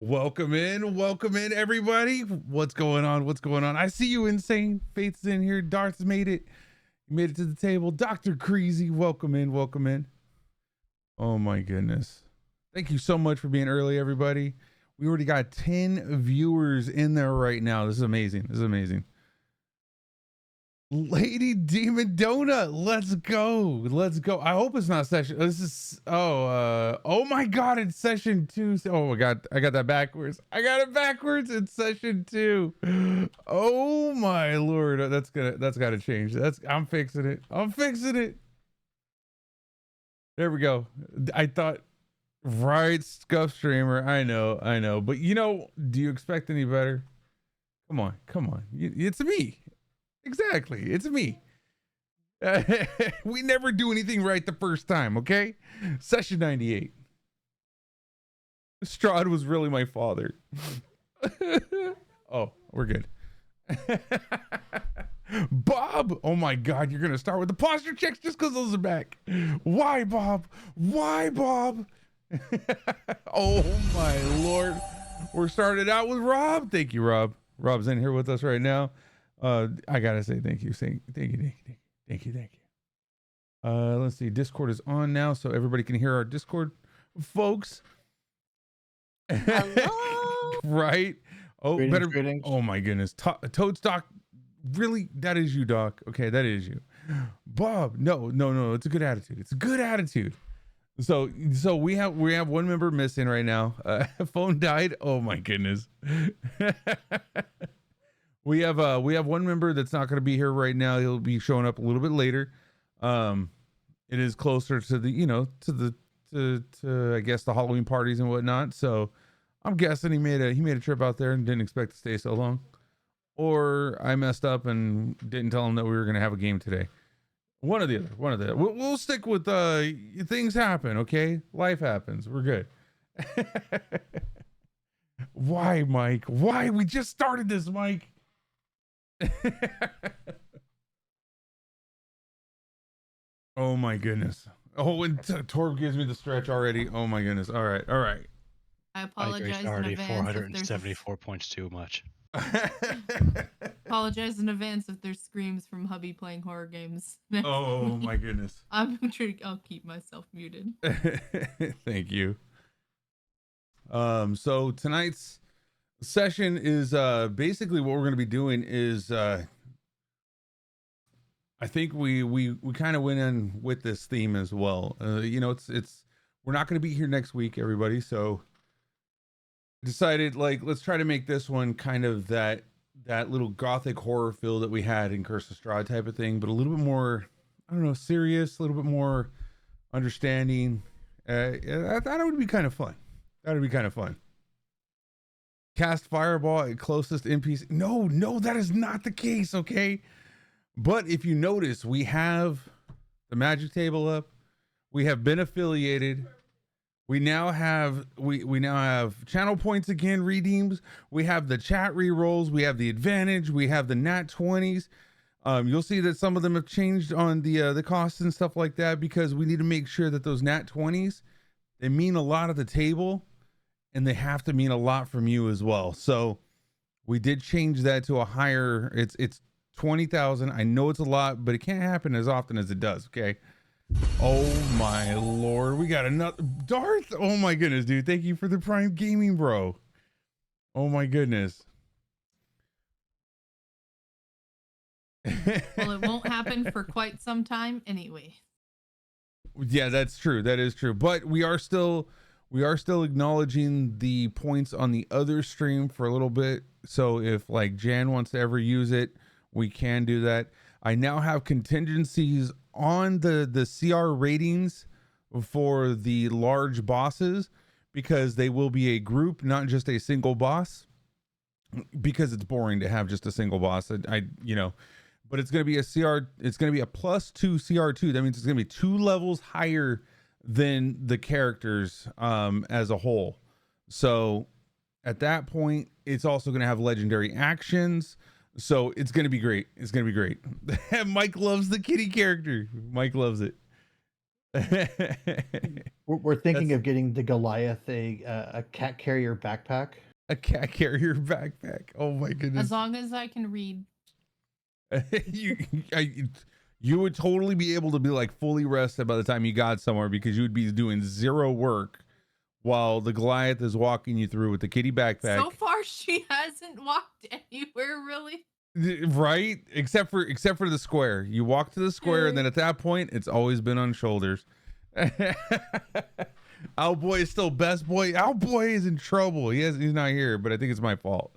Welcome in, everybody. What's going on? What's going on? I see you, Insane. Faith's in here. Darth's made it. You made it to the table. Dr. Creasy, welcome in, welcome in. Oh my goodness. Thank you so much for being early, everybody. We already got 10 viewers in there right now. This is amazing. This is amazing. Lady Demon Donut, let's go. Let's go. I hope it's not session. This is oh my god, it's session 2. Oh my god, I got that backwards. I got it backwards. It's session 2. Oh my lord. That's gotta change. I'm fixing it. I'm fixing it. There we go. I thought right, Scuff Streamer. I know. But do you expect any better? Come on. It's me. Exactly. It's me. We never do anything right the first time, okay? Session 98. Strahd was really my father. Oh, we're good. Bob! Oh my god, you're gonna start with the posture checks just because those are back. Why, Bob? Why, Bob? Oh my lord. We're started out with Rob. Thank you, Rob. Rob's in here with us right now. I gotta say thank you. Thank you. Let's see. Discord is on now, so everybody can hear our Discord, folks. Hello. Right? Oh, Greetings, better. greetings. Oh my goodness. Toad Stock. Really? That is you, Doc. Okay, that is you. Bob. No. It's a good attitude. It's a good attitude. So we have one member missing right now. Phone died. Oh my goodness. We have one member that's not going to be here right now. He'll be showing up a little bit later. It is closer to the to I guess the Halloween parties and whatnot. So I'm guessing he made a trip out there and didn't expect to stay so long, or I messed up and didn't tell him that we were going to have a game today. One or the other. We'll stick with things happen. Okay, life happens. We're good. Why, Mike? Why? We just started this, Mike. Oh my goodness. Oh, and Torb gives me the stretch already. Oh my goodness. All right. I apologize in already advance. 474 points too much. Apologize in advance if there's screams from hubby playing horror games. Oh my goodness. I'll keep myself muted. Thank you. So tonight's session is basically what we're going to be doing is I think we kind of went in with this theme as well. It's we're not going to be here next week, everybody, so decided let's try to make this one kind of that little gothic horror feel that we had in Curse of Strahd type of thing, but a little bit more, I don't know, serious, a little bit more understanding. I thought it would be kind of fun. Cast Fireball at closest NPC. No, that is not the case, okay? But if you notice, we have the magic table up. We have been affiliated. We now have channel points again redeems. We have the chat rerolls. We have the advantage. We have the nat 20s. You'll see that some of them have changed on the costs and stuff like that, because we need to make sure that those nat 20s, they mean a lot at the table, and they have to mean a lot from you as well. So we did change that to a higher. It's 20,000. I know it's a lot, but it can't happen as often as it does. Okay. Oh my lord, we got another Darth. Oh my goodness, dude. Thank you for the Prime Gaming, bro. Oh my goodness. Well, it won't happen for quite some time anyway. Yeah, that's true. That is true. But we are still acknowledging the points on the other stream for a little bit. So if Jan wants to ever use it, we can do that. I now have contingencies on the CR ratings for the large bosses, because they will be a group, not just a single boss, because it's boring to have just a single boss. But it's going to be a CR. It's going to be a +2 CR2. That means it's going to be 2 levels higher than the characters as a whole. So at that point, it's also going to have legendary actions. So it's going to be great. Mike loves the kitty character. Mike loves it. We're thinking That's of getting the Goliath a cat carrier backpack. a cat carrier backpack. Oh my goodness. As long as I can read. you, you would totally be able to be like fully rested by the time you got somewhere because you would be doing zero work while the Goliath is walking you through with the kitty backpack. So far, she hasn't walked anywhere really. Right? Except for the square. You walk to the square, and then at that point, it's always been on shoulders. Owlboy is still best boy. Owlboy is in trouble. He's not here, but I think it's my fault.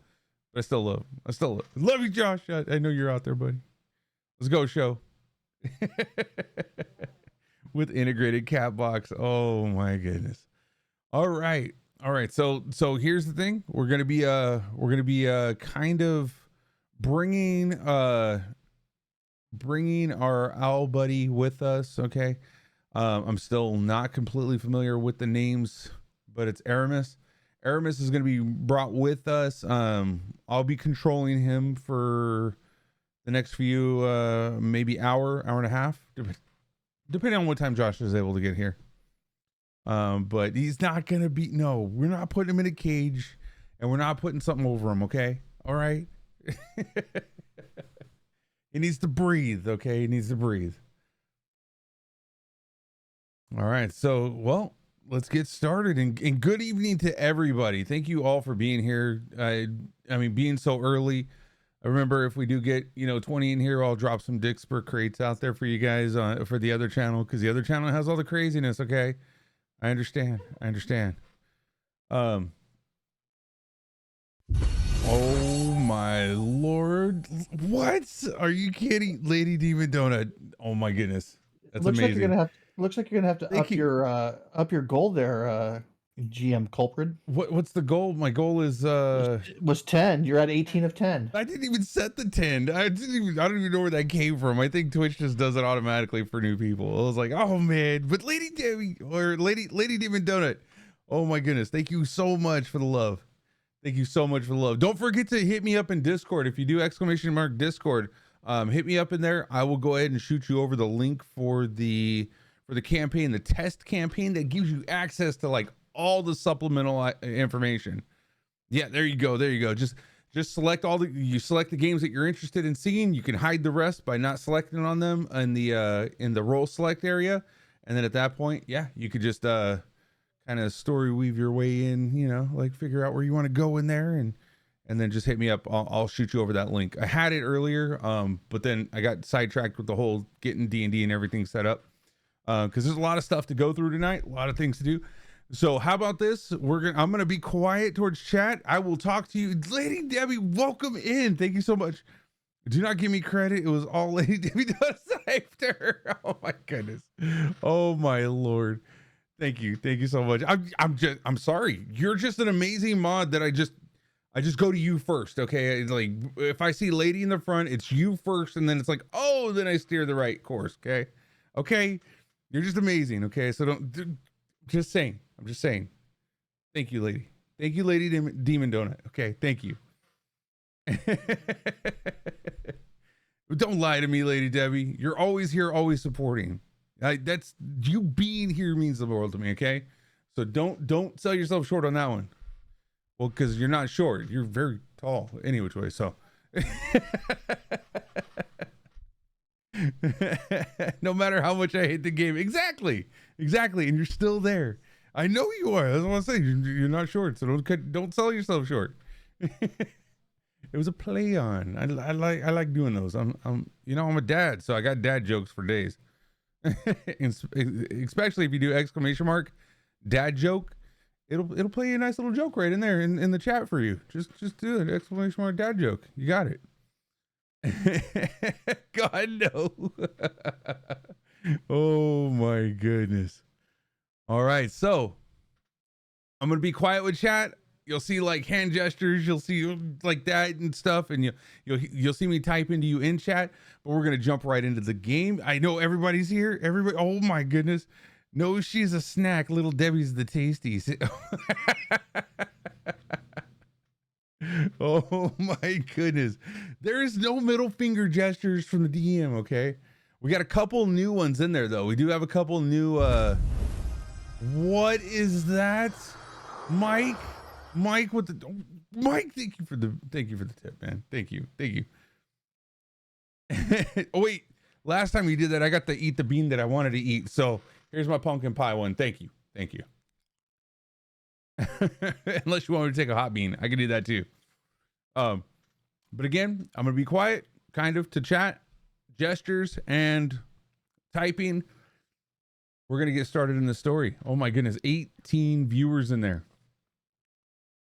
But I still love him. I still love you, Josh. I know you're out there, buddy. Let's go, show. With integrated cat box. Oh my goodness. All right. So here's the thing. We're gonna be kind of bringing our owl buddy with us. Okay. I'm still not completely familiar with the names, but it's Aramis. Aramis is going to be brought with us. I'll be controlling him for the next few, maybe hour and a half, depending on what time Josh is able to get here. But he's not going to be, no, we're not putting him in a cage and we're not putting something over him. Okay. All right. He needs to breathe. Okay. He needs to breathe. All right. So, well, let's get started. And good evening to everybody. Thank you all for being here. I mean, being so early. I remember if we do get, 20 in here, I'll drop some Dixper crates out there for you guys for the other channel, because the other channel has all the craziness. Okay. I understand. Oh my Lord. What? Are you kidding? Lady Demon Donut. Oh my goodness. That's amazing. Looks like you're gonna have to up your goal there, GM Culprit. What's the goal? My goal is was 10. You're at 18 of 10. I didn't even set the 10. I don't even know where that came from. I think Twitch just does it automatically for new people. I was like, oh man. But Lady Demon Donut. Oh my goodness. Thank you so much for the love. Don't forget to hit me up in Discord. If you do ! Discord, hit me up in there. I will go ahead and shoot you over the link for the campaign, the test campaign that gives you access to like all the supplemental information. Yeah, there you go. Just select you select the games that you're interested in seeing. You can hide the rest by not selecting on them in the role select area. And then at that point, yeah, you could just kind of story weave your way in, like figure out where you want to go in there and then just hit me up. I'll shoot you over that link. I had it earlier, but then I got sidetracked with the whole getting D&D and everything set up. Because there's a lot of stuff to go through tonight, a lot of things to do. So how about this? I'm gonna be quiet towards chat. I will talk to you, Lady Debbie. Welcome in. Thank you so much. Do not give me credit. It was all Lady Debbie does after. Oh my goodness. Oh my Lord. Thank you so much. I'm sorry. You're just an amazing mod that I just go to you first. Okay, like if I see Lady in the front, it's you first, and then it's like, oh, then I steer the right course. Okay. You're just amazing. Okay. So I'm just saying. Thank you, Lady. Thank you, Lady Demon Donut. Okay. Thank you. Don't lie to me, Lady Debbie. You're always here, always supporting. That's you being here means the world to me. Okay. So don't sell yourself short on that one. Well, because you're not short. You're very tall. Any which way. So no matter how much I hate the game. Exactly. And you're still there. I know you are. That's what I say. You're not short. So don't sell yourself short. It was a play on. I like doing those. I'm a dad, so I got dad jokes for days. Especially if you do ! Dad joke, it'll play you a nice little joke right in there in the chat for you. Just do it! ! Dad joke. You got it. God no. Oh my goodness. All right, so I'm gonna be quiet with chat. You'll see like hand gestures, you'll see like that and stuff, and you'll see me type into you in chat, but we're gonna jump right into the game. I know everybody's here. Oh my goodness. No, she's a snack. Little Debbie's the tasties. Oh my goodness. There is no middle finger gestures from the DM, okay? We got a couple new ones in there though. We do have a couple new what is that? Mike? Mike with the Mike, thank you for the tip, man. Thank you. Oh wait, last time you did that, I got to eat the bean that I wanted to eat. So here's my pumpkin pie one. Thank you. Unless you want me to take a hot bean, I can do that too. But again, I'm gonna be quiet, kind of, to chat, gestures, and typing. We're gonna get started in the story. Oh my goodness, 18 viewers in there.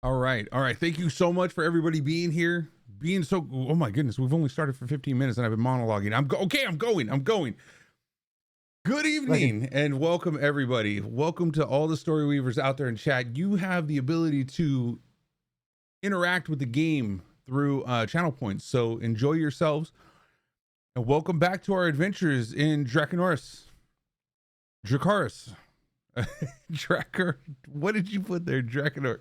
All right. Thank you so much for everybody being here. Oh my goodness, we've only started for 15 minutes and I've been monologuing. I'm going. Good evening and welcome everybody. Welcome to all the story weavers out there in chat. You have the ability to interact with the game through channel points. So enjoy yourselves and welcome back to our adventures in Draconis. What did you put there? Draconis.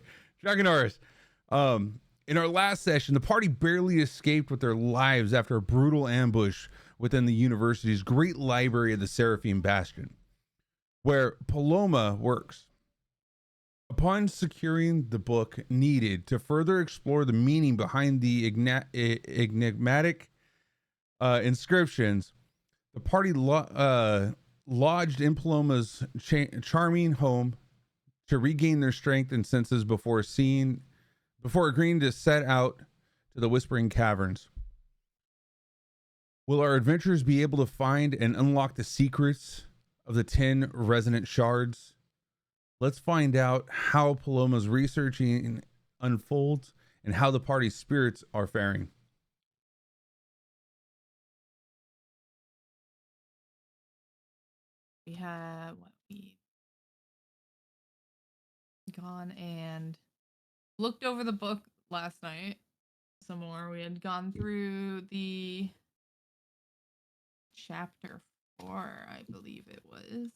In our last session, the party barely escaped with their lives after a brutal ambush within the university's great library of the Seraphim Bastion, where Paloma works. Upon securing the book needed to further explore the meaning behind the enigmatic inscriptions, the party lodged in Paloma's charming home to regain their strength and senses before agreeing to set out to the Whispering Caverns. Will our adventurers be able to find and unlock the secrets of the 10 resonant shards? Let's find out how Paloma's researching unfolds and how the party's spirits are faring. We have we gone and looked over the book last night some more. We had gone through the chapter 4, I believe it was.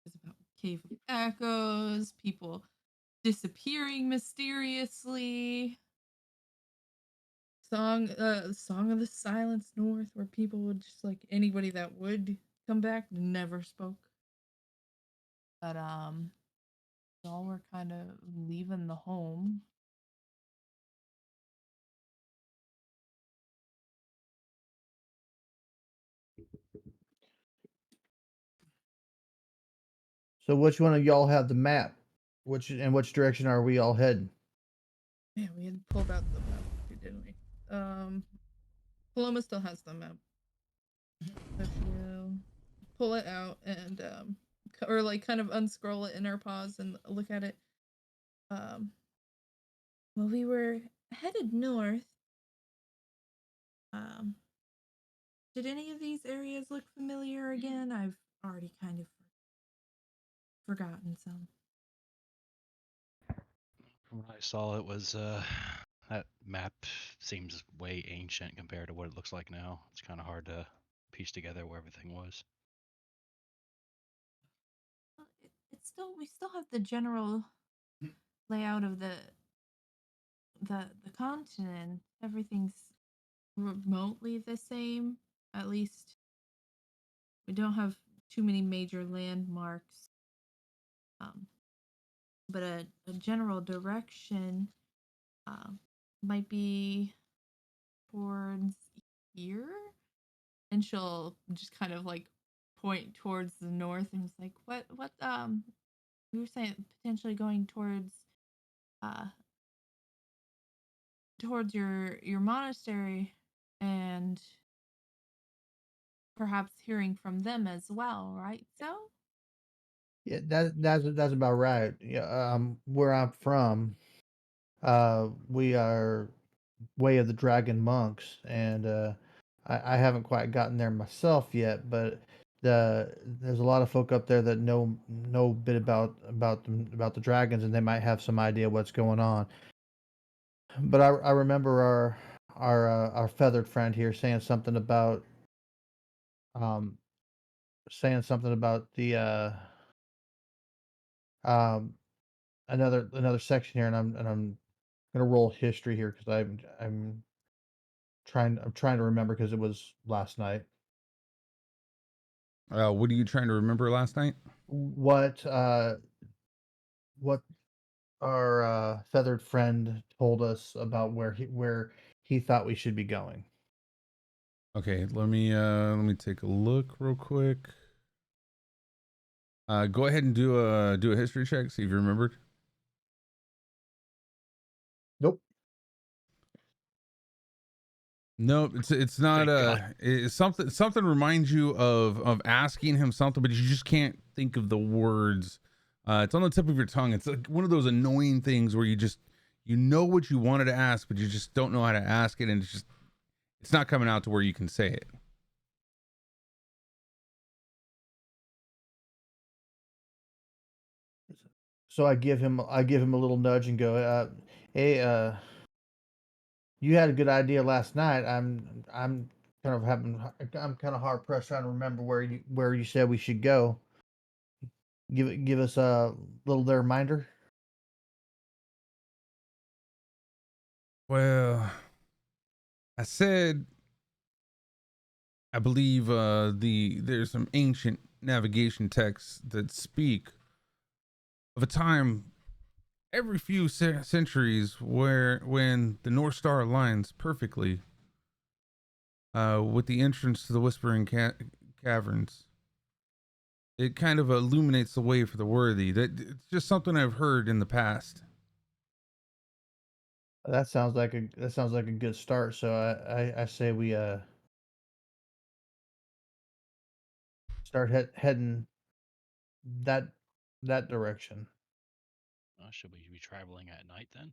It's about Cave of Echoes, people disappearing mysteriously. Song of the Silence North, where people would just, like, anybody that would come back never spoke. But y'all were kind of leaving the home. So which one of y'all have the map? Which direction are we all heading? Yeah, we had pulled out the map, didn't we? Paloma still has the map. If you pull it out and or like kind of unscroll it in our paws and look at it. Well, we were headed north. Did any of these areas look familiar again? I've already kind of forgotten some. From what I saw, it was that map seems way ancient compared to what it looks like now. It's kind of hard to piece together where everything was. Well, we still have the general layout of the continent. Everything's remotely the same. At least we don't have too many major landmarks. But a general direction might be towards here. And she'll just kind of like point towards the north and it's like, what you were saying potentially going towards your monastery and perhaps hearing from them as well, right? So Yeah, that's about right. Yeah, where I'm from, we are Way of the Dragon monks, and I haven't quite gotten there myself yet, but there's a lot of folk up there that know a bit about the dragons, and they might have some idea what's going on. But I remember our feathered friend here um saying something about the um another section here, and I'm gonna roll history here because I'm trying to remember because it was last night. What are you trying to remember last night? What our feathered friend told us about where he thought we should be going. Okay, let me take a look real quick. Go ahead and do a history check, see if you remembered. Nope. No, it's not Thank God. it's something reminds you of asking him something, but you just can't think of the words. It's on the tip of your tongue. It's like one of those annoying things where you know what you wanted to ask, but you just don't know how to ask it, and it's not coming out to where you can say it. So I give him a little nudge and go, hey, you had a good idea last night. I'm I'm kind of hard pressed trying to remember where you said we should go. Give us a little reminder. Well, I said I believe there's some ancient navigation texts that speak of a time every few centuries when the North Star aligns perfectly with the entrance to the Whispering Caverns. It kind of illuminates the way for the worthy. It's just something I've heard in the past. That sounds like a good start. So I say we start heading that that direction. Should we be traveling at night then?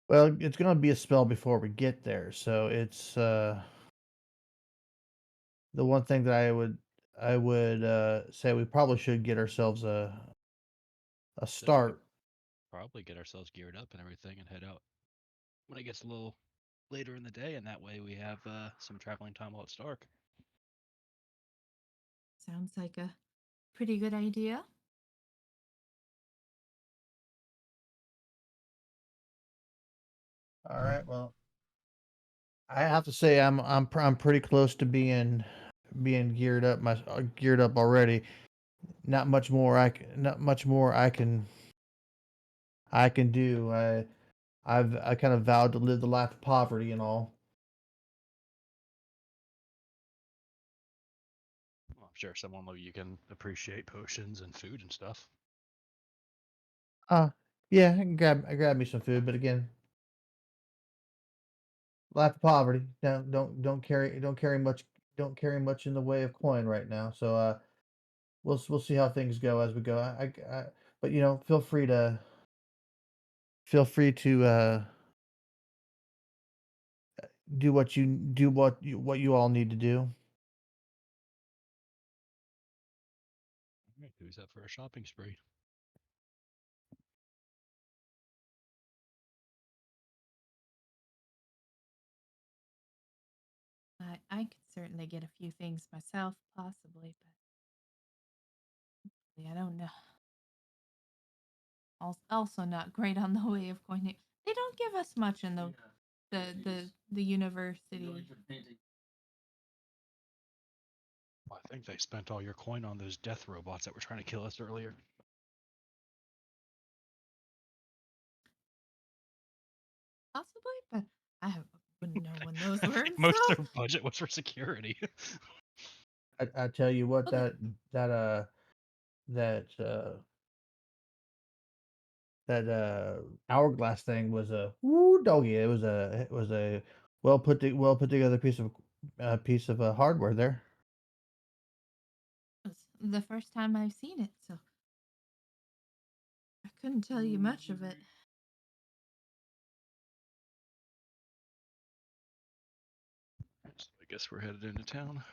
Well, it's gonna be a spell before we get there, so it's the one thing that I would say we probably should get ourselves a Said we could start. probably get ourselves geared up and everything and head out when it gets a little later in the day, and that way we have some traveling time while it's dark. Sounds like a pretty good idea. All right. Well, I have to say I'm pretty close to being geared up already. Not much more I can do. I kind of vowed to live the life of poverty and all. Well, I'm sure someone of you can appreciate potions and food and stuff. Uh yeah, I grab me some food, but again, life of poverty. No, don't carry much in the way of coin right now. So we'll see how things go as we go. But you know, feel free to do what you all need to do. All right, who's up for a shopping spree? I could certainly get a few things myself, possibly, but I don't know. Also, not great on the way of coin. They don't give us much in the university. Well, I think they spent all your coin on those death robots that were trying to kill us earlier. Possibly, but wouldn't know when those were Like and most of stuff. their budget was for security. I tell you what, Okay. that that hourglass thing was a woo doggy. It was a well put together piece of hardware there. It's the first time I've seen it, so I couldn't tell you much of it. So I guess we're headed into town.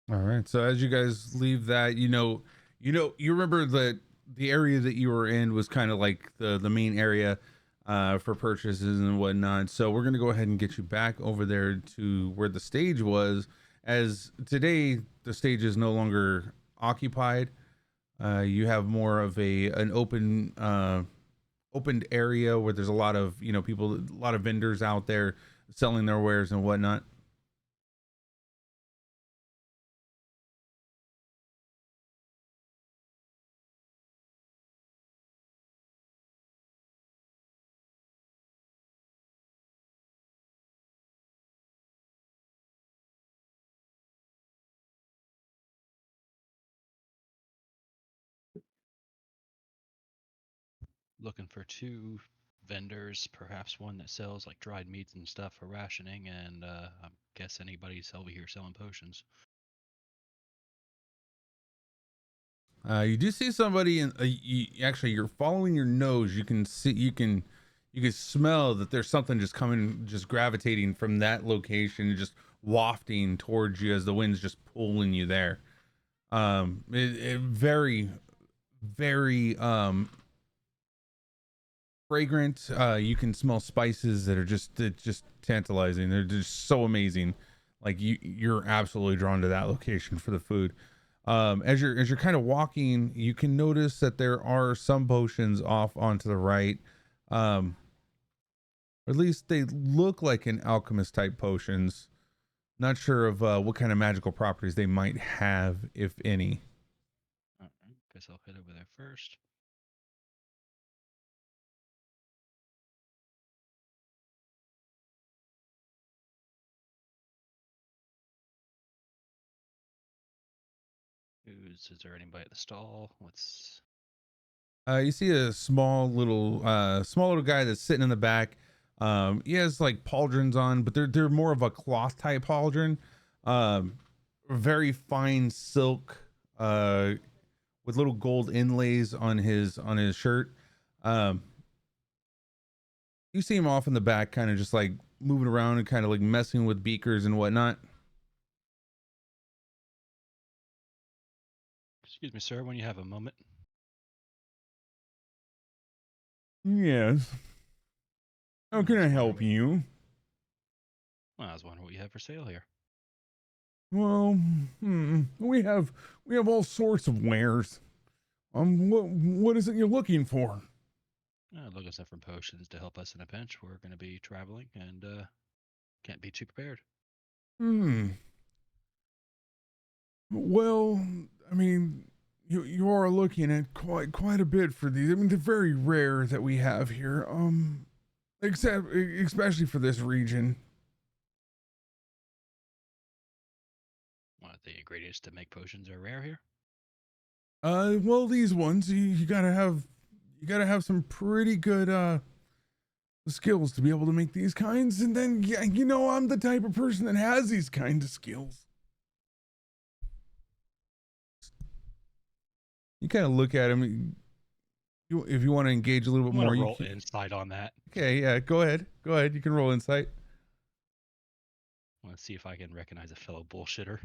All right. So as you guys leave that, you remember that the area that you were in was kind of like the main area for purchases and whatnot. So we're gonna go ahead and get you back over there to where the stage was, as today the stage is no longer occupied. You have more of an opened area where there's a lot of people, a lot of vendors out there selling their wares and whatnot. Looking for 2 vendors, perhaps one that sells like dried meats and stuff for rationing, and I guess anybody's over here selling potions. You do see somebody in actually you're following your nose. You can see, you can smell that there's something just coming, just gravitating from that location and just wafting towards you as the wind's just pulling you there. Very, very fragrant. You can smell spices that are just tantalizing. They're just so amazing. Like you're absolutely drawn to that location for the food. As you're kind of walking, you can notice that there are some potions off onto the right. Or at least they look like an alchemist type potions. Not sure of what kind of magical properties they might have, if any. Guess I'll head over there first. Is there anybody at the stall? You see a small little guy that's sitting in the back. He has like pauldrons on, but they're more of a cloth type pauldron. Very fine silk, with little gold inlays on his shirt. You see him off in the back, kind of just like moving around and kind of like messing with beakers and whatnot. Excuse me, sir, when you have a moment. Yes. How can I help you? Well, I was wondering what you have for sale here. Well, we have all sorts of wares. What is it you're looking for? Looking for potions to help us in a pinch. We're going to be traveling and can't be too prepared. Well, I mean, you are looking at quite a bit for these. I mean, they're very rare that we have here. Except especially for this region. What, the ingredients to make potions are rare here? Well, these ones you gotta have some pretty good skills to be able to make these kinds, and then yeah, I'm the type of person that has these kind of skills. You kind of look at him. If you want to engage a little bit more, roll insight on that. Okay, yeah, go ahead. You can roll insight. Let's see if I can recognize a fellow bullshitter.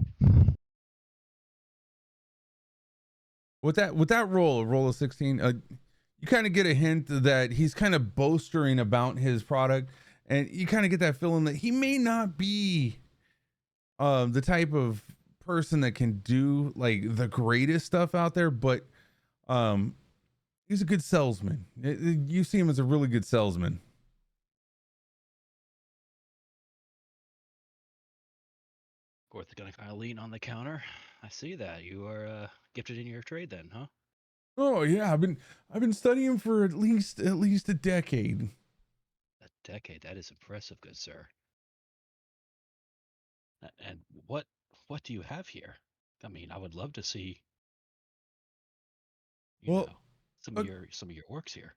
With that roll of 16, you kind of get a hint that he's kind of boastering about his product, and you kind of get that feeling that he may not be the type of person that can do like the greatest stuff out there, but he's a good salesman. You see him as a really good salesman. Gorth's gonna kind of lean on the counter. I see that you are gifted in your trade, then, huh? Oh yeah, I've been studying for at least a decade. A decade? That is impressive, good sir. And what do you have here? I mean, I would love to see. Some of your works here.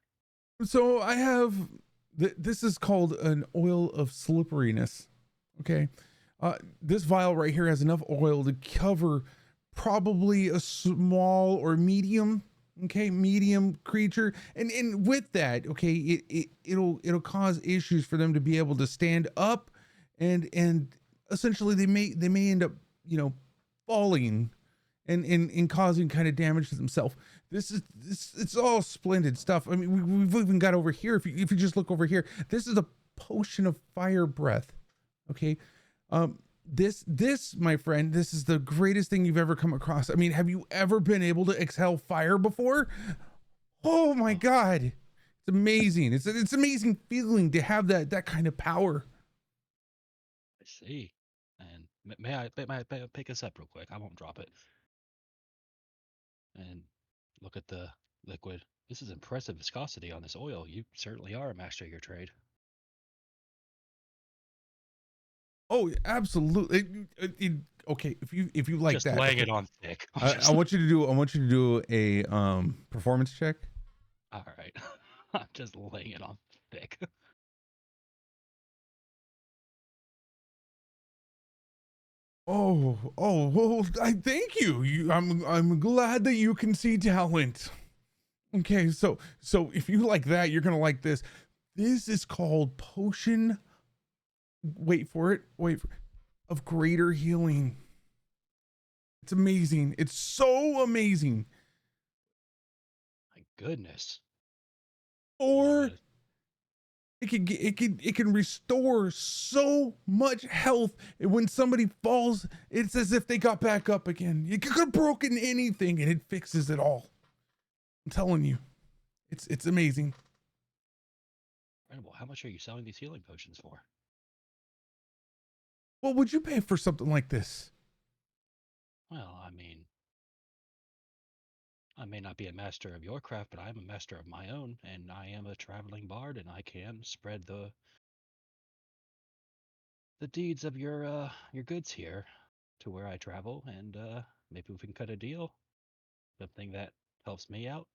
So I have this is called an oil of slipperiness. Okay. This vial right here has enough oil to cover probably a small or medium creature, and with that, okay, it'll cause issues for them to be able to stand up, and essentially they may end up falling and causing kind of damage to themselves. It's all splendid stuff. I mean, we've even got over here, if you just look over here, this is a potion of fire breath. Okay. this, my friend, this is the greatest thing you've ever come across. I mean, have you ever been able to exhale fire before? Oh my God. It's amazing. It's amazing feeling to have that kind of power. I see. And may I pick this up real quick? I won't drop it. And look at the liquid. This is impressive viscosity on this oil. You certainly are a master of your trade. Oh, absolutely. Okay, if you like Just that, laying okay. it on thick. I want you to do a performance check. All right. I'm just laying it on thick. Well, I thank you. I'm glad that you can see talent. Okay, so if you like that, you're gonna like this. This is called potion. Wait for it. Of greater healing. It's amazing. It's so amazing. My goodness. Or it can restore so much health. When somebody falls, it's as if they got back up again. You could have broken anything and it fixes it all. I'm telling you, it's amazing. Incredible. How much are you selling these healing potions for? What would you pay for something like this? Well, I mean, I may not be a master of your craft, but I'm a master of my own, and I am a traveling bard, and I can spread the deeds of your goods here to where I travel, and maybe we can cut a deal. Something that helps me out,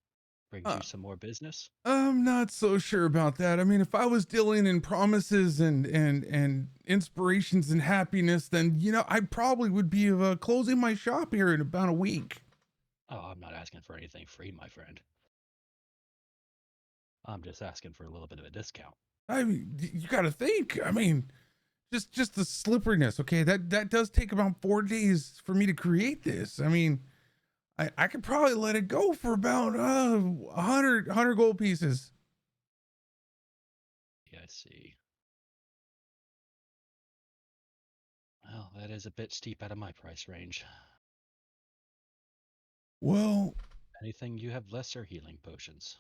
brings you some more business. I'm not so sure about that. I mean, if I was dealing in promises and inspirations and happiness, then I probably would be closing my shop here in about a week. Oh, I'm not asking for anything free, my friend. I'm just asking for a little bit of a discount. I mean, you got to think. I mean, just the slipperiness. Okay, that does take about 4 days for me to create this. I mean, I could probably let it go for about 100 gold pieces. Yeah, I see. Well, that is a bit steep out of my price range. Well, Anything you have lesser healing potions?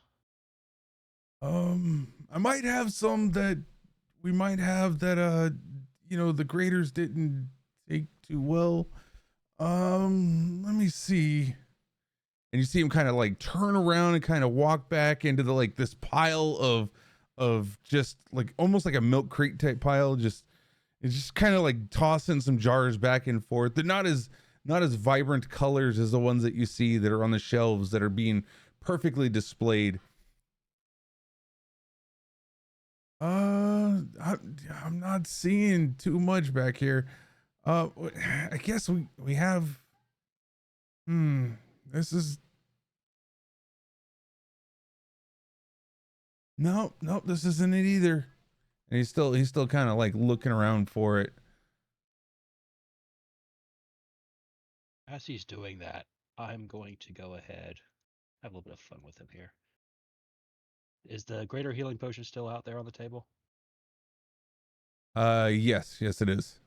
I might have some that we might have that the graders didn't take too well. Let me see. And you see him kind of like turn around and kind of walk back into the this pile of just like almost like a milk crate type pile. It's just kind of like tossing some jars back and forth. They're not as vibrant colors as the ones that you see that are on the shelves that are being perfectly displayed. I'm not seeing too much back here. I guess we have. This is. Nope, this isn't it either. And he's still kind of like looking around for it. As he's doing that, I'm going to go ahead, have a little bit of fun with him here. Is the greater healing potion still out there on the table? Yes, it is.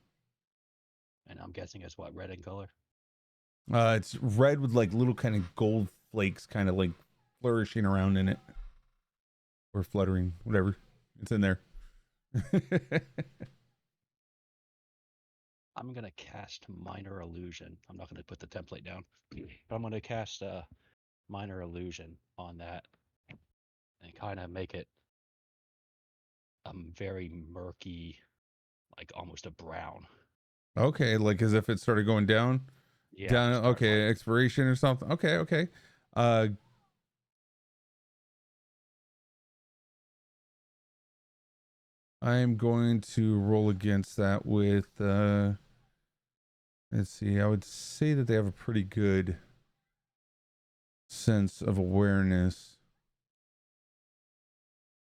And I'm guessing it's what, red in color? It's red with like little kind of gold flakes kind of like flourishing around in it. Or fluttering, whatever. It's in there. I'm going to cast Minor Illusion. I'm not going to put the template down, but I'm going to cast a Minor Illusion on that and kind of make it very murky, like almost a brown. Okay, like as if it started going down. Yeah. Down. Okay, like expiration or something. Okay. I'm going to roll against that with let's see. I would say that they have a pretty good sense of awareness.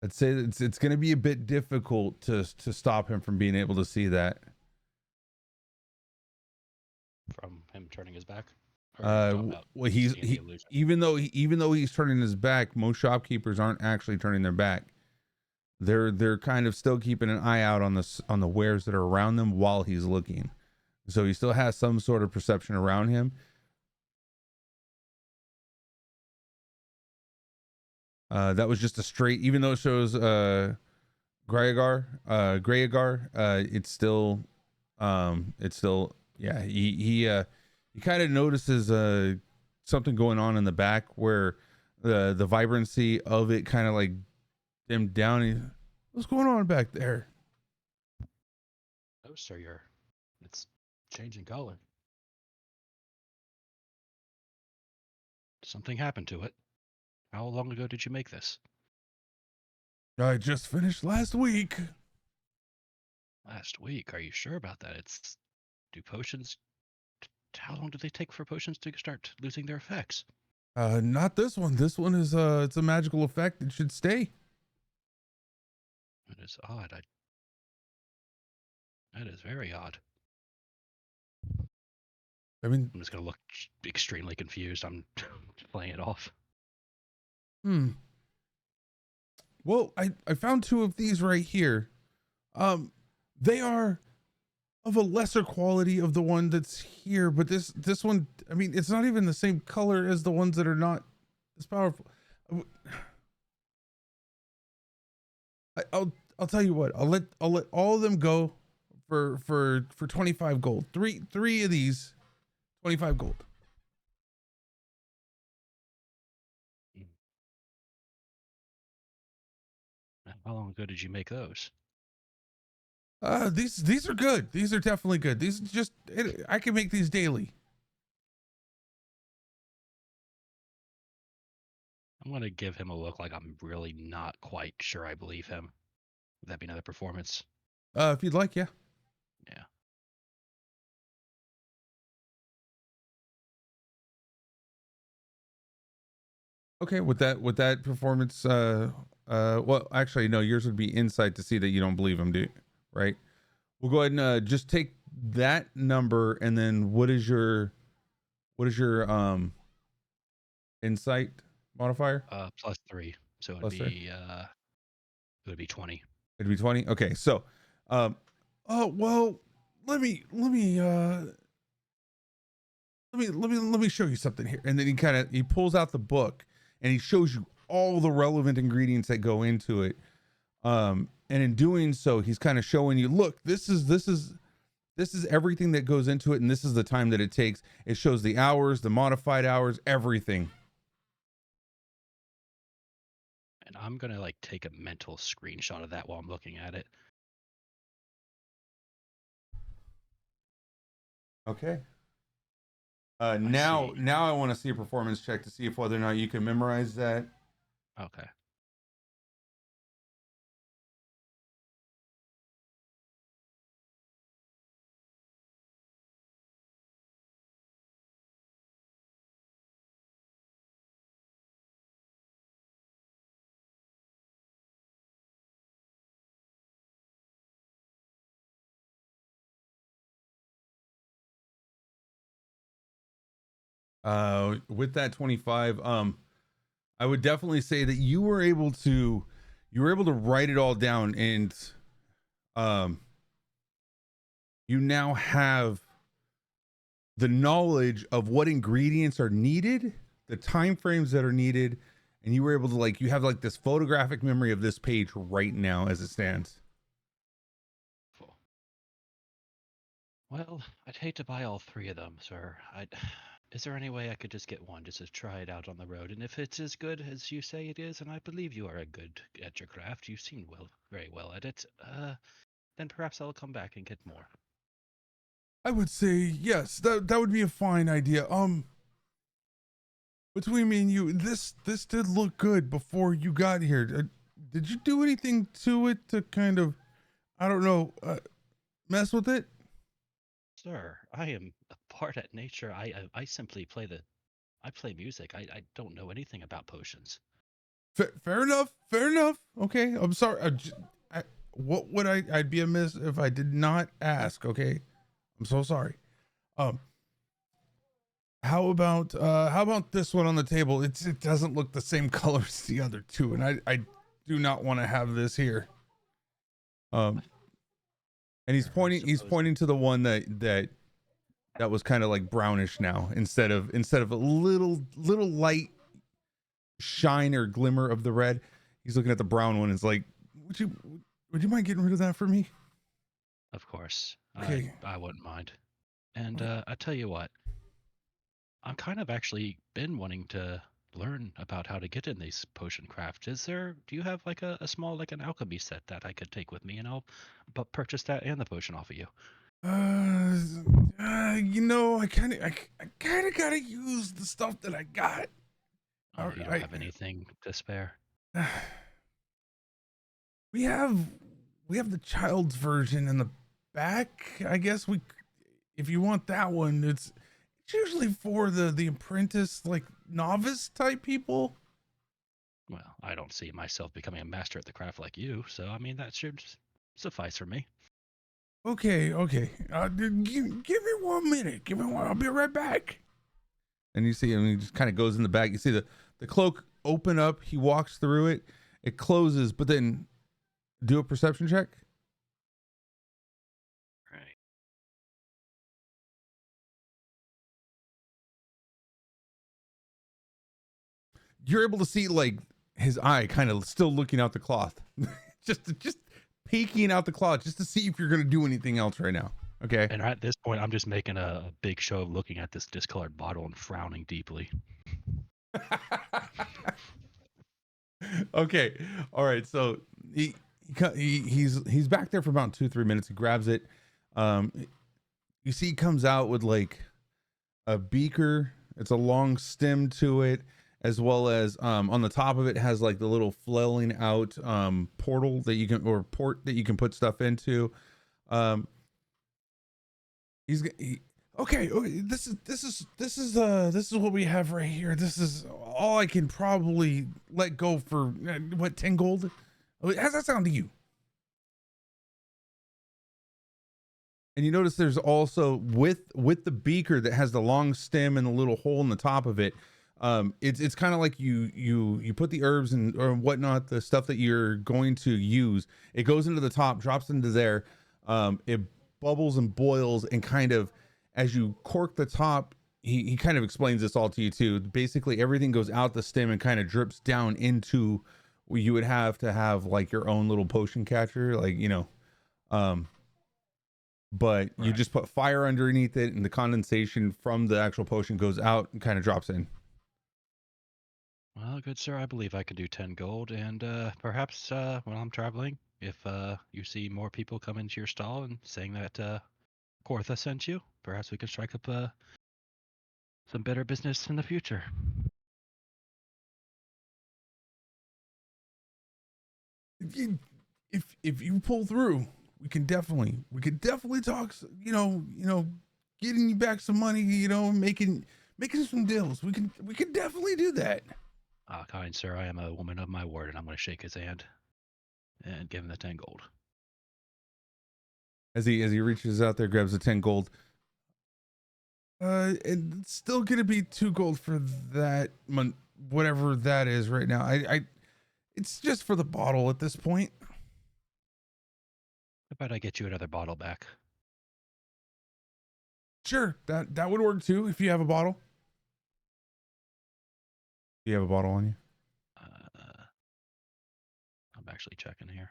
I'd say that it's going to be a bit difficult to stop him from being able to see that. From him turning his back. Well, even though he's turning his back, most shopkeepers aren't actually turning their back. They're kind of still keeping an eye out on the wares that are around them while he's looking. So he still has some sort of perception around him. That was just a straight, even though it shows Grayagar, it's still yeah, he kind of notices something going on in the back where the vibrancy of it kind of like dimmed down. What's going on back there? Oh, sir, it's changing color. Something happened to it. How long ago did you make this? I just finished last week. Last week. Are you sure about that? Do potions, how long do they take for potions to start losing their effects? Not this one. This one is it's a magical effect. It should stay. That is odd. That is very odd. I mean, I'm just gonna look extremely confused. I'm playing it off. Well, I found 2 of these right here. They are of a lesser quality of the one that's here, but this one, I mean, it's not even the same color as the ones that are not as powerful. I'll tell you what. I'll let all of them go for 25 gold. Three of these, 25 gold. How long ago did you make those? These are good. These are definitely good. These just I can make these daily. I'm gonna give him a look like I'm really not quite sure I believe him. Would that be another performance? If you'd like, yeah. Yeah. Okay, with that performance, well, actually, no, yours would be insight to see that you don't believe him, right? We'll go ahead and just take that number, and then what is your insight modifier? +3. So it would Plus be 3. it would be 20. It'd be 20. Okay, so, oh well, let me show you something here. And then he pulls out the book and he shows you all the relevant ingredients that go into it. And in doing so, he's kind of showing you, look, this is everything that goes into it, and this is the time that it takes. It shows the hours, the modified hours, everything. And I'm gonna like take a mental screenshot of that while I'm looking at it. Okay. Now I want to see a performance check to see if whether or not you can memorize that. Okay. With that 25, I would definitely say that you were able to write it all down, and you now have the knowledge of what ingredients are needed, the time frames that are needed, and you were able to you have this photographic memory of this page right now as it stands. Cool. Well, I'd hate to buy all 3 of them, sir. Is there any way I could just get one just to try it out on the road? And if it's as good as you say it is, and I believe you are good at your craft, you seem very well at it, then perhaps I'll come back and get more. I would say yes, that would be a fine idea. Between me and you, this did look good before you got here. Did you do anything to it to kind of, I don't know, mess with it? Sir, I am a part at nature. I simply play music. I don't know anything about potions. Fair enough. Okay, I'm sorry. What would I'd be amiss if I did not ask? Okay, I'm so sorry. How about this one on the table? It doesn't look the same color as the other 2, and I do not want to have this here. And he's pointing to the one that that was kind of like brownish now instead of a little light shine or glimmer of the red. He's looking at the brown one and is like, would you mind getting rid of that for me? Of course. Okay. I wouldn't mind. And I tell you what, I'm kind of actually been wanting to learn about how to get in these potion craft. Do you have like a small, like an alchemy set that I could take with me and I'll purchase that and the potion off of you? You know, I kind of gotta use the stuff that I got. You don't have anything to spare? We have the child's version in the back. I guess if you want that one, it's usually for the apprentice, like novice type people. Well, I don't see myself becoming a master at the craft like you, so I mean that should suffice for me. Okay. Give me 1 minute. Give me one. I'll be right back. And you see him. He just kind of goes in the back. You see the cloak open up. He walks through it. It closes, but then do a perception check. Right. You're able to see like his eye kind of still looking out the cloth, just peeking out the cloth, just to see if you're going to do anything else right now. Okay. And at this point, I'm just making a big show of looking at this discolored bottle and frowning deeply. Okay. All right. So he's back there for about 2-3 minutes. He grabs it. You see, he comes out with like a beaker. It's a long stem to it, as well as on the top of it has like the little flailing out portal that you can, or port that you can put stuff into. Okay, this is what we have right here. This is all I can probably let go for what, 10 gold? How's that sound to you? And you notice there's also with the beaker that has the long stem and the little hole in the top of it. It's kind of like you put the herbs and or whatnot, the stuff that you're going to use. It goes into the top, drops into there. It bubbles and boils, and kind of as you cork the top, he kind of explains this all to you too. Basically, everything goes out the stem and kind of drips down into where you would have to have like your own little potion catcher, like, you know. But you just put fire underneath it, and the condensation from the actual potion goes out and kind of drops in. Well, good sir, I believe I could do 10 gold, and perhaps when I'm traveling, if you see more people come into your stall and saying that Kortha sent you, perhaps we can strike up some better business in the future. If you pull through, we could definitely talk. You know, getting you back some money. You know, making some deals. We can definitely do that. Kind sir, I am a woman of my word, and I'm going to shake his hand and give him the 10 gold. As he reaches out there, grabs the 10 gold. And it's still gonna be 2 gold for that whatever that is right now. It's just for the bottle at this point. How about I get you another bottle back? Sure, that would work too if you have a bottle. Do you have a bottle on you? I'm actually checking here.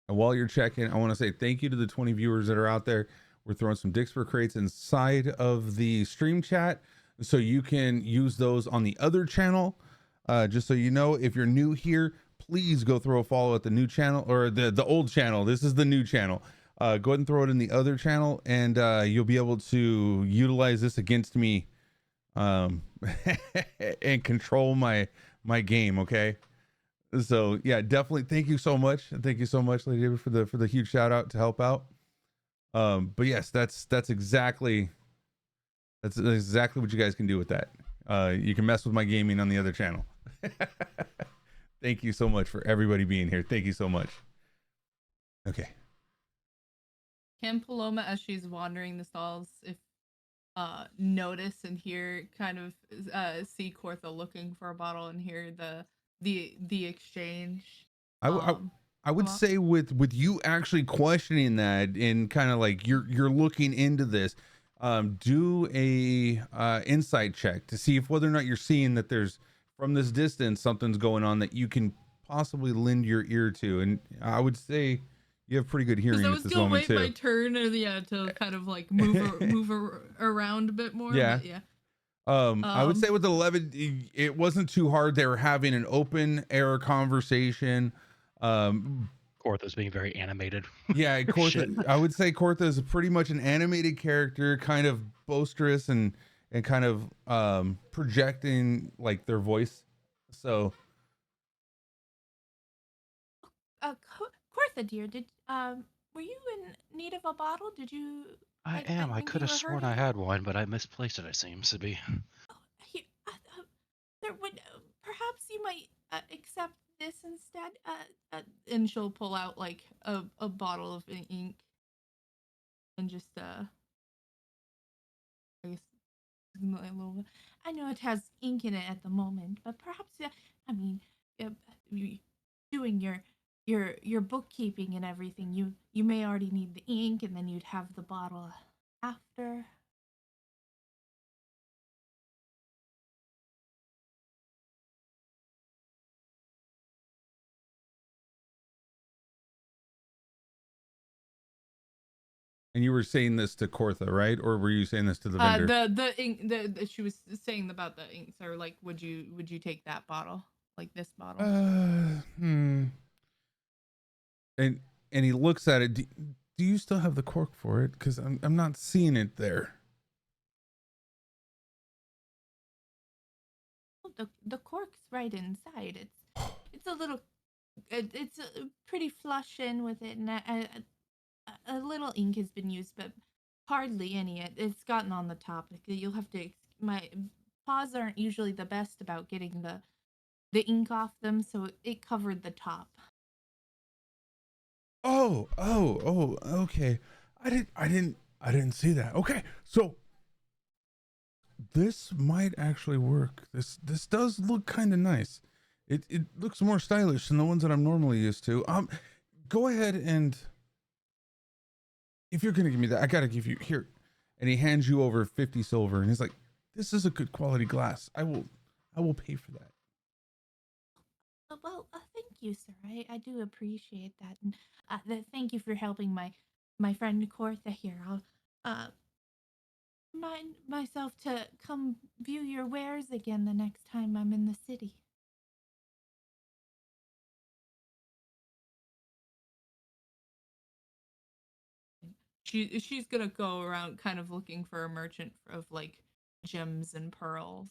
And while you're checking, I want to say thank you to the 20 viewers that are out there. We're throwing some Dixper crates inside of the stream chat, so you can use those on the other channel. Just so you know, if you're new here, please go throw a follow at the new channel, or the old channel. This is the new channel. Go ahead and throw it in the other channel, and you'll be able to utilize this against me, and control my game. Okay. So yeah, definitely. Thank you so much. Thank you so much, Lady David, for the huge shout out to help out. But yes, that's exactly what you guys can do with that. You can mess with my gaming on the other channel. Thank you so much for everybody being here. Thank you so much. Okay. Can Paloma, as she's wandering the stalls, if notice and hear, kind of see Kortha looking for a bottle and hear the exchange? I would Come on. say with you actually questioning that and kind of like you're looking into this, do a insight check to see if whether or not you're seeing that there's from this distance something's going on that you can possibly lend your ear to. And I would say you have pretty good hearing Because I at was this gonna moment wait my too. turn, or to kind of like around a bit more. Yeah. But yeah. I would say with 11, it wasn't too hard. They were having an open air conversation. Cortha's being very animated. Yeah, Cortha. I would say Cortha is pretty much an animated character, kind of boisterous and kind of projecting like their voice. So Cortha, dear, were you in need of a bottle? Did you? I am. I think could you have were sworn I hurting? had one, but I misplaced it. It seems to be. Oh, here, there would perhaps you might accept this instead. And she'll pull out like a bottle of ink and just I guess a little. I know it has ink in it at the moment, but perhaps I mean, doing your bookkeeping and everything, you may already need the ink, and then you'd have the bottle after. and you were saying this to Cortha, right? Or were you saying this to the vendor? The ink she was saying about the inks, or like would you take that bottle, like this bottle? And he looks at it. Do you still have the cork for it? Because I'm not seeing it there. The cork's right inside. It's a little, it's pretty flush in with it, and a little ink has been used, but hardly any. It's gotten on the top. You'll have to. My paws aren't usually the best about getting the ink off them, so it covered the top. Oh, okay. I didn't see that. Okay, so this might actually work. This does look kind of nice. It looks more stylish than the ones that I'm normally used to. Go ahead, and if you're gonna give me that, I gotta give you here. And he hands you over 50 silver, and he's like, "This is a good quality glass. I will pay for that." Well, thank you, sir. I do appreciate that, and thank you for helping my friend Cortha here. I'll mind myself to come view your wares again the next time I'm in the city. She's gonna go around kind of looking for a merchant of like gems and pearls.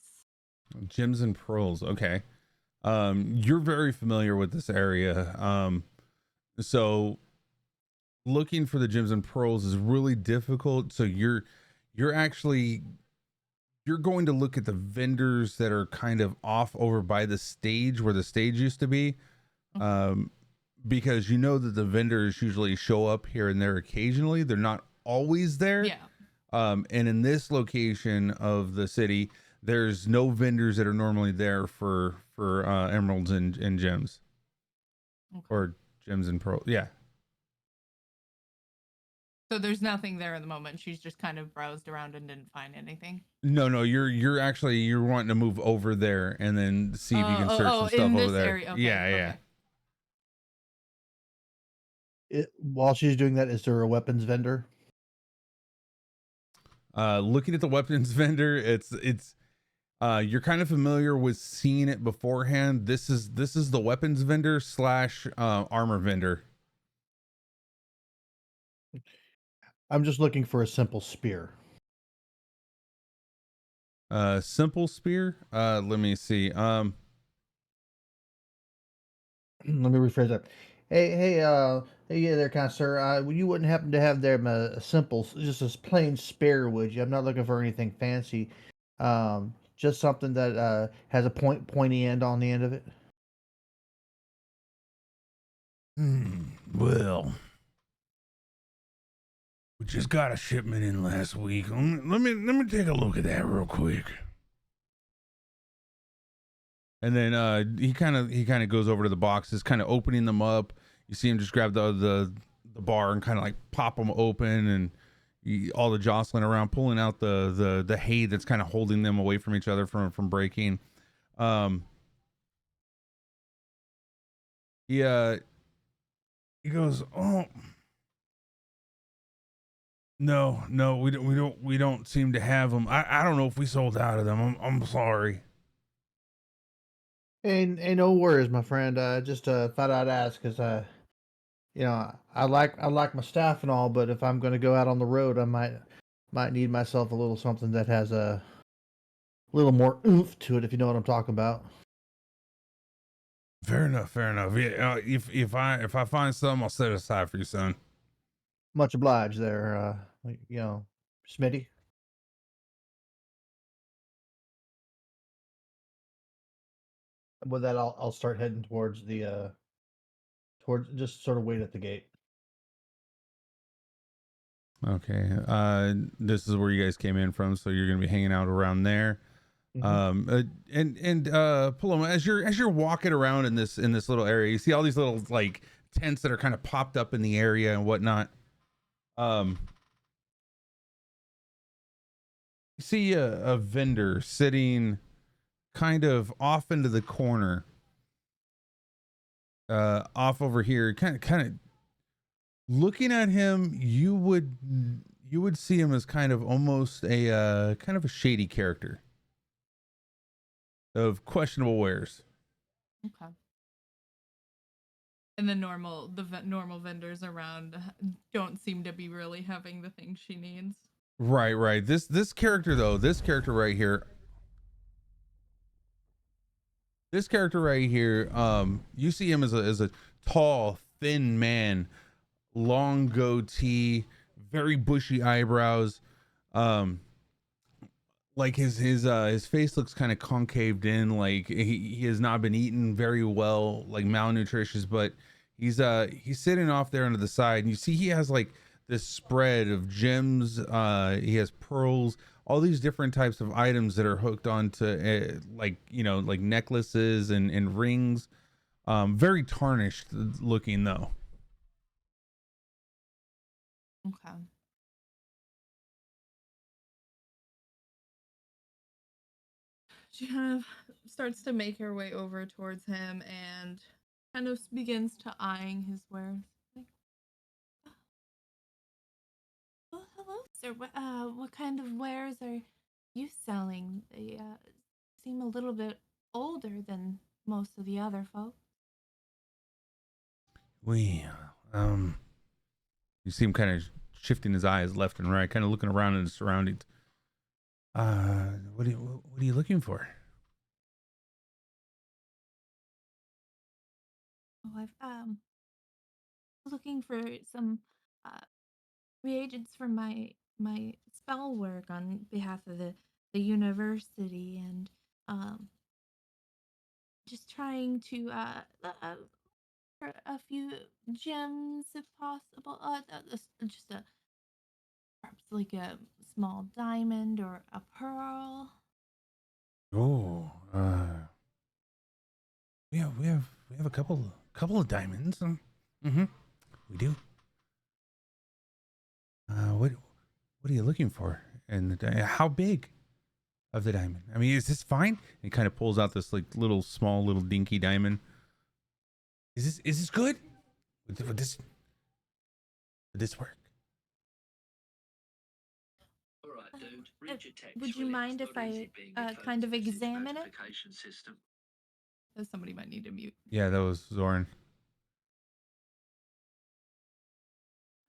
Gems and pearls. Okay. You're very familiar with this area. So looking for the gems and pearls is really difficult. So you're actually going to look at the vendors that are kind of off over by the stage where the stage used to be. Because you know that the vendors usually show up here and there occasionally. They're not always there. Yeah. And in this location of the city, there's no vendors that are normally there for emeralds and gems. Okay. Or gems and pearls. Yeah. So there's nothing there at the moment. She's just kind of browsed around and didn't find anything. No, you're actually wanting to move over there and then see if you can search some stuff in over this there. area. Okay, Yeah. okay. While she's doing that, is there a weapons vendor? Looking at the weapons vendor, it's you're kind of familiar with seeing it beforehand. This is the weapons vendor / armor vendor. I'm just looking for a simple spear. Simple spear. Let me see. Let me rephrase that. Hey, yeah, there, kind of sir. You wouldn't happen to have them a simple, just a plain spear, would you? I'm not looking for anything fancy. Just something that has a pointy end on the end of it. Well, we just got a shipment in last week. Let me take a look at that real quick. And then he kind of goes over to the boxes, kind of opening them up, You see him just grab the bar and kind of like pop them open, and all the jostling around, pulling out the hay that's kind of holding them away from each other from breaking. He goes, "Oh, no, we don't seem to have them. I don't know if we sold out of them. I'm sorry." Ain't no worries, my friend. Just thought I'd ask because I like my staff and all, but if I'm going to go out on the road, I might need myself a little something that has a little more oomph to it, if you know what I'm talking about. Fair enough. Yeah, if I find some, I'll set it aside for you, son. Much obliged there, Smitty. With that, I'll start heading towards towards just sort of wait at the gate. Okay. This is where you guys came in from, so you're gonna be hanging out around there. Paloma, as you're walking around in this little area, you see all these little like tents that are kind of popped up in the area and whatnot. You see a vendor sitting kind of off into the corner, off over here, kind of looking at him. You would see him as kind of almost a kind of a shady character of questionable wares. Okay. And the normal vendors around don't seem to be really having the things she needs. Right. This character though, this character right here, you see him as a tall, thin man, long goatee, very bushy eyebrows. Like his face looks kind of concaved in, like he has not been eaten very well, like malnutritious, but he's sitting off there under the side, and you see he has like this spread of gems. He has pearls, all these different types of items that are hooked onto like like necklaces and rings. Very tarnished looking though. Okay. She kind of starts to make her way over towards him and kind of begins to eyeing his wares. Like, oh, hello, sir. What kind of wares are you selling? They seem a little bit older than most of the other folks. We you see him kind of shifting his eyes left and right, kind of looking around in his surroundings. What are you looking for? Oh, I've looking for some uh reagents for my spell work on behalf of the university, and um just trying to for a few gems if possible. Just a perhaps like a small diamond or a pearl. Oh, we have a couple of diamonds. Mm-hmm. We do. What are you looking for? And how big of the diamond? I mean, is this fine? He kind of pulls out this like little small little dinky diamond. Is this good? Would this work? Would you mind if I kind of examine it? Somebody might need to mute. Yeah, that was Zoran.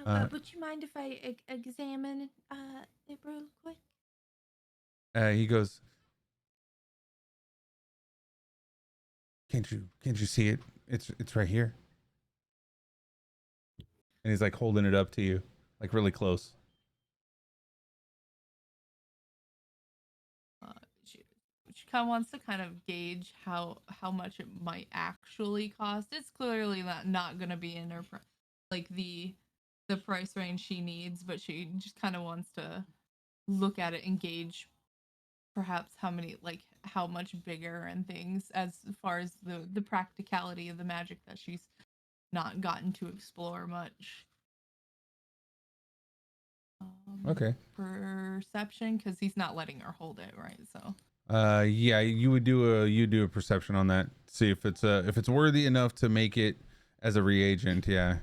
Would you mind if I examine it real quick? He goes, can't you see it? It's right here. And he's like holding it up to you, like really close. She kind of wants to kind of gauge how much it might actually cost. It's clearly not gonna be in her like the price range she needs, but she just kind of wants to look at it and gauge perhaps how much bigger and things as far as the practicality of the magic that she's not gotten to explore much. Okay. Perception, because he's not letting her hold it, right? So Yeah, you do a perception on that. See if it's worthy enough to make it as a reagent. Yeah.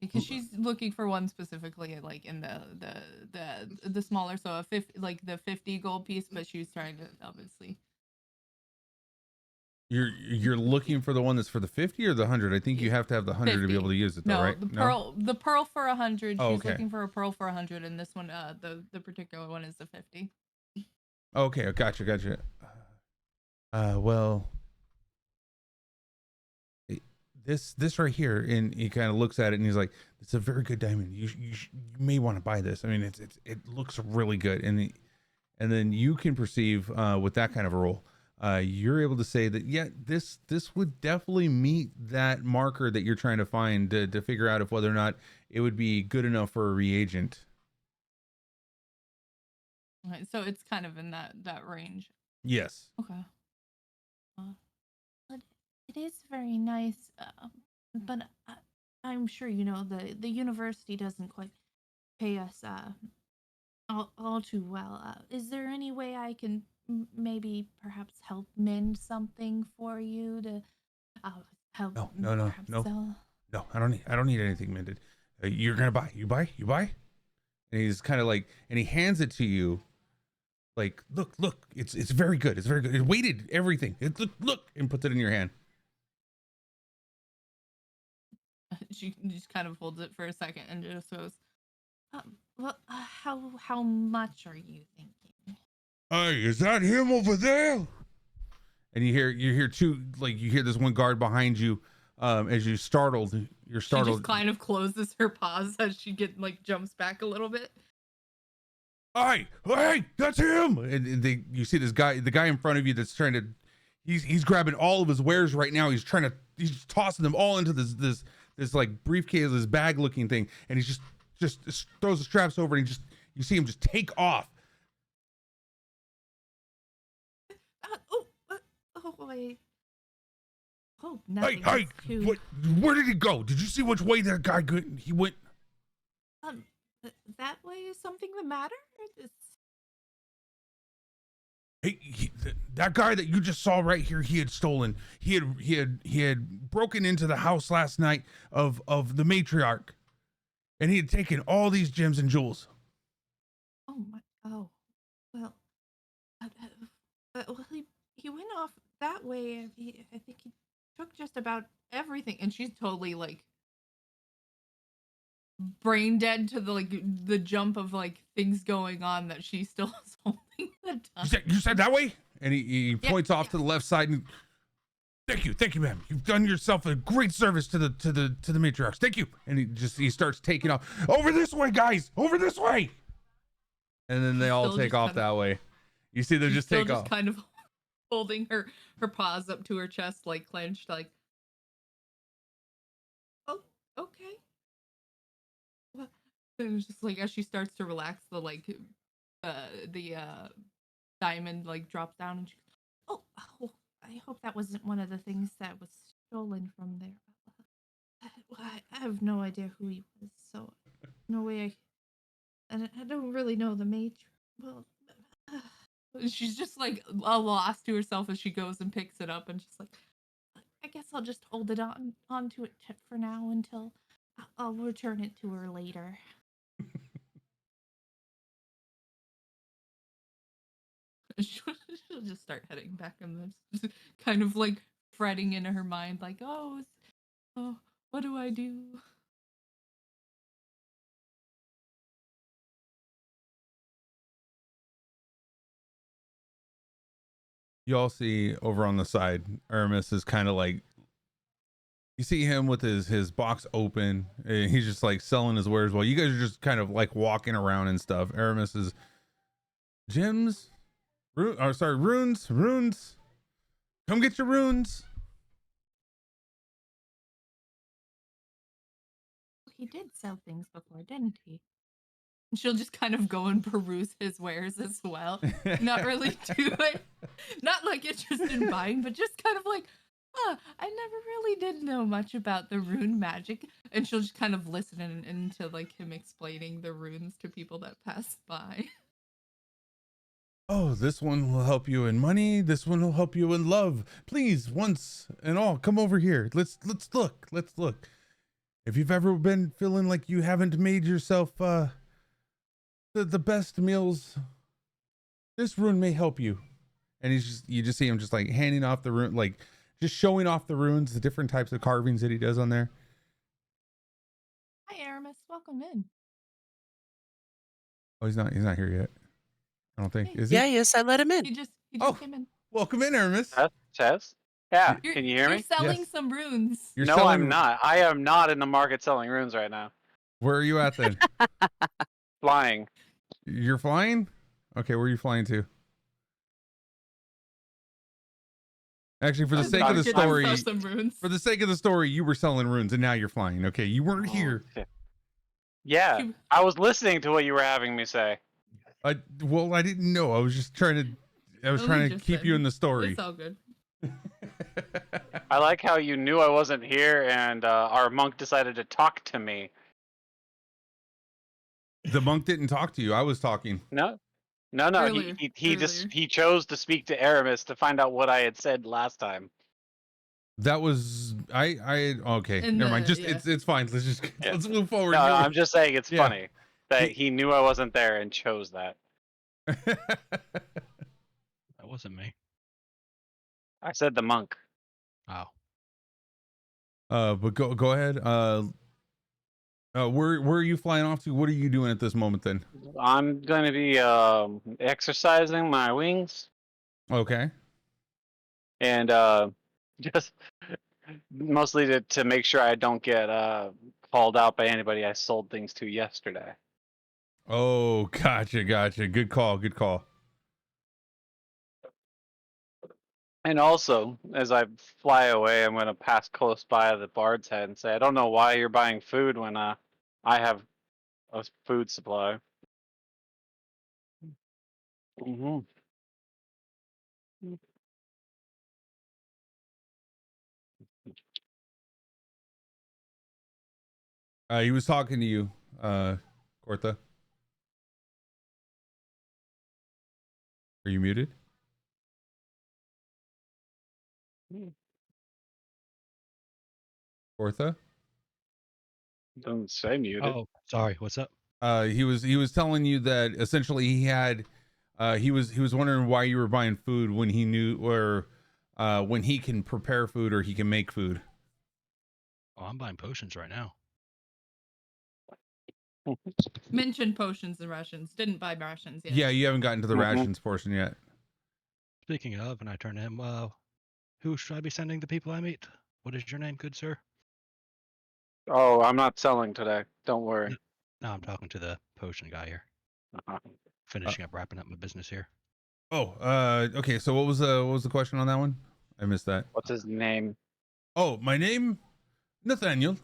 because she's looking for one specifically, like in the smaller, so a 50, like the 50 gold piece, but she was trying to obviously. You're looking for the one that's for the 50 or the 100? I think you have to have the 100 to be 50. able to use it, though, No, right? the pearl for 100. Oh, She's okay. looking for a pearl for 100, and this one, the particular one is the 50. Okay, gotcha. Well, this right here, and he kind of looks at it and he's like, "It's a very good diamond. You may want to buy this. I mean, it looks really good." And then you can perceive with that kind of a roll, you're able to say that this would definitely meet that marker that you're trying to find to figure out if whether or not it would be good enough for a reagent. Okay, so it's kind of in that range. Yes. Okay. But it is very nice, but I'm sure you know the university doesn't quite pay us all too well. Is there any way I can maybe perhaps help mend something for you to help? No. Sell? No, I don't need anything mended. You're gonna buy. You buy. And he's kind of like, and he hands it to you. Like, look, it's very good. It's very good. It weighted everything. Look, and puts it in your hand. She just kind of holds it for a second and just goes, Well, how much are you thinking? Hey, is that him over there? And you hear two, like you hear this one guard behind you, as you're startled. She just kind of closes her paws as she jumps back a little bit. Hey, that's him! And you see the guy in front of you that's trying to, he's grabbing all of his wares right now. He's just tossing them all into this like briefcase, this bag looking thing, and he's just throws the straps over, and you see him just take off. Wait. Oh, Hey, nothing. where did he go? Did you see which way that guy he went? That way, is something the matter? Hey, that guy that you just saw right here, he had stolen. He had broken into the house last night of the matriarch, and he had taken all these gems and jewels. Oh my! Oh, well, well, he went off that way. I think he took just about Everything, and she's totally brain dead to the jump of things going on that she still is holding the time. You said that way, and he points off to the left side. And thank you, ma'am. You've done yourself a great service to the matriarchs. Thank you. And he starts taking off. Over this way, guys. Over this way. And then they all take off that way. You see them just take off. Kind of holding her paws up to her chest, clenched, oh, okay. Well, it was just as she starts to relax, the diamond drops down, and she goes, oh, I hope that wasn't one of the things that was stolen from there. I have no idea who he was, so no way I don't really know the mage. Well, she's just lost to herself as she goes and picks it up, and she's like, I guess I'll just hold it onto it for now until I'll return it to her later. She'll just start heading back, and then kind of fretting in her mind, oh, what do I do? You all see over on the side, Aramis is kind of you see him with his box open, and he's just selling his wares while you guys are just kind of walking around and stuff. Aramis is gems, runes. Come get your runes. He did sell things before, didn't he? She'll just kind of go and peruse his wares as well. Not really do it. Not interested in buying, but just kind of I never really did know much about the rune magic. And she'll just kind of listen into like him explaining the runes to people that pass by. Oh, this one will help you in money. This one will help you in love. Please, once and all, come over here. Let's look. Let's look. If you've ever been feeling like you haven't made yourself the best meals, this rune may help you. And you just see him just like handing off the rune, like just showing off the runes, the different types of carvings that he does on there. Hi, Aramis. Welcome in. Oh, he's not here yet. I don't think. Hey. Is he? Yeah, yes, I let him in. He just Oh. came in. Welcome in, Aramis. Test? Yeah, You're, can you hear you're me? selling Yes. some runes. You're No, selling. I'm not. I am not in the market selling runes right now. Where are you at then? Flying. You're flying? Okay, where are you flying to? Actually, for the I'm sake of the gonna story, sell some runes. for the sake of the story, you were selling runes and now you're flying. Okay, you weren't here. Okay. Yeah, You- I was listening to what you were having me say. Well, I didn't know. I was just trying to. I was Oh, trying you to just keep said. you in the story. It's all good. I like how you knew I wasn't here and our monk decided to talk to me. The monk didn't talk to you. I was talking. No, Earlier, he chose to speak to Aramis to find out what I had said last time. That was okay. And Never mind. Just yeah. it's fine. Let's just Yeah. let's move forward. No, I'm just saying it's Yeah. funny that he knew I wasn't there and chose that. That wasn't me. I said the monk. Oh. But go ahead. Where are you flying off to? What are you doing at this moment then? I'm going to be exercising my wings Okay. and just mostly to make sure I don't get called out by anybody I sold things to yesterday. Oh, gotcha. Good call. And also, as I fly away, I'm going to pass close by the Bard's Head and say, I don't know why you're buying food when I have a food supply. Mm-hmm. He was talking to you, Cortha. Are you muted? Cortha? Doesn't say muted. Oh, sorry. What's up? He was telling you that essentially he was wondering why you were buying food when he knew or when he can prepare food or he can make food. Oh, I'm buying potions right now. Mentioned potions and rations. Didn't buy rations yet. Yeah, you haven't gotten to the Mhm. rations portion yet. Speaking of, and I turn to him, who should I be sending the people I meet? What is your name, good sir? Oh, I'm not selling today. Don't worry. No, I'm talking to the potion guy here. Uh-huh. Finishing up, wrapping up my business here. Oh, okay. So what was the question on that one? I missed that. What's his name? Oh, my name, Nathaniel.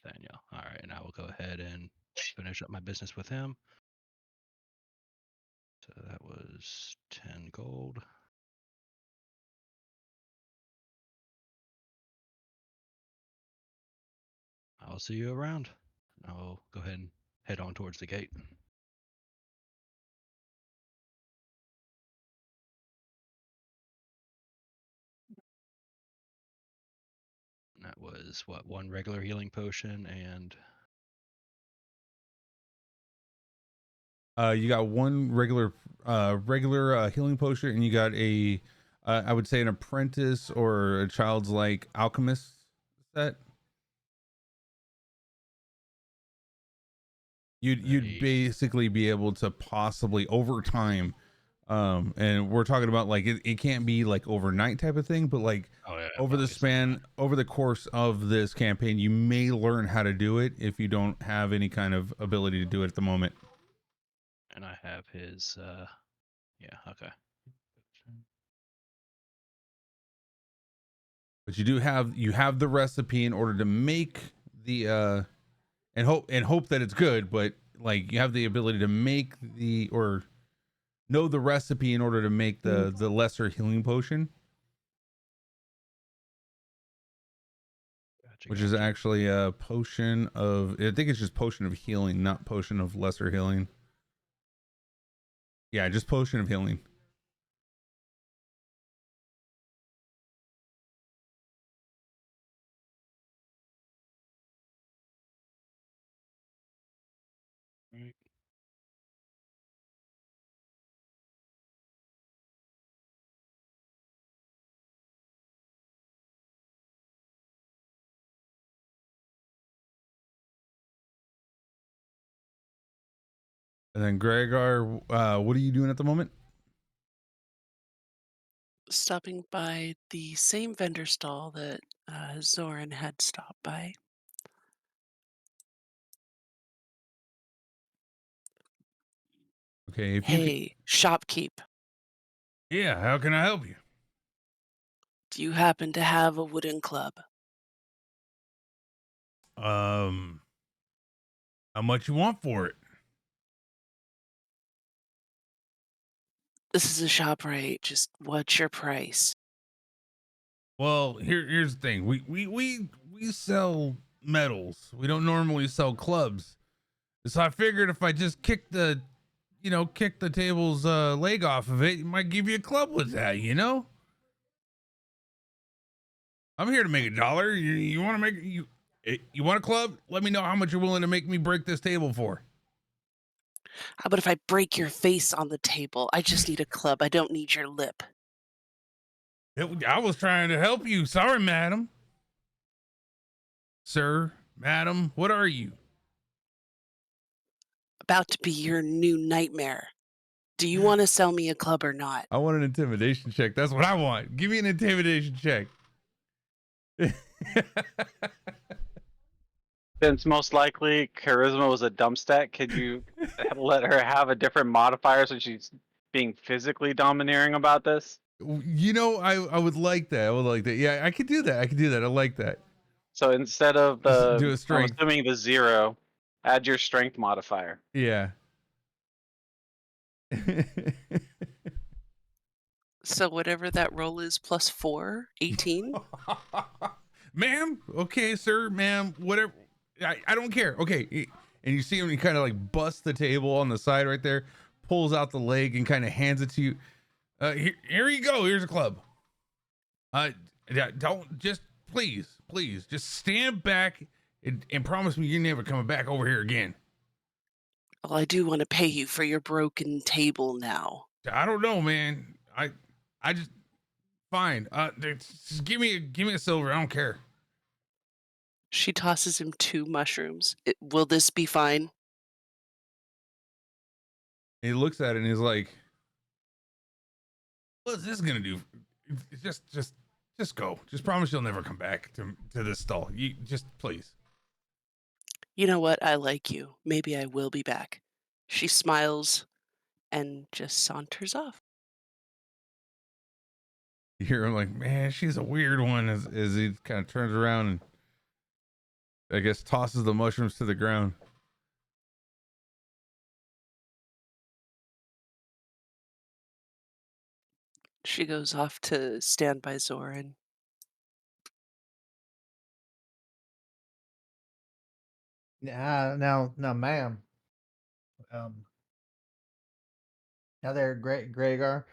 Daniel. All right, and I will go ahead and finish up my business with him. So that was 10 gold. I'll see you around. I'll go ahead and head on towards the gate. That was what, one regular healing potion and You got one regular healing potion, and you got a I would say an apprentice or a child's like alchemist set. You'd Right. basically be able to possibly over time, and we're talking about like it can't be like overnight type of thing, but like oh yeah, over the obviously span not. over the course of this campaign, you may learn how to do it if you don't have any kind of ability to do it at the moment. And I have his yeah, okay. But you have the recipe in order to make the and hope that it's good, but like you have the ability to make the or know the recipe in order to make the lesser healing potion. which is actually a potion of, I think it's just potion of healing, not potion of lesser healing. Yeah, just potion of healing. Right. And then Gregor, what are you doing at the moment? Stopping by the same vendor stall that Zoran had stopped by. Okay, if you could, Hey, shopkeep, yeah, how can I help you? do you happen to have a wooden club? How much you want for it? This is a shop rate. Just what's your price? Well, here's the thing. We sell metals. We don't normally sell clubs. So I figured if I just kick the table's leg off of it, it might give you a club with that, you know? I'm here to make $1. You want to make you want a club? Let me know how much you're willing to make me break this table for. How about if I break your face on the table? I just need a club. I don't need your lip. I was trying to help you. Sorry, madam. Sir, madam, what are you? About to be your new nightmare. Do you want to sell me a club or not? I want an intimidation check. That's what I want. Give me an intimidation check. Since most likely charisma was a dump stat, could you let her have a different modifier so she's being physically domineering about this? You know, I would like that. I would like that. Yeah, I could do that. I could do that. I like that. So instead of Just do a I'm strength. assuming the 0, add your strength modifier. Yeah. So whatever that roll is plus 4, 18? Ma'am, okay, sir, ma'am, whatever. I don't care. Okay. And you see him, he kind of like busts the table on the side right there, pulls out the leg and kind of hands it to you. Here you go. Here's a club. Don't just please, just stand back and promise me you're never coming back over here again. Well, I do want to pay you for your broken table now. I don't know, man. I just fine. Just give me a silver. I don't care. She tosses him 2 mushrooms. Will this be fine? And he looks at it and he's like, "What's this gonna do? Just go. Just promise you'll never come back to this stall. You just please." You know what? I like you. Maybe I will be back. She smiles and just saunters off. You hear him like, "Man, she's a weird one." As he kind of turns around and I guess tosses the mushrooms to the ground. She goes off to stand by Zoran. Now, ma'am. Now there, Gregor.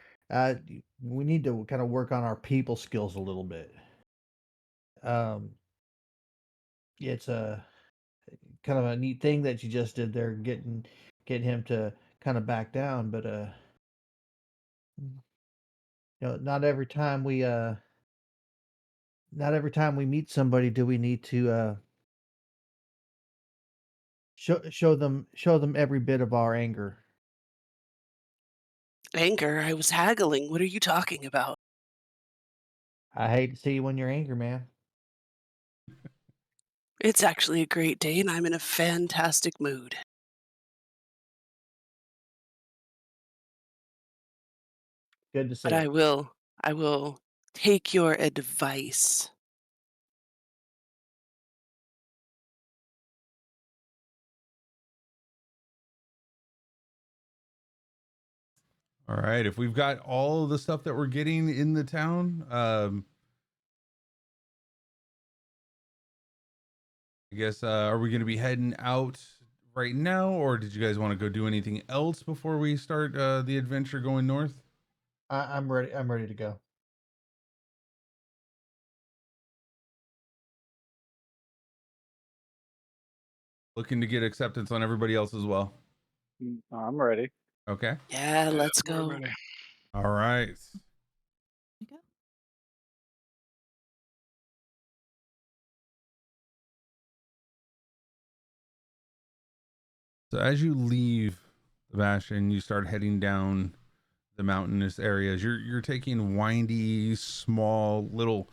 We need to kind of work on our people skills a little bit. Um, it's a kind of a neat thing that you just did there, getting him to kind of back down. But not every time we meet somebody do we need to show them every bit of our anger. Anger? I was haggling. What are you talking about? I hate to see you when you're angry, man. It's actually a great day and I'm in a fantastic mood. Good to see But it. I will take your advice. All right, if we've got all of the stuff that we're getting in the town, I guess are we going to be heading out right now, or did you guys want to go do anything else before we start the adventure going north? I'm ready. I'm ready to go. Looking to get acceptance on everybody else as well. I'm ready. Okay. Yeah, let's we're go. ready. All right. You go. So as you leave the Bastion, you start heading down the mountainous areas. You're taking windy, small, little,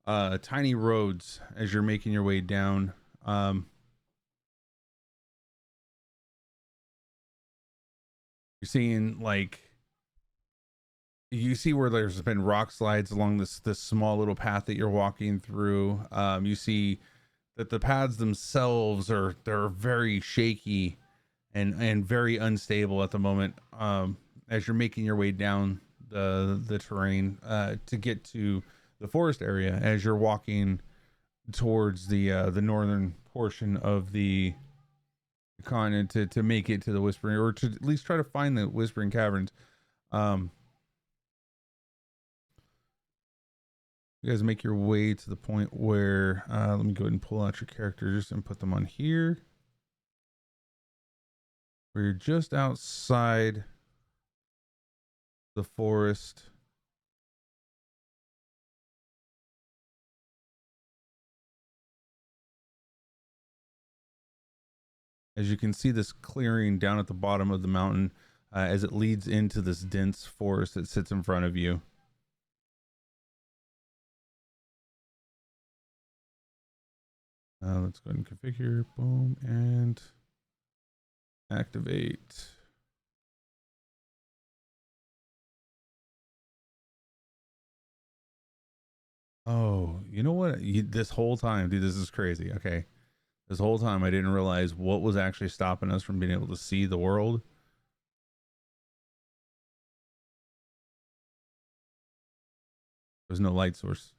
tiny roads as you're making your way down. You're seeing like you see where there's been rock slides along this small little path that you're walking through. You see that the paths themselves they're very shaky and very unstable at the moment. As you're making your way down the terrain to get to the forest area, as you're walking towards the northern portion of the continent to make it to the Whispering, or to at least try to find the Whispering Caverns. You guys make your way to the point where let me go ahead and pull out your characters and put them on here. Where you're just outside the forest. As you can see this clearing down at the bottom of the mountain as it leads into this dense forest that sits in front of you. Let's go ahead and configure, boom, and activate. Oh, you know what? This whole time, dude, this is crazy. Okay. This whole time I didn't realize what was actually stopping us from being able to see the world. There's no light source.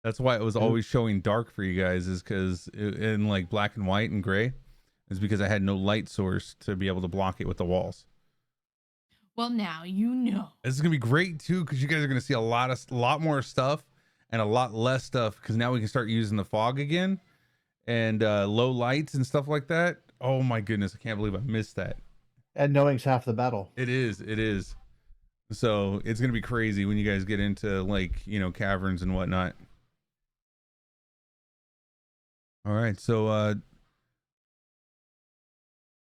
That's why it was always showing dark for you guys, is because in like black and white and gray, is because I had no light source to be able to block it with the walls. Well, now you know. This is gonna be great too, because you guys are gonna see a lot more stuff and a lot less stuff, because now we can start using the fog again and low lights and stuff like that. Oh my goodness, I can't believe I missed that. And knowing's half the battle. It is. So it's gonna be crazy when you guys get into like, you know, caverns and whatnot. All right, so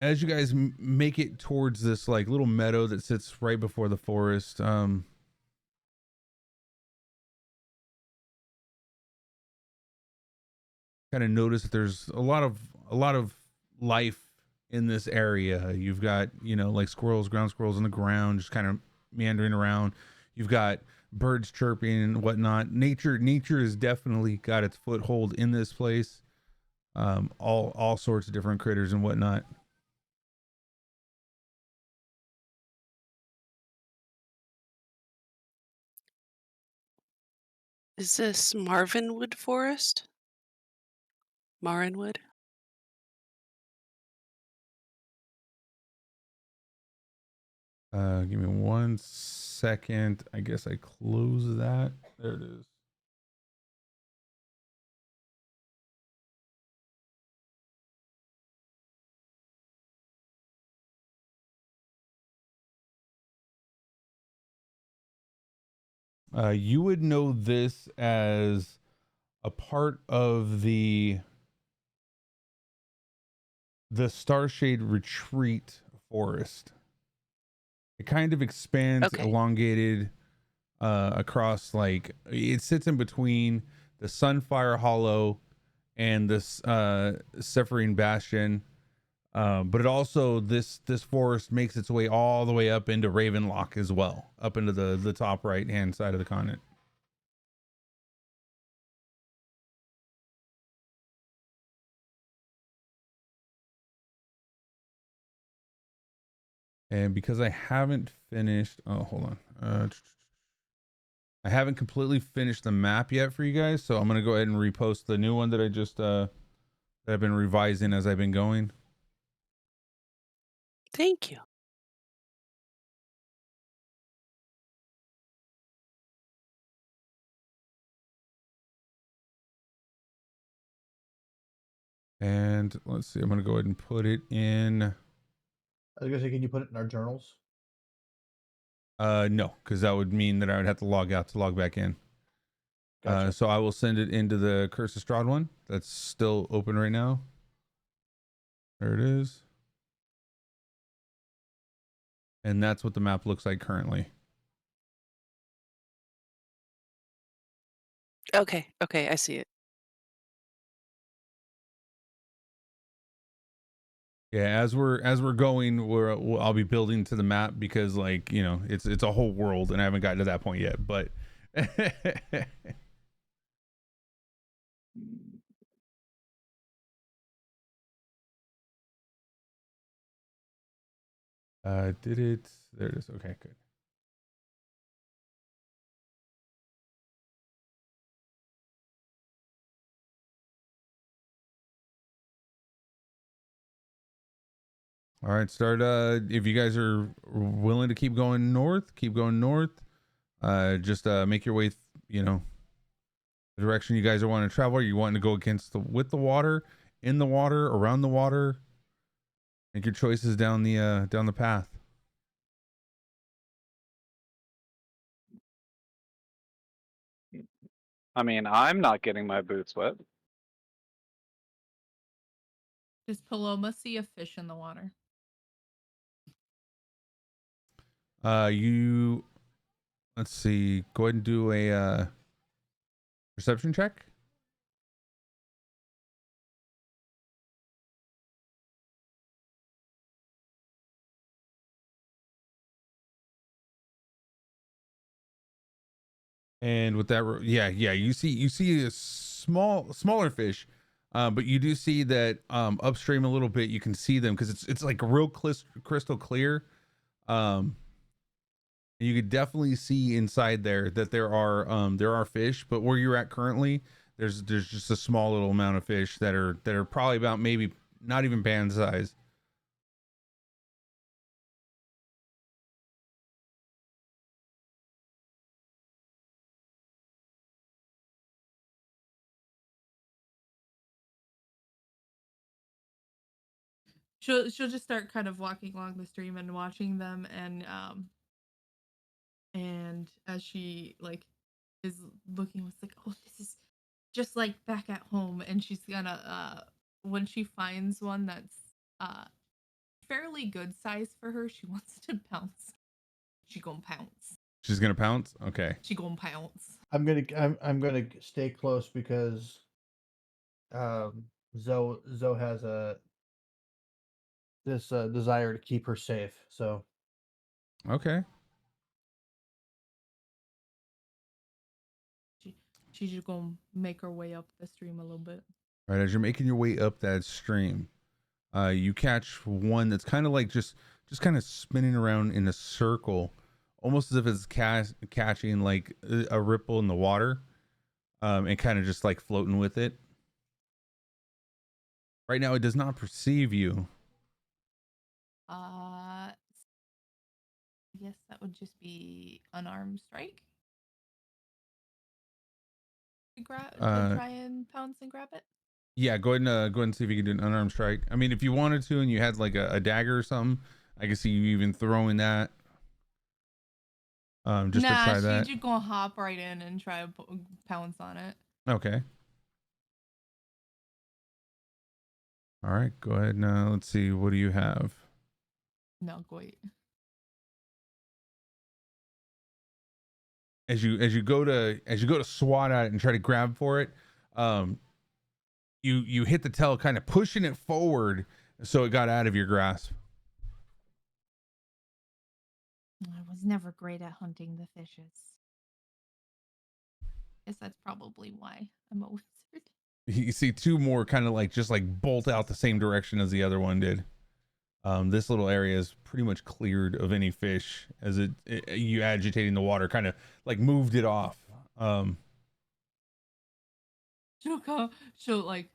as you guys make it towards this like little meadow that sits right before the forest, kind of notice that there's a lot of life in this area. You've got, you know, like squirrels, ground squirrels on the ground, just kind of meandering around. You've got birds chirping and whatnot. Nature has definitely got its foothold in this place. All sorts of different critters and whatnot. Is this Marvinwood Forest? Marinwood? Give me 1 second. I guess I close that. There it is. You would know this as a part of the Starshade Retreat Forest. It kind of expands, Okay. elongated across, like it sits in between the Sunfire Hollow and this Sephiroth Bastion. But it also this forest makes its way all the way up into Ravenlock as well, up into the top right hand side of the continent. And because I haven't finished, oh hold on, I haven't completely finished the map yet for you guys, so I'm gonna go ahead and repost the new one that I just that I've been revising as I've been going. Thank you. And let's see, I'm gonna go ahead and put it in. I was gonna say, can you put it in our journals? No, because that would mean that I would have to log out to log back in. Gotcha. So I will send it into the Curse of Strahd one. That's still open right now. There it is. And that's what the map looks like currently. Okay, I see it. Yeah, as we're going, I'll be building to the map because, like, you know, it's a whole world, and I haven't gotten to that point yet. But did it? There it is. Okay, good. All right, start. If you guys are willing to keep going north, keep going north. Just make your way. You know, the direction you guys are wanting to travel. Are you wanting to go with the water, in the water, around the water? Make your choices down the path. I mean, I'm not getting my boots wet. Does Paloma see a fish in the water? You let's see. Go ahead and do a perception check. And with that, yeah, you see a smaller fish, but you do see that upstream a little bit. You can see them because it's like real crystal clear. You could definitely see inside there that there are fish, but where you're at currently, there's just a small little amount of fish that are probably about maybe not even band size. She'll just start kind of walking along the stream and watching them, and as she like is looking, it's like, oh, this is just like back at home, and she's gonna when she finds one that's fairly good size for her, she wants to pounce. She gonna pounce. She's gonna pounce. Okay. She gonna pounce. I'm gonna stay close because Zoe has this desire to keep her safe. So Okay. She's just gonna make her way up the stream a little bit. All right. As you're making your way up that stream, you catch one that's kind of like just kind of spinning around in a circle, almost as if it's catching like a ripple in the water, and kind of just like floating with it. Right now, it does not perceive you. I guess that would just be unarmed strike. To try and pounce and grab it. Yeah, go ahead and see if you can do an unarmed strike. I mean, if you wanted to, and you had like a dagger or something, I can see you even throwing that. Just to try that. She's just gonna hop right in and try to pounce on it. Okay. All right, go ahead now. Let's see. What do you have? No, wait. As you go to swat at it and try to grab for it, you hit the tail, kind of pushing it forward, so it got out of your grasp. I was never great at hunting the fishes. Guess that's probably why I'm a wizard. You see two more kind of like just like bolt out the same direction as the other one did. This little area is pretty much cleared of any fish as you agitating the water kind of like moved it off. She'll like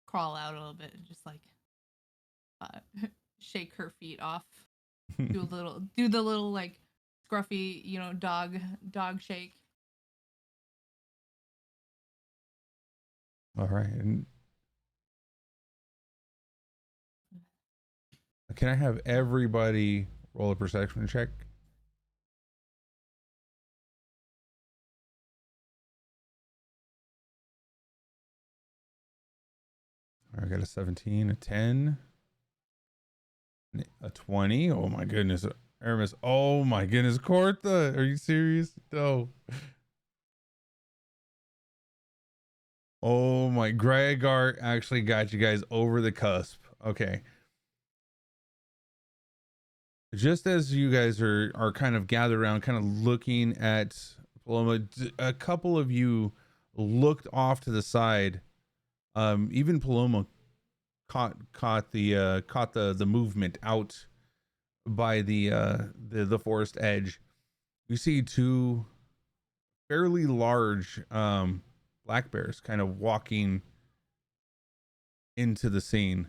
crawl out a little bit and just like uh, shake her feet off. Do the little like scruffy, dog shake. All right. And can I have everybody roll a perception check? I got a 17, a 10, a 20. Oh my goodness. Aramis. Oh my goodness. Cortha. Are you serious? No. Oh my. Gregor actually got you guys over the cusp. Okay. Just as you guys are kind of gathered around, kind of looking at Paloma, a couple of you looked off to the side. Even Paloma caught the movement out by the forest edge. You see two fairly large black bears kind of walking into the scene.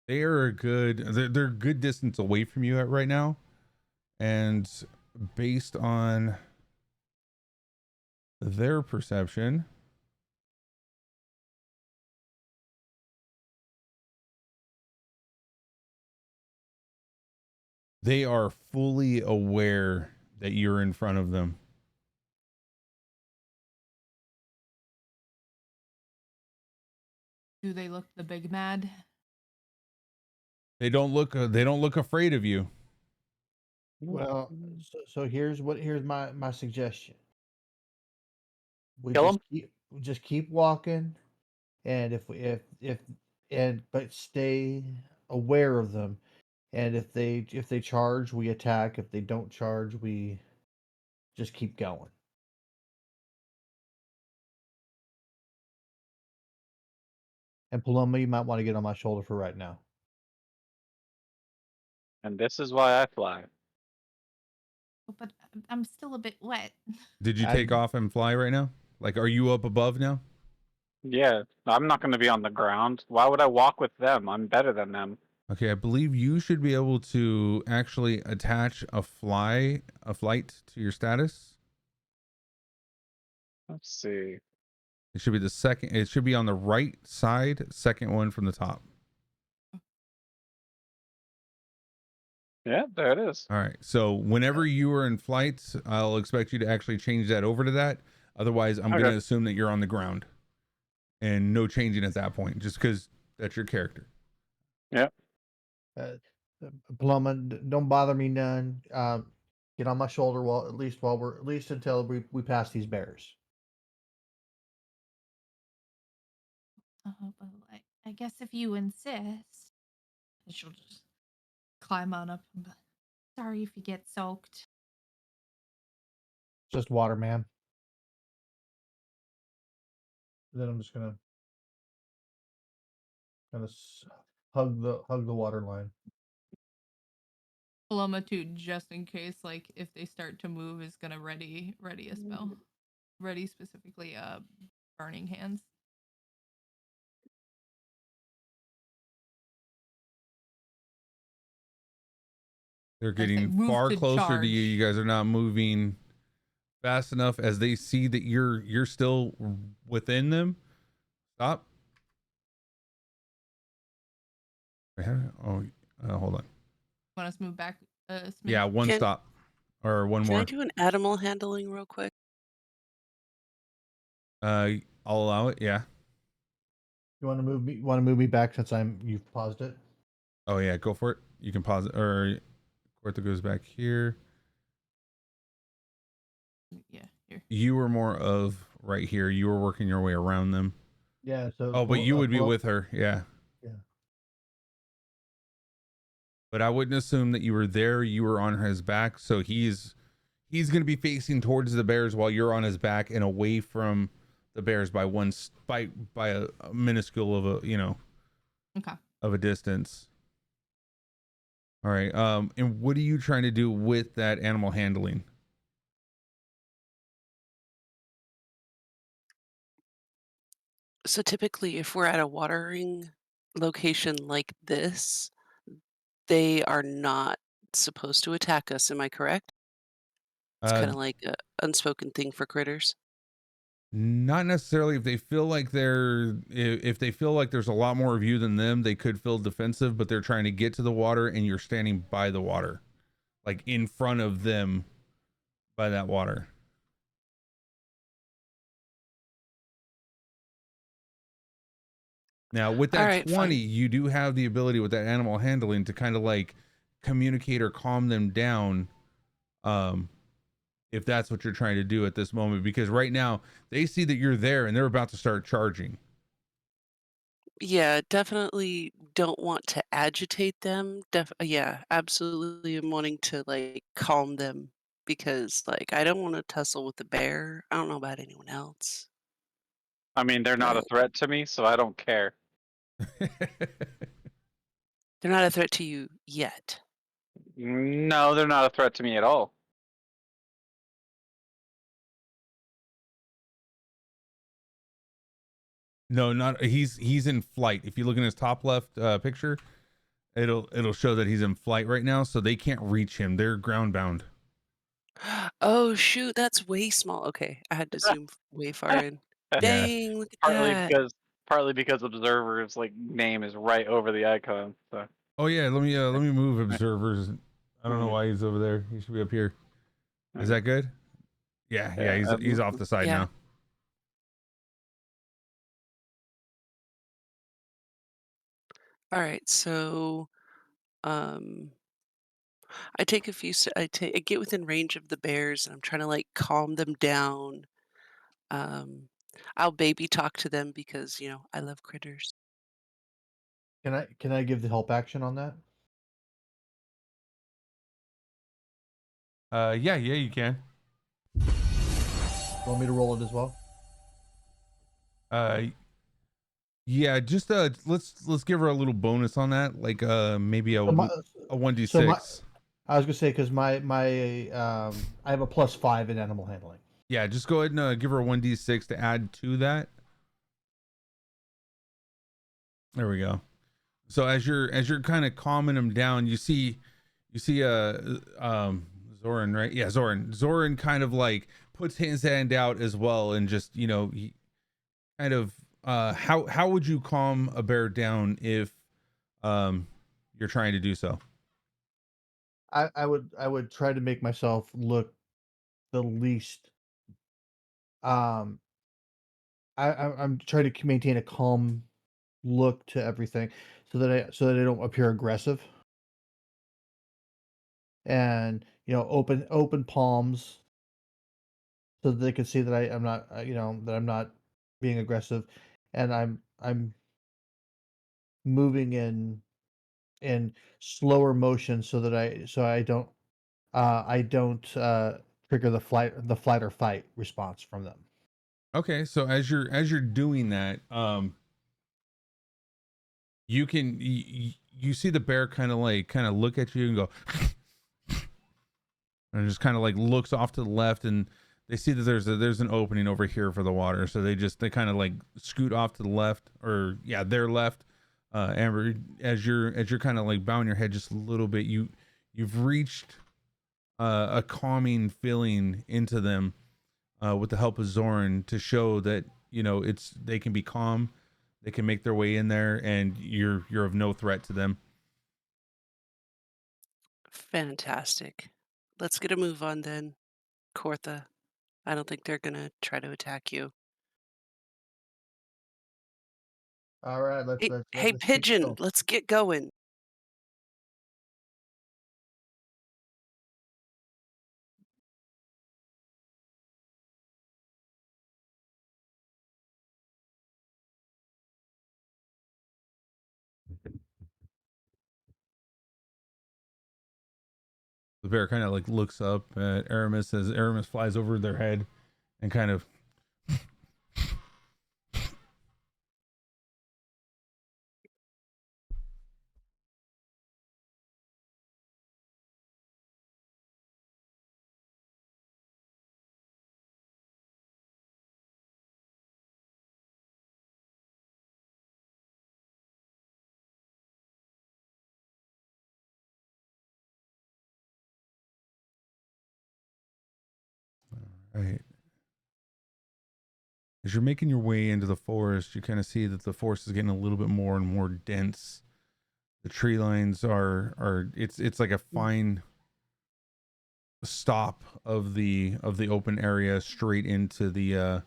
They're a good distance away from you right now, and based on their perception, they are fully aware that you're in front of them. Do they look the big mad? They don't look afraid of you. Well, so here's my suggestion. We Kill just keep walking, and but stay aware of them. And if they charge, we attack. If they don't charge, we just keep going. And Paloma, you might want to get on my shoulder for right now. And this is why I fly. Oh, but I'm still a bit wet. Did you take off and fly right now? Like, are you up above now? Yeah, I'm not going to be on the ground. Why would I walk with them? I'm better than them. Okay, I believe you should be able to actually attach a flight to your status. Let's see. It should be the second. It should be on the right side, second one from the top. Yeah, there it is. All right. So whenever you are in flight, I'll expect you to actually change that over to that. Otherwise, I'm going to assume that you're on the ground and no changing at that point, just because that's your character. Yeah. Paloma, don't bother me none. Get on my shoulder at least until we pass these bears. Well, I guess if you insist. She'll just climb on up. Sorry if you get soaked. Just water, ma'am. Then I'm just gonna hug the water line. Paloma too, just in case, like if they start to move, is gonna ready a spell. Ready specifically burning hands. They're getting far closer to you. You guys are not moving fast enough as they see that you're still within them. Stop. Hold on. Want us to move back? Yeah, one stop or one more. Can I do an animal handling real quick? I'll allow it. Yeah. You want to move me back since you've paused it? Oh yeah, go for it. You can pause it, or Cortha goes back here. Yeah, here. You were more of right here. You were working your way around them. Yeah. So. Oh, but you would be with her. Yeah. Yeah. But I wouldn't assume that you were there. You were on his back, so he's going to be facing towards the bears while you're on his back and away from the bears by a minuscule of a Okay. of a distance. All right. And what are you trying to do with that animal handling? So typically, if we're at a watering location like this, they are not supposed to attack us. Am I correct? It's Uh, kind of like a unspoken thing for critters. Not necessarily. If they feel like if they feel like there's a lot more of you than them, they could feel defensive, but they're trying to get to the water and you're standing by the water, like in front of them by that water. Now, with All that right, 20, fine. you do have the ability with that animal handling to kind of like communicate or calm them down. If that's what you're trying to do at this moment, because right now they see that you're there and they're about to start charging. Yeah, definitely don't want to agitate them. Yeah, absolutely. I'm wanting to like calm them because like I don't want to tussle with the bear. I don't know about anyone else, I mean, they're not a but threat to me, so I don't care. they're not a threat to you yet. No, they're not a threat to me at all. No, not he's in flight. If you look in his top left picture, it'll show that he's in flight right now, so they can't reach him. They're ground bound. Oh shoot, that's way small. Okay, I had to zoom way far in. Yeah. Dang, look at partly that. because partly because observer's like name is right over the icon. So Oh yeah, let me move observers. I don't know Mhm. why he's over there. He should be up here. Is that good? Yeah, yeah, Yeah, he's off the side Yeah. now. All right, so um I take a few I get within range of the bears and I'm trying to like calm them down. Um I'll baby talk to them because, I love critters. Can I give the help action on that? Yeah, you can. Want me to roll it as well? Uh, yeah, just let's give her a little bonus on that, like maybe So my, a 1d6. so my I was gonna say because I have a +5 in animal handling. Yeah, just go ahead and give her a 1d6 to add to that. There we go. So as you're kind of calming him down, you see Zoran, right? Yeah, Zoran kind of like puts his hand out as well, and just he kind of how would you calm a bear down if you're trying to do so? I would try to make myself look the least um I'm trying to maintain a calm look to everything so that I don't appear aggressive, and open palms so that they can see that I'm not that I'm not being aggressive, and I'm moving in slower motion so that I don't trigger the flight or fight response from them. Okay, so as you're doing that, you see the bear kind of look at you and go and just kind of like looks off to the left, and they see that there's an opening over here for the water, so they kind of like scoot off to the left, or yeah, their left. Amber, as you're kind of like bowing your head just a little bit, you've reached a calming feeling into them with the help of Zoran, to show that they can be calm, they can make their way in there, and you're of no threat to them. Fantastic. Let's get a move on then, Cortha. I don't think they're gonna try to attack you. All right, let's Hey, let's let, hey, let's keep it pigeon, going. let's get going. The bear kind of like looks up at Aramis as Aramis flies over their head and kind of Right. As you're making your way into the forest, you kind of see that the forest is getting a little bit more and more dense. The tree lines are it's like a fine stop of the open area straight into the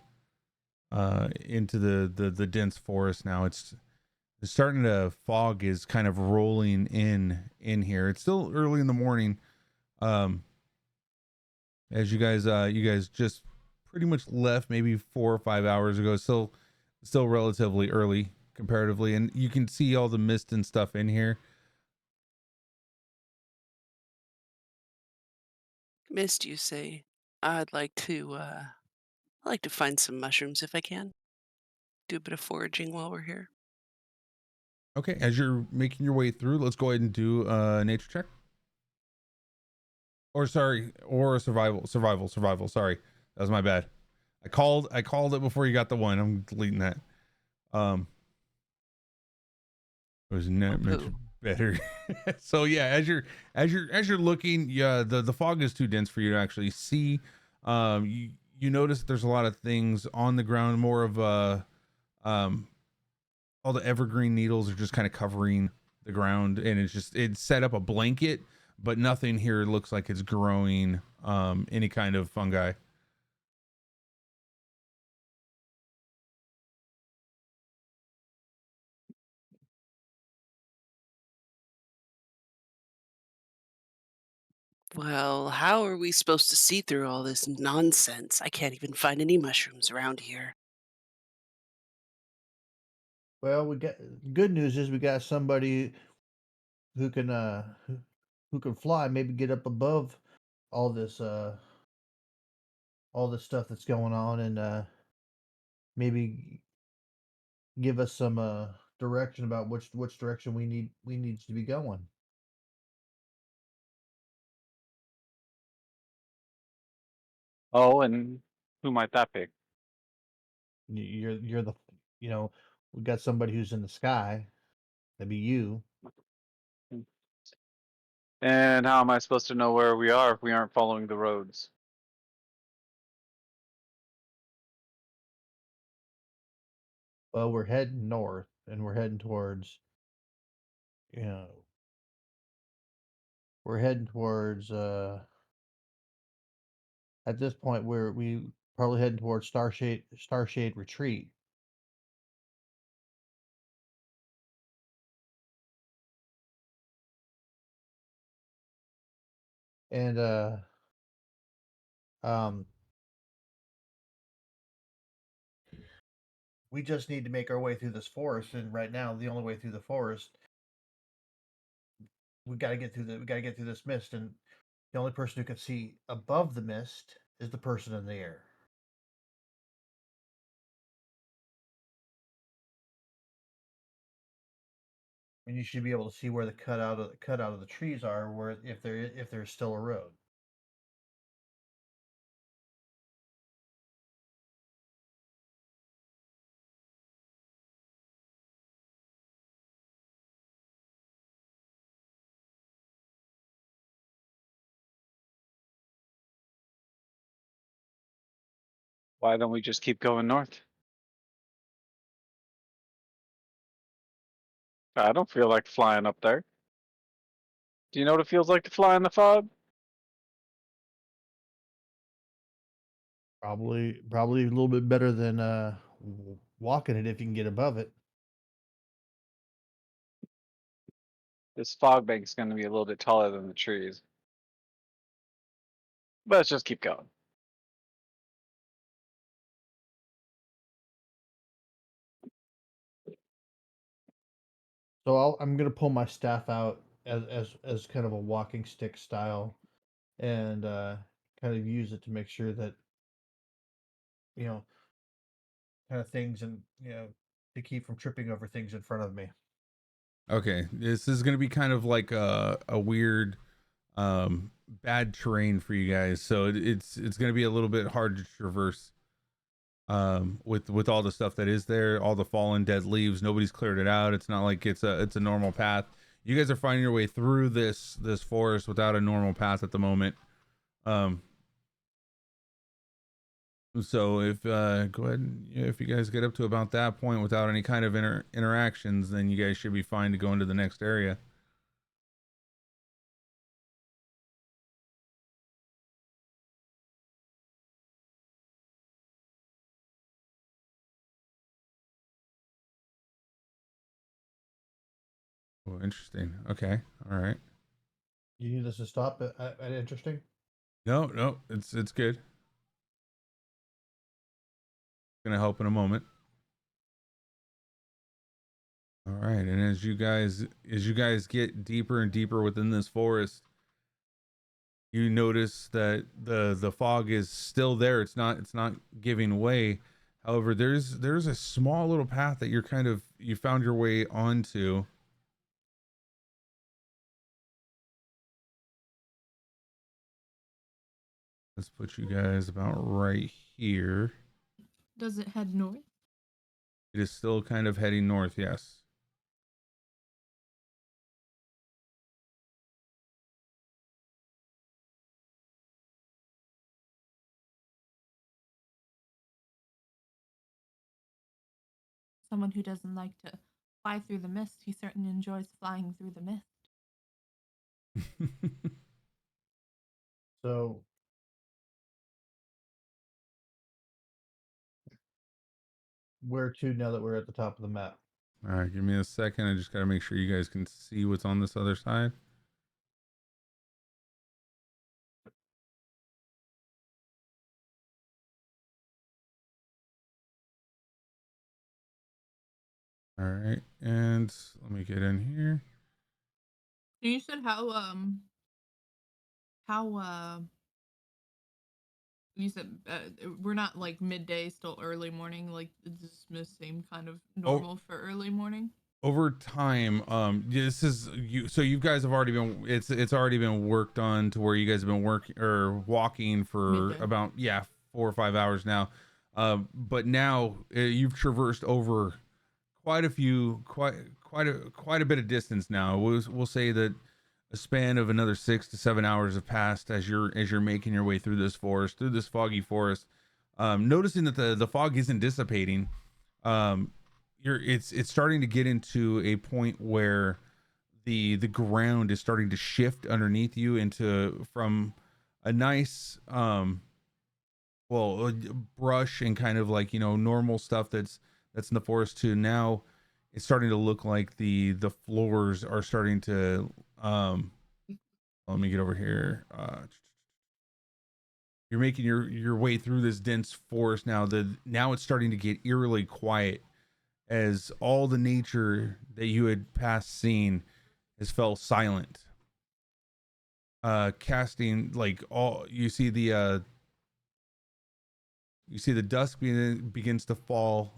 the dense forest. Now it's starting to fog is kind of rolling in here. It's still early in the morning. As you guys just pretty much left maybe 4 or 5 hours ago. Still relatively early comparatively, and you can see all the mist and stuff in here. Mist, you say? I'd like to find some mushrooms if I can. Do a bit of foraging while we're here. Okay, as you're making your way through, let's go ahead and do a nature check. Or sorry, or a survival. Sorry, that was my bad. I called it before you got the one. I'm deleting that. It was not much Poo. better. So yeah, as you're looking, yeah, the fog is too dense for you to actually see. You notice there's a lot of things on the ground, more of all the evergreen needles are just kind of covering the ground, and it's set up a blanket, but nothing here looks like it's growing any kind of fungi. Well, how are we supposed to see through all this nonsense? I can't even find any mushrooms around here. Well, we got good news is we got somebody who can who can fly, maybe get up above all this all this stuff that's going on, and maybe give us some direction about which direction we need to be going. Oh, and who might that be? You're the you know, we got somebody who's in the sky. That'd be you. And how am I supposed to know where we are if we aren't following the roads? Well, we're heading north, and we're heading towards you know we're heading towards at this point we probably heading towards Starshade Retreat. And um we just need to make our way through this forest, and right now the only way through the forest we got to get through this mist, and the only person who can see above the mist is the person in the air. And you should be able to see where the cut out of the trees are, where if there's still a road. Why don't we just keep going north? I don't feel like flying up there. Do you know what it feels like to fly in the fog? Probably a little bit better than walking it if you can get above it. This fog bank's going to be a little bit taller than the trees. But let's just keep going. So I'm gonna pull my staff out as kind of a walking stick style, and kind of use it to make sure that you know kind of things, and to keep from tripping over things in front of me. Okay, this is gonna be kind of like a weird bad terrain for you guys, so it's gonna be a little bit hard to traverse with all the stuff that is there, all the fallen dead leaves. Nobody's cleared it out. It's not like it's a normal path. You guys are finding your way through this forest without a normal path at the moment. So if go ahead and if you guys get up to about that point without any kind of interactions, then you guys should be fine to go into the next area. Oh, interesting. Okay. All right. You need us to stop at interesting? No, it's good. Gonna help in a moment. All right, and as you guys get deeper and deeper within this forest, you notice that the fog is still there. It's not giving way. However, there's a small little path that you found your way onto. Let's put you guys about right here. Does it head north? It is still kind of heading north, yes. Someone who doesn't like to fly through the mist, he certainly enjoys flying through the mist. So where to now that we're at the top of the map? All right, give me a second. I just got to make sure you guys can see what's on this other side. All right, and let me get in here. You said how you said we're not like midday, still early morning. Like does this seem kind of normal for early morning? Over time, this is you. So you guys have already been. It's already been worked on to where you guys have been working or walking for Midday. about 4 or 5 hours now. But now you've traversed over quite a bit of distance now. We'll say that a span of another 6 to 7 hours have passed as you're making your way through this forest, through this foggy forest. Noticing that the fog isn't dissipating. It's starting to get into a point where the ground is starting to shift underneath you into from a nice brush and kind of like normal stuff that's in the forest to now it's starting to look like the floors are starting to let me get over here. You're making your way through this dense forest now. Now it's starting to get eerily quiet as all the nature that you had past seen has fell silent. Casting like all you see the dusk begins to fall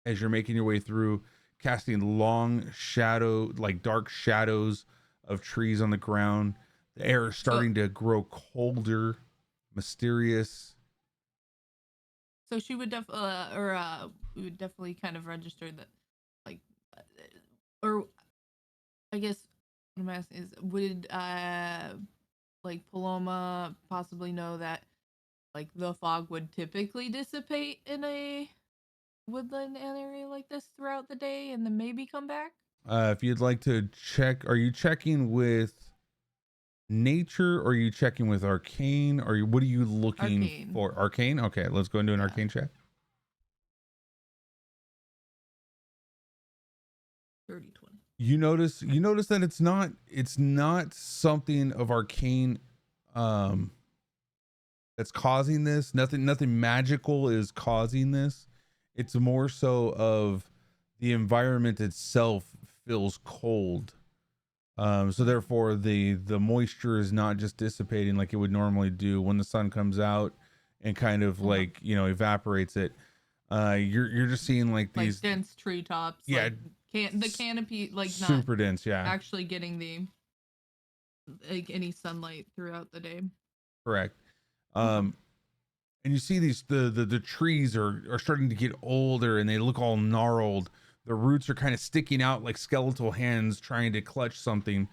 as you're making your way through, casting long dark shadows of trees on the ground. The air is starting to grow colder, mysterious. So she would we would definitely kind of register that, like, or I guess what I'm asking is, would like Paloma possibly know that like the fog would typically dissipate in a woodland area like this throughout the day and then maybe come back? If you'd like to check, are you checking with nature or are you checking with arcane? Or what are you looking Arcane. for? Arcane? Okay, let's go and do an arcane check. 30-20. You notice that it's not something of arcane that's causing this. Nothing magical is causing this. It's more so of the environment itself feels cold. So therefore the moisture is not just dissipating like it would normally do when the sun comes out and kind of like, evaporates it. You're just seeing like these dense treetops. Yeah. Like the canopy like super not dense, yeah. actually getting the like any sunlight throughout the day. Correct. And you see these the trees are starting to get older and they look all gnarled. The roots are kind of sticking out like skeletal hands trying to clutch something.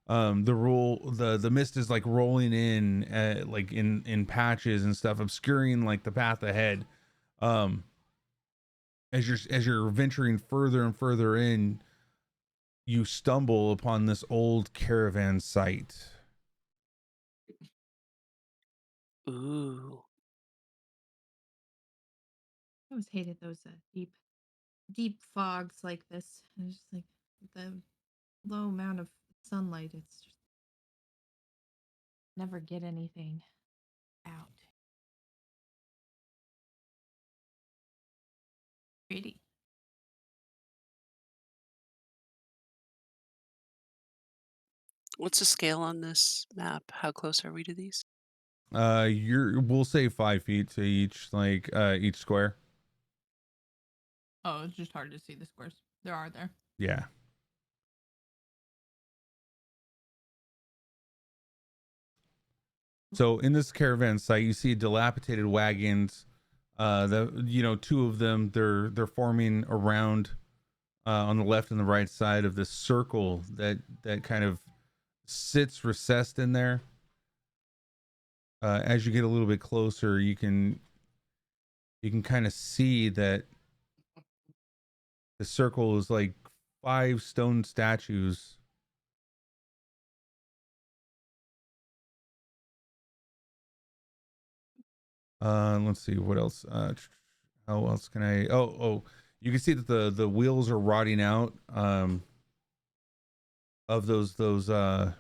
The mist is like rolling in like in patches and stuff, obscuring like the path ahead. As you're venturing further and further in, you stumble upon this old caravan site. Ooh. I always hated those deep fogs like this. It's just like the low amount of sunlight. It's just never get anything out. Pretty. What's the scale on this map? How close are we to these? We'll say 5 feet to each square. Oh, it's just hard to see the squares. There are there. Yeah. So in this caravan site, you see dilapidated wagons. Two of them, they're forming around on the left and the right side of this circle that kind of sits recessed in there. As you get a little bit closer, you can kind of see that the circle is like 5 stone statues. Let's see what else. How else can I? Oh, you can see that the wheels are rotting out. Of those the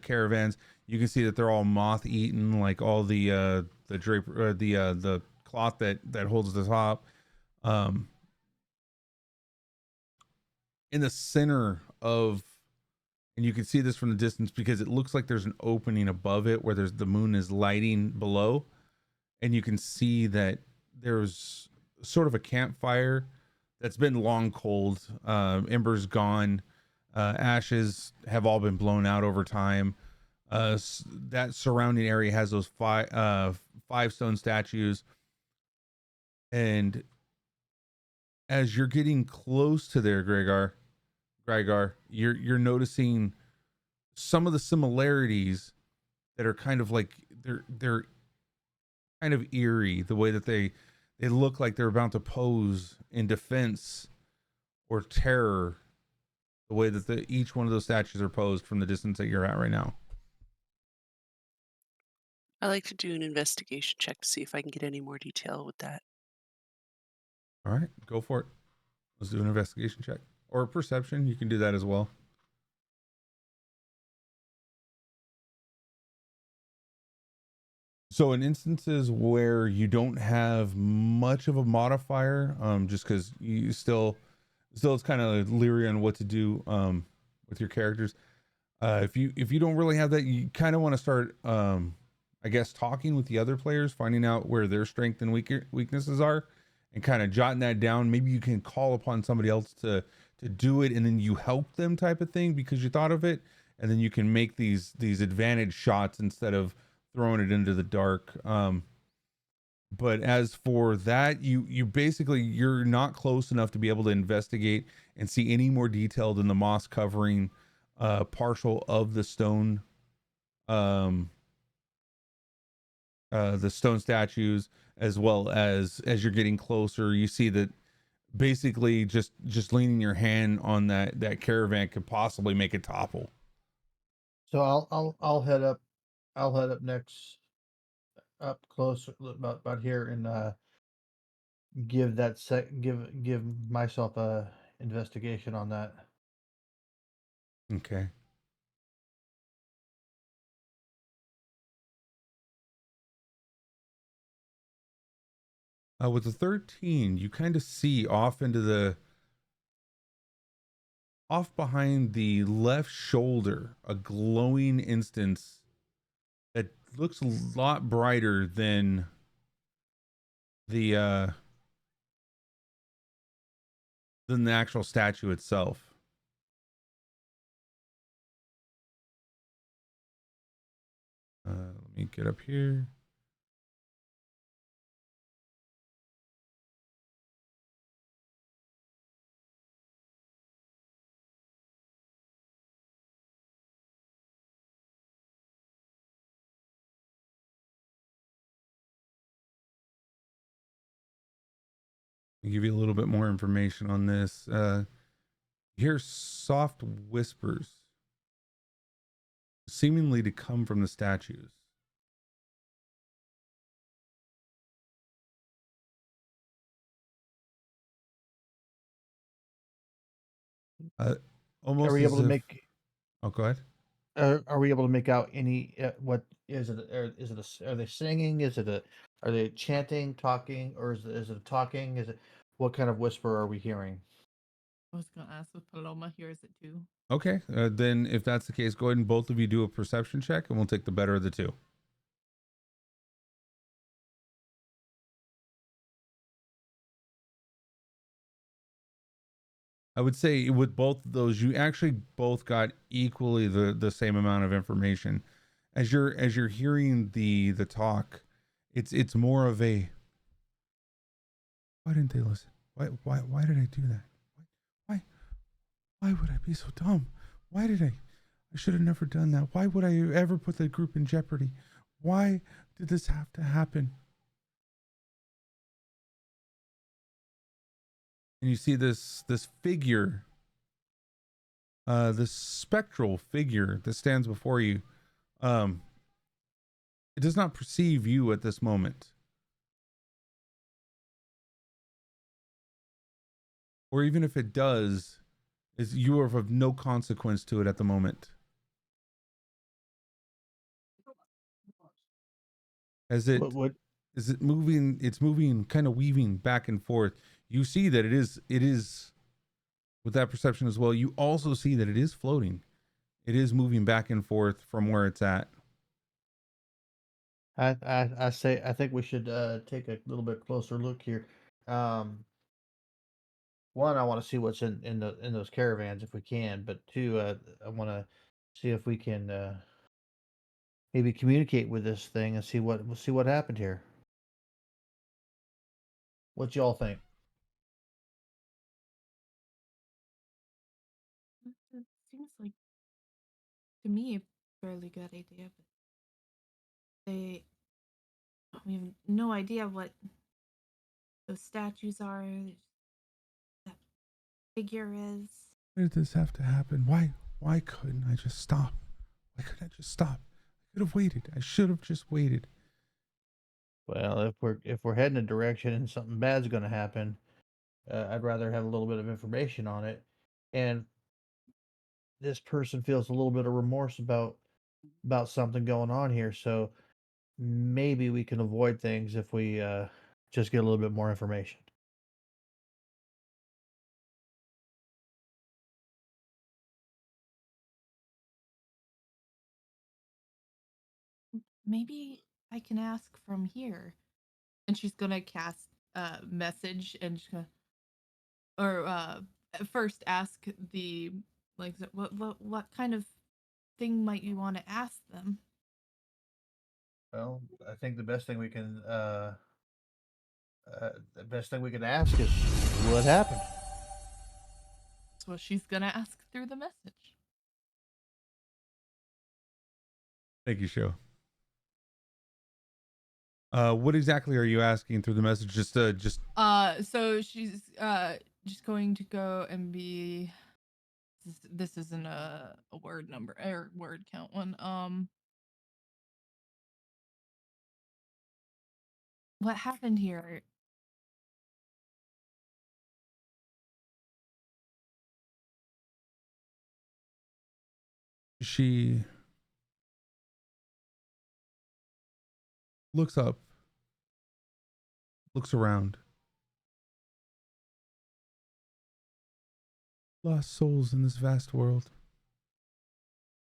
caravans, you can see that they're all moth eaten, like all the draper, the cloth that holds the top. In the center of, and you can see this from the distance because it looks like there's an opening above it where the moon is lighting below, and you can see that there's sort of a campfire that's been long cold. Embers gone, ashes have all been blown out over time. That surrounding area has those 5 stone statues, and as you're getting close to there, Grygar, you're noticing some of the similarities that are kind of like they're kind of eerie, the way that they look like they're about to pose in defense or terror, the way that each one of those statues are posed from the distance that you're at right now. I like to do an investigation check to see if I can get any more detail with that. All right, go for it. Let's do an investigation check or a perception. You can do that as well. So in instances where you don't have much of a modifier, just because you still it's kind of leery on what to do with your characters. If you don't really have that, you kind of want to start, I guess, talking with the other players, finding out where their strength and weaknesses are, and kind of jotting that down. Maybe you can call upon somebody else to do it, and then you help them, type of thing, because you thought of it, and then you can make these advantage shots instead of throwing it into the dark. But as for that, you basically, you're not close enough to be able to investigate and see any more detail than the moss covering partial of the stone, the stone statues, as well as you're getting closer, you see that basically just leaning your hand on that caravan could possibly make it topple. So I'll head up. I'll head up next, up close, about here, and give myself a investigation on that. Okay. With the 13, you kind of see off behind the left shoulder a glowing instance that looks a lot brighter than the actual statue itself. Let me get up here. I'll give you a little bit more information on this. You hear soft whispers seemingly to come from the statues. Are Almost we as able to if. make? Oh, go ahead. Are we able to make out any? What is it? Is it are they singing? Is it a? Are they chanting, talking, or is it talking? Is it? What kind of whisper are we hearing? I was gonna ask if Paloma hears it too. Okay, then if that's the case, go ahead and both of you do a perception check, and we'll take the better of the two. I would say with both of those, you actually both got equally the same amount of information. As you're hearing the talk, it's more of a, why didn't they listen? Why did I do that? Why why would I be so dumb? Why did I should have never done that. Why would I ever put the group in jeopardy? Why did this have to happen? And you see this figure, this spectral figure that stands before you. It does not perceive you at this moment, or even if it does, is you are of no consequence to it at the moment. As it What? is it moving? It's moving, kind of weaving back and forth. You see that it is with that perception as well. You also see that it is floating. It is moving back and forth from where it's at. I say I think we should take a little bit closer look here. One, I want to see what's in those caravans if we can, but two, I want to see if we can maybe communicate with this thing and see what happened here. What y'all think? It seems like, to me, a fairly good idea, but we have no idea what those statues are, that figure is. Why did this have to happen? Why couldn't I just stop? Why couldn't I just stop? I could have waited. I should have just waited. Well, if we're heading a direction and something bad's going to happen, I'd rather have a little bit of information on it. And this person feels a little bit of remorse about something going on here, so maybe we can avoid things if we just get a little bit more information. Maybe I can ask from here. And she's gonna cast a message and she's gonna, or first ask the, like, what kind of thing might you want to ask them? Well, I think the best thing we can ask is what happened. That's what she's gonna ask through the message. Thank you, Show. What exactly are you asking through the message? Just So she's just going to go and be, this isn't a word number or word count one. What happened here? she looks up, looks around. Lost souls in this vast world.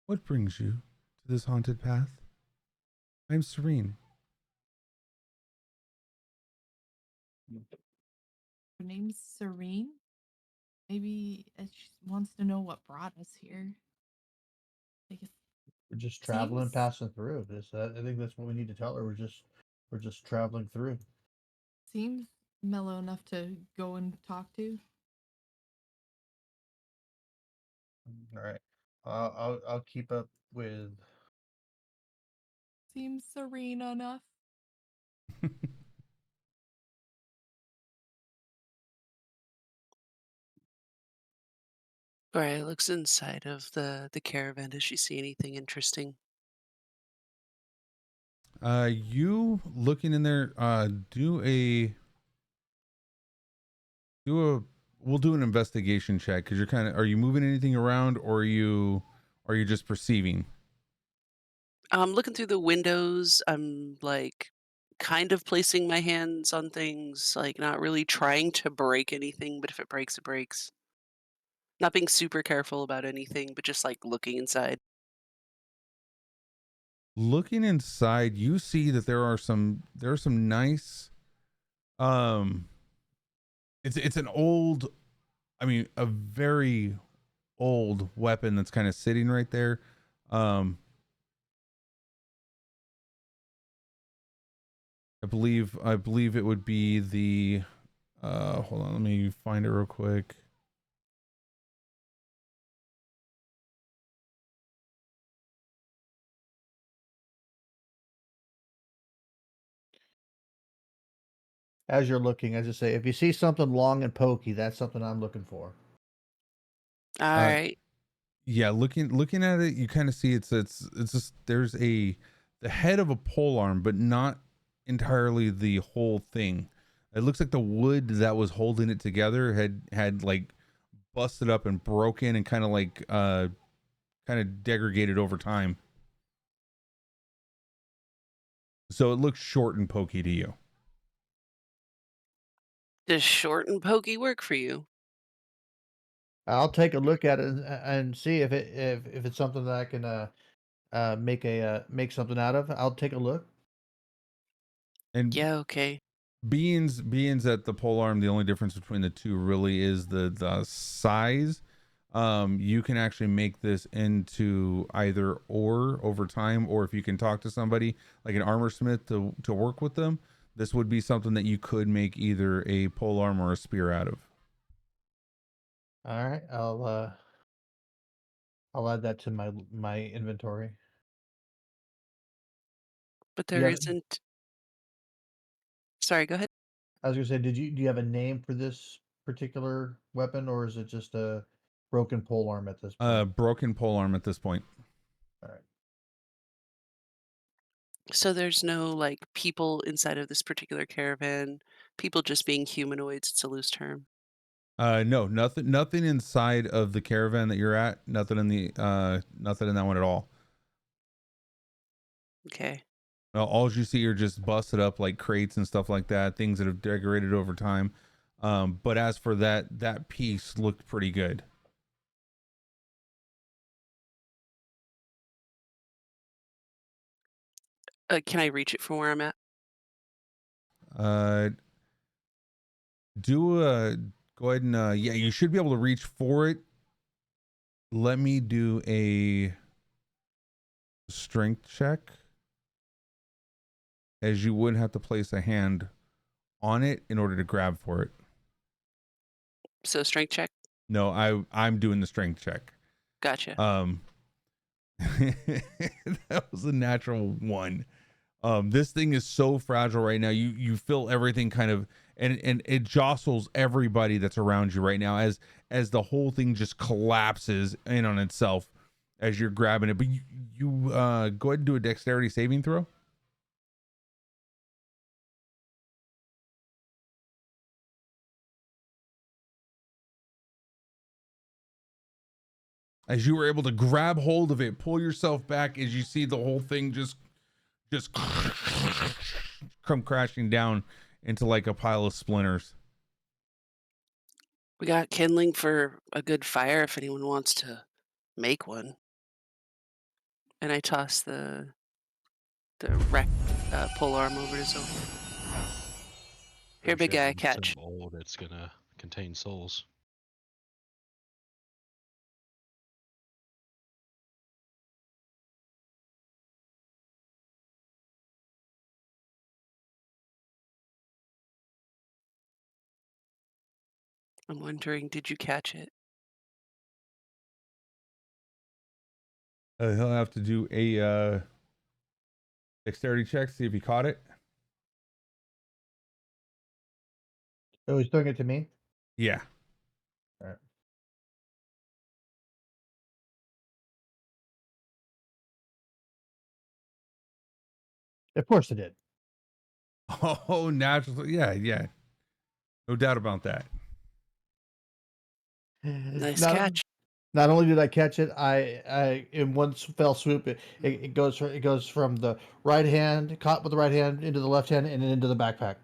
What brings you to this haunted path? I am Serene. Her name's Serene. Maybe she wants to know what brought us here. Like, it We're just traveling, seems passing through. I think that's what we need to tell her. We're just traveling through. seems mellow enough to go and talk to. All right. I'll keep up with. Seems serene enough. Alright, looks inside of the caravan. Does she see anything interesting? You looking in there, do a we'll do an investigation check because you're kind of, are you moving anything around, or are you just perceiving? I'm looking through the windows. I'm like kind of placing my hands on things, like not really trying to break anything, but if it breaks, it breaks. Not being super careful about anything, but just like looking inside. Looking inside, you see that there are some nice, um it's an old, I mean, a very old weapon that's kind of sitting right there. um I believe it would be the, hold on, let me find it real quick. As you're looking, as I say, if you see something long and pokey, that's something I'm looking for. uh Alright. yeah, looking at it, you kind of see it's just, there's the head of a pole arm, but not entirely the whole thing. It looks like the wood that was holding it together had like busted up and broken and kind of like kind of degraded over time. So it looks short and pokey to you. Does short and pokey work for you? I'll take a look at it and see if it's something that I can make something out of. I'll take a look. And Yeah, okay. beings at the pole arm, the only difference between the two really is the size. You can actually make this into either or over time, or if you can talk to somebody like an armor smith to work with them, this would be something that you could make either a pole arm or a spear out of. All right, I'll add that to my inventory. But Do you there have isn't. Sorry, go ahead. I was gonna say, do you have a name for this particular weapon, or is it just a broken pole arm at this point? Broken pole arm at this point. All right. So there's no like people inside of this particular caravan, people just being humanoids, it's a loose term. No, nothing inside of the caravan that you're at. Nothing in that one at all. Okay. All you see are just busted up like crates and stuff like that, things that have degraded over time. But as for that piece looked pretty good. Can I reach it from where I'm at? Uh, do go ahead and yeah, you should be able to reach for it. Let me do a strength check, as you would have to place a hand on it in order to grab for it. So strength check? No, I'm doing the strength check. Gotcha. That was a natural one. This thing is so fragile right now. You feel everything kind of, and it jostles everybody that's around you right now as the whole thing just collapses in on itself as you're grabbing it. But you go ahead and do a dexterity saving throw. As you were able to grab hold of it, pull yourself back as you see the whole thing just come crashing down into like a pile of splinters. We got kindling for a good fire if anyone wants to make one. And I toss the wrecked pole arm over to Zoe. Here, Pretty big sure guy, if it's so catch. old, it's gonna contain souls. I'm wondering, did you catch it? He'll have to do a dexterity check, see if he caught it. Oh, he's doing it to me. Yeah. All right. Of course it did. Oh, natural. Yeah. No doubt about that. Nice Not catch. not only did I catch it, I in one fell swoop it goes from the right hand, caught with the right hand, into the left hand, and then into the backpack.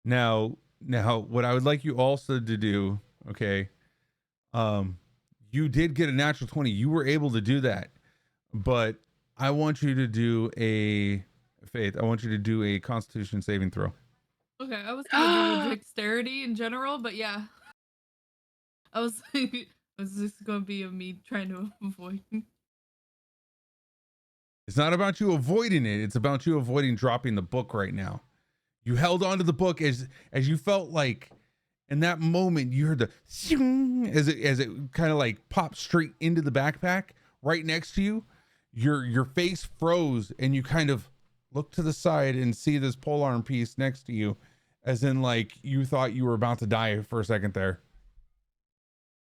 Now, what I would like you also to do, okay? You did get a natural 20. You were able to do that, but I want you to do a Faith. I want you to do a Constitution saving throw. Okay, I was gonna do a dexterity in general, but yeah. I was it was just gonna be a me trying to avoid. It's not about you avoiding it. It's about you avoiding dropping the book right now. You held onto the book as you felt like in that moment you heard the as it kind of like popped straight into the backpack right next to you. Your face froze and you kind of look to the side and see this polearm piece next to you, as in like you thought you were about to die for a second there.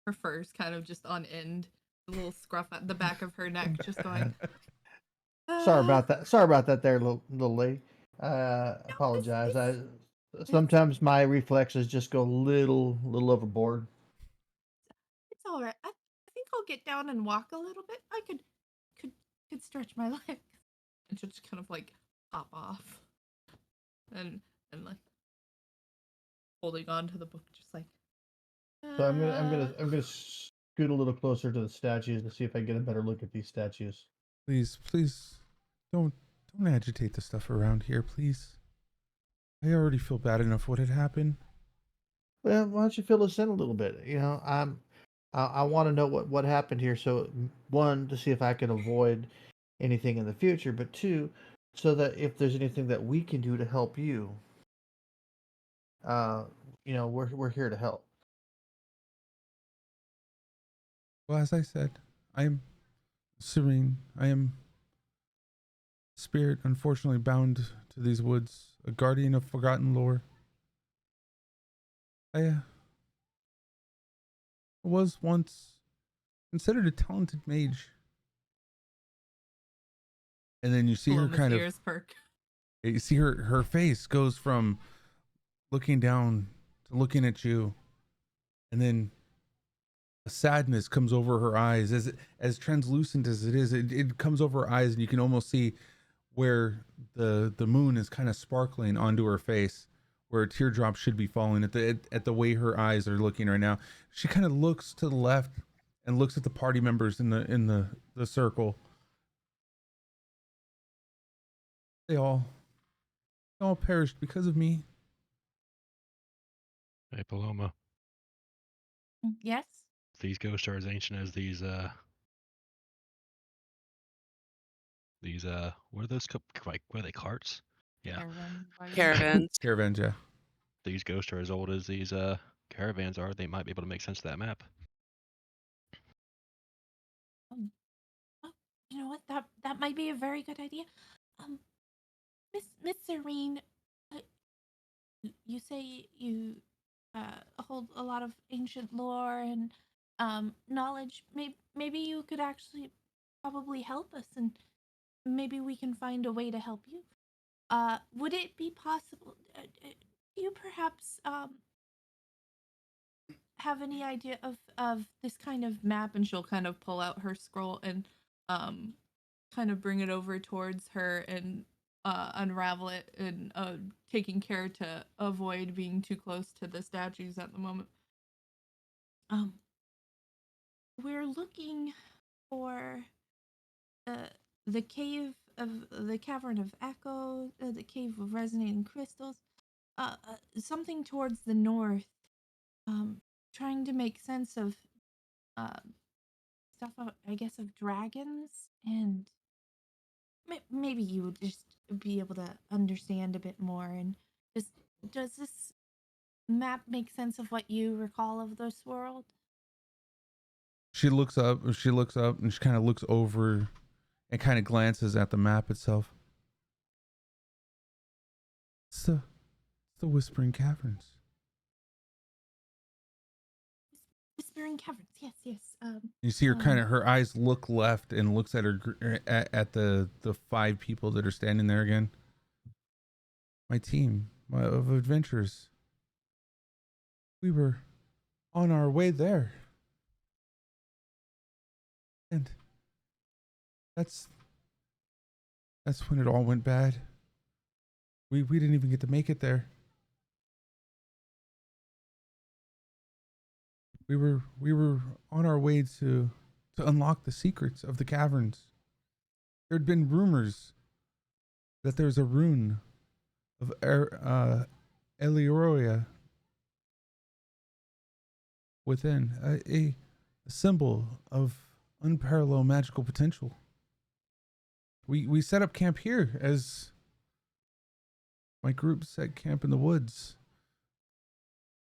Her fur's kind of just on end, a little scruff at the back of her neck, just going. Sorry about that. Sorry about that, there, little lady. Apologize. Sometimes my reflexes just go little overboard. It's all right. I think I'll get down and walk a little bit. I could stretch my legs. And she'll just kind of like pop off, and like holding on to the book, just like. So I'm gonna scoot a little closer to the statues to see if I get a better look at these statues. Please don't agitate the stuff around here, please. I already feel bad enough what had happened. Well, why don't you fill us in a little bit? You know, I want to know what happened here. So one, to see if I can avoid anything in the future, but two, so that if there's anything that we can do to help you, uh, we're here to help. Well, as I said, I am serene. I am spirit, unfortunately bound to these woods, a guardian of forgotten lore. I was once considered a talented mage. And then you see her kind of ears perk. You see her face goes from looking down to looking at you, and then a sadness comes over her eyes, as translucent as it is. It comes over her eyes, and you can almost see where the moon is kind of sparkling onto her face, where a teardrop should be falling at the way her eyes are looking right now. She kind of looks to the left and looks at the party members in the circle. They all perished because of me. Hey, Paloma. Yes. These ghosts are as ancient as these what are those like, what are they, carts? Yeah. Caravans. Caravans, yeah. These ghosts are as old as these caravans are. They might be able to make sense of that map. Oh, you know what? That might be a very good idea. Miss Serene, you say you hold a lot of ancient lore and knowledge. Maybe you could actually probably help us, and maybe we can find a way to help you. Would it be possible? Do you perhaps have any idea of this kind of map? And she'll kind of pull out her scroll and kind of bring it over towards her and unravel it, and taking care to avoid being too close to the statues at the moment. We're looking for the cave of the cavern of echo, the cave of resonating crystals, something towards the north. Trying to make sense of stuff, I guess, of dragons, and maybe you would just be able to understand a bit more. And does this map make sense of what you recall of this world? She looks up and she kind of looks over and kind of glances at the map itself. It's the Whispering Caverns. Whispering Caverns. Yes. You see her Um, her eyes look left and looks at at the 5 people that are standing there again. My team of adventurers. We were on our way there. And that's when it all went bad. We didn't even get to make it there. We were on our way to unlock the secrets of the caverns. There had been rumors that there's a rune of Eleuroia within, a symbol of unparalleled magical potential. We set up camp here as my group set camp in the woods.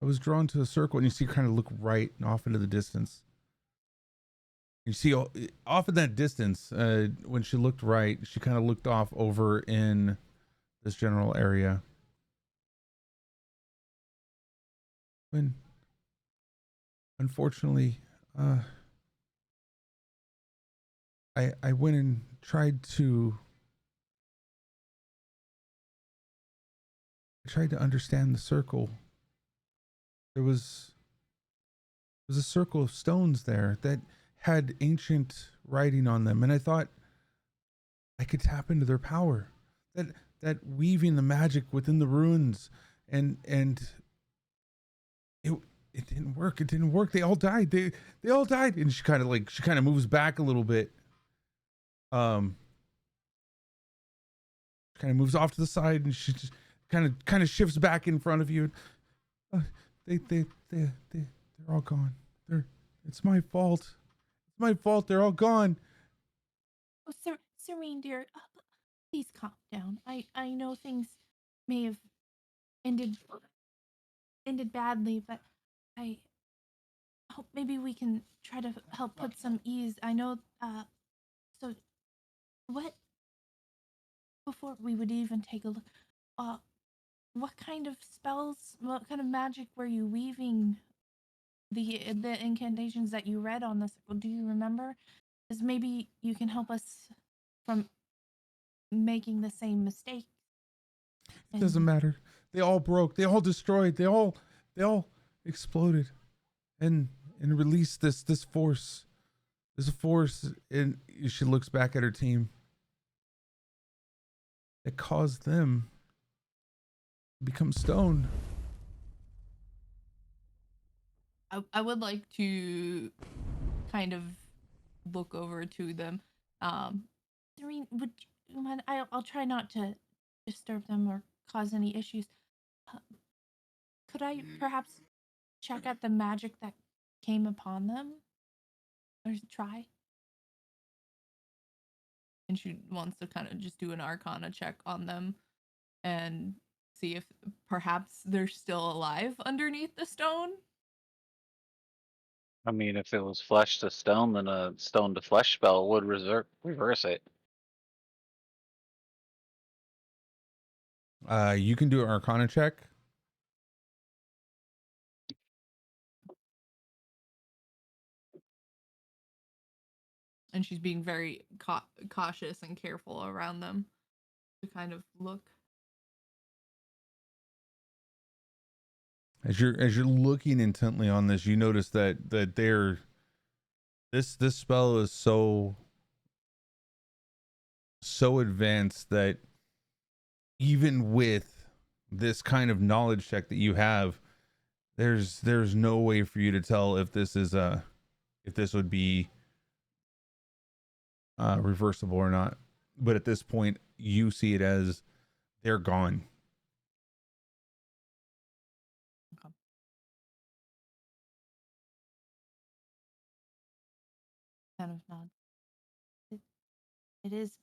I was drawn to a circle, and you see her kind of look right and off into the distance. You see off in that distance, when she looked right, she kind of looked off over in this general area. When, unfortunately, I went and tried to understand the circle. There was a circle of stones there that had ancient writing on them, and I thought I could tap into their power. That weaving the magic within the runes, and it didn't work. It didn't work. They all died. They all died. And she kind of moves back a little bit. Kind of moves off to the side, and she just kind of shifts back in front of you. They're all gone. It's my fault. It's my fault. They're all gone. Oh, Serene, dear, please calm down. I know things may have ended badly, but I hope maybe we can try to help put some ease. I know. So what? Before we would even take a look, what kind of spells, what kind of magic were you weaving? The incantations that you read on this, do you remember? Because maybe you can help us from making the same mistake. It doesn't matter. They all broke. They all destroyed. They all exploded, and released this force. This force, and she looks back at her team. It caused them to become stone. I would like to kind of look over to them. Serene, would you mind? I'll try not to disturb them or cause any issues. Could I perhaps check out the magic that came upon them? Or try? And she wants to kind of just do an arcana check on them and see if perhaps they're still alive underneath the stone. I mean, if it was flesh to stone, then a stone to flesh spell would reverse it. You can do an Arcana check. And she's being very cautious and careful around them to kind of look. As you're looking intently on this, you notice that they're this spell is so advanced that even with this kind of knowledge check that you have, there's no way for you to tell if this would be reversible or not. But at this point, you see it as they're gone. Okay. Kind of nod. It is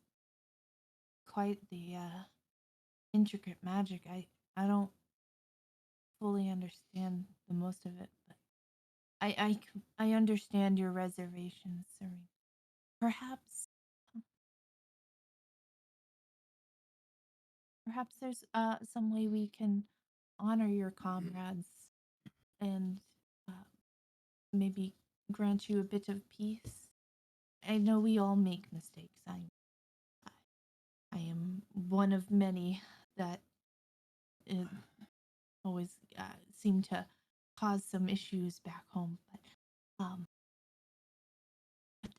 quite the intricate magic. I don't fully understand the most of it, but I understand your reservations, Serene. Perhaps there's some way we can honor your comrades and maybe grant you a bit of peace. I know we all make mistakes. I am one of many that uh, always seem to cause some issues back home. Um, but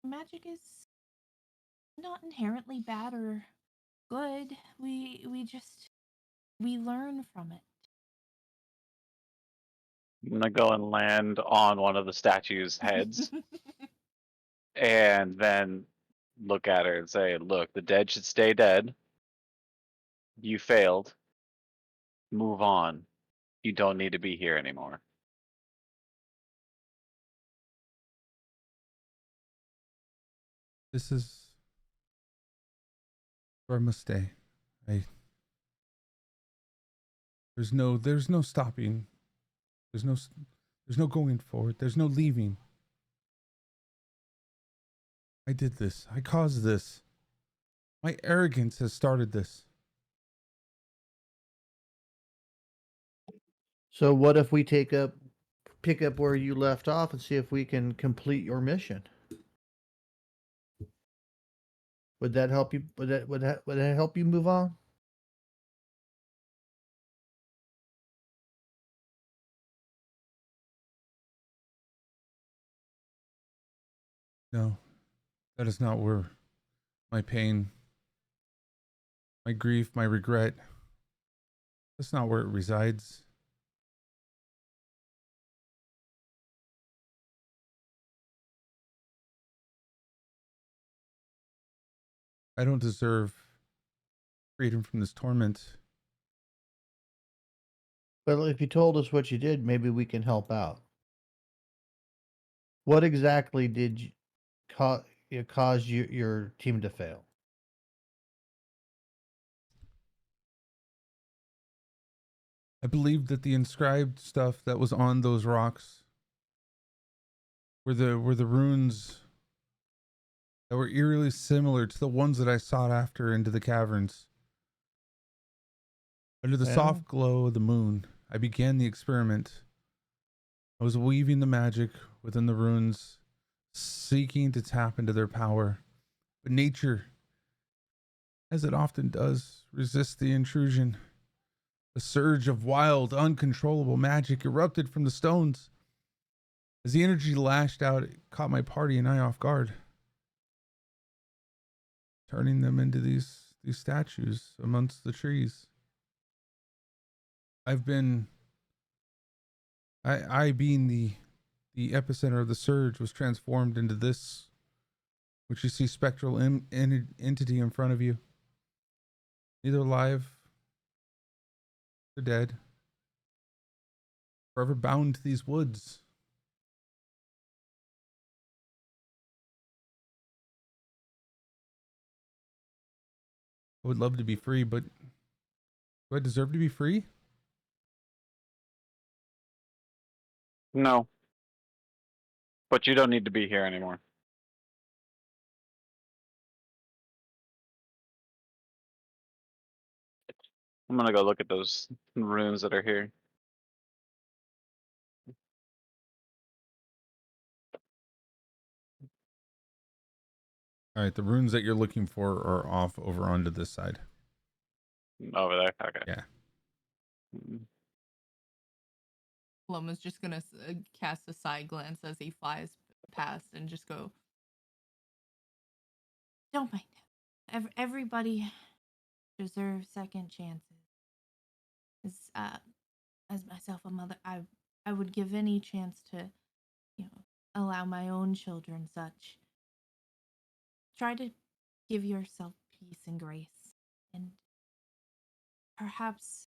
magic is not inherently bad or good. We learn from it. I'm gonna go and land on one of the statues' heads, and then look at her and say, "Look, the dead should stay dead. You failed. Move on. You don't need to be here anymore." This is where I must stay. I there's no stopping. There's no going forward. There's no leaving. I did this. I caused this. My arrogance has started this. So what if we pick up where you left off and see if we can complete your mission? Would that help you? Would that help you move on? No, that is not where my pain, my grief, my regret, that's not where it resides. I don't deserve freedom from this torment. Well, if you told us what you did, maybe we can help out. What exactly did you cause your team to fail? I believed that the inscribed stuff that was on those rocks were the runes that were eerily similar to the ones that I sought after into the caverns. Under the Well, soft glow of the moon, I began the experiment. I was weaving the magic within the runes, seeking to tap into their power. But nature, as it often does, resists the intrusion. A surge of wild, uncontrollable magic erupted from the stones. As the energy lashed out, it caught my party and I off guard, turning them into these statues amongst the trees. I've been I being the epicenter of the surge was transformed into this, which you see spectral entity in front of you. Neither alive or dead, forever bound to these woods. I would love to be free, but do I deserve to be free? No, but you don't need to be here anymore. I'm gonna go look at those runes that are here. All right, the runes that you're looking for are off over onto this side. Over there. Okay. Yeah. Loma's just gonna cast a side glance as he flies past and just go, Don't mind him. Everybody deserves second chances. As myself a mother, I would give any chance to, allow my own children such. Try to give yourself peace and grace, and perhaps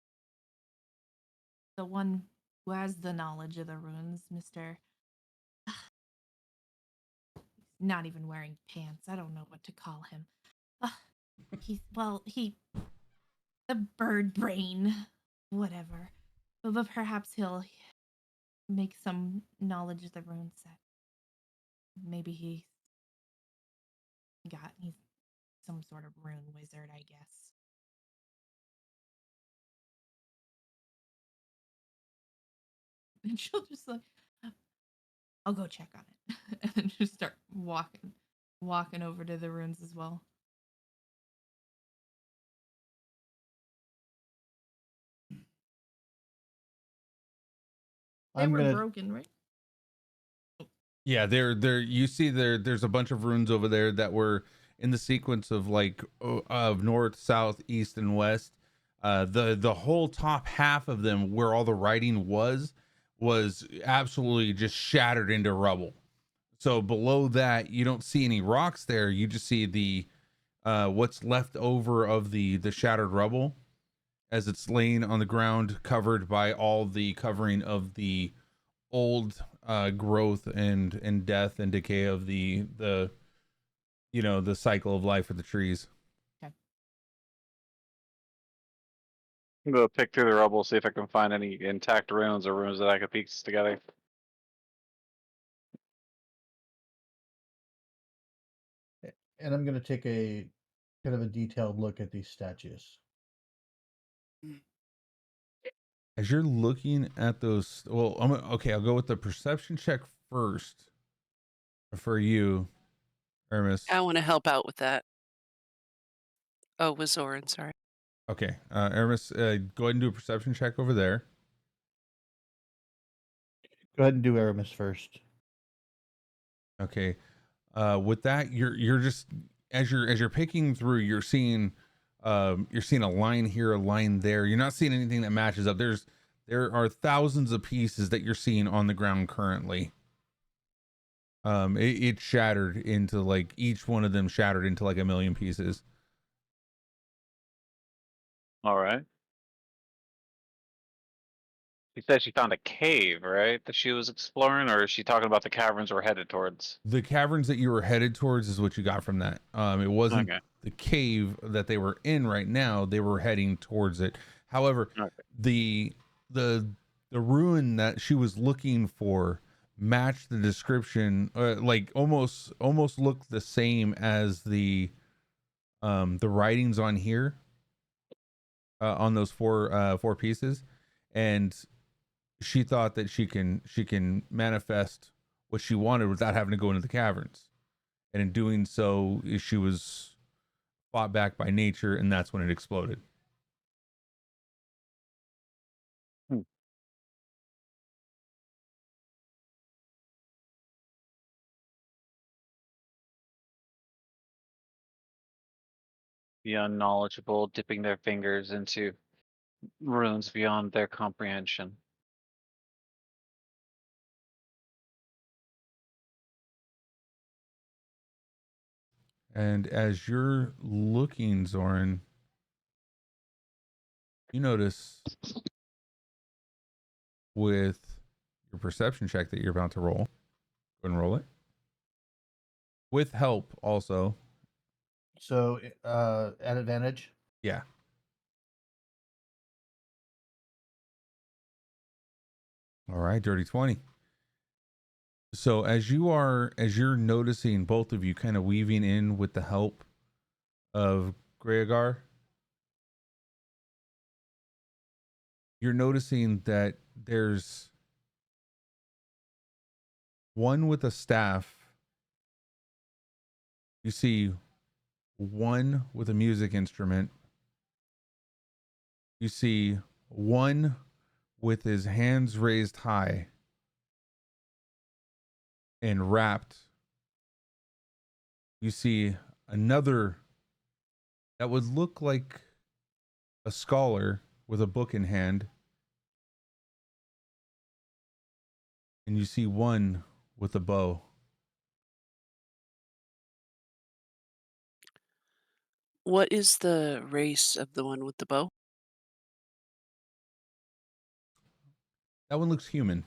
the one who has the knowledge of the runes, Mr. He's not even wearing pants. I don't know what to call him. The bird brain, whatever. But perhaps he'll make some knowledge of the rune set. Maybe he's some sort of rune wizard, I guess. And she'll just like, I'll go check on it and just start walking over to the ruins as well. They I'm were gonna broken, right? Yeah, you see there's a bunch of runes over there that were in the sequence of like of north, south, east, and west. The whole top half of them where all the writing was absolutely just shattered into rubble. So below that, you don't see any rocks there. You just see the what's left over of the shattered rubble as it's laying on the ground, covered by all the covering of the old growth and death and decay of the the cycle of life of the trees. I'm gonna pick through the rubble, see if I can find any intact ruins or ruins that I could piece together. and I'm gonna take a kind of a detailed look at these statues. As you're looking at those, well, okay, I'll go with the perception check first for you, Hermes. I want to help out with that. Oh, with Zoran, sorry. Okay, Hermes, go ahead and do a perception check over there. Go ahead and do Aramis first. Okay, with that, you're just as you're picking through, you're seeing a line here, a line there. You're not seeing anything that matches up. There are thousands of pieces that you're seeing on the ground currently. It shattered into like each one of them shattered into like a million pieces. All right. She said she found a cave, right? That she was exploring, or is she talking about the caverns we're headed towards? The caverns that you were headed towards is what you got from that. It wasn't Okay. the cave that they were in right now. They were heading towards it. However, Okay. the ruin that she was looking for matched the description, like almost looked the same as the writings on here, on those four pieces, and she thought that she can manifest what she wanted without having to go into the caverns, and in doing so she was fought back by nature, and that's when it exploded. Hmm. The unknowledgeable dipping their fingers into ruins beyond their comprehension. And as you're looking, Zoran, you notice with your perception check that you're about to roll, go and roll it with help also. So, at advantage. Yeah. All right, dirty 20. So as you're noticing both of you kind of weaving in with the help of Greagar, you're noticing that there's one with a staff. You see one with a music instrument. You see one with his hands raised high and wrapped. You see another that would look like a scholar with a book in hand. And you see one with a bow. What is the race of the one with the bow? That one looks human.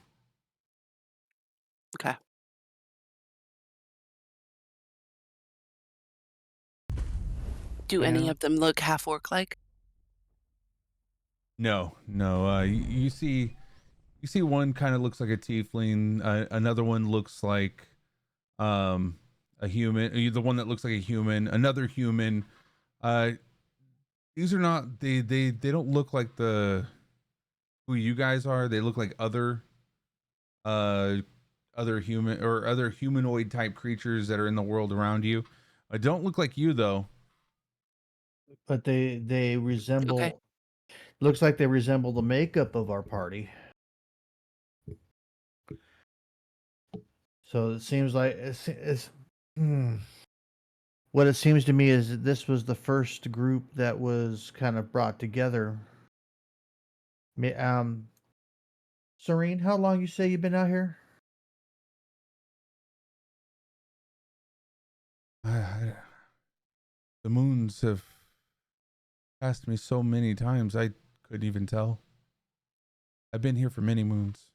Okay. Do any Yeah. of them look half orc like? No. You see one kind of looks like a tiefling. Another one looks like a human. The one that looks like a human. Another human. These are not. They don't look like who you guys are. They look like other other human or other humanoid type creatures that are in the world around you. Don't look like you though. But they Okay. resemble. Looks like they resemble the makeup of our party. So it seems like what it seems to me is that this was the first group that was kind of brought together. Serene, how long you say you've been out here? The moons have passed me so many times I couldn't even tell. I've been here for many moons.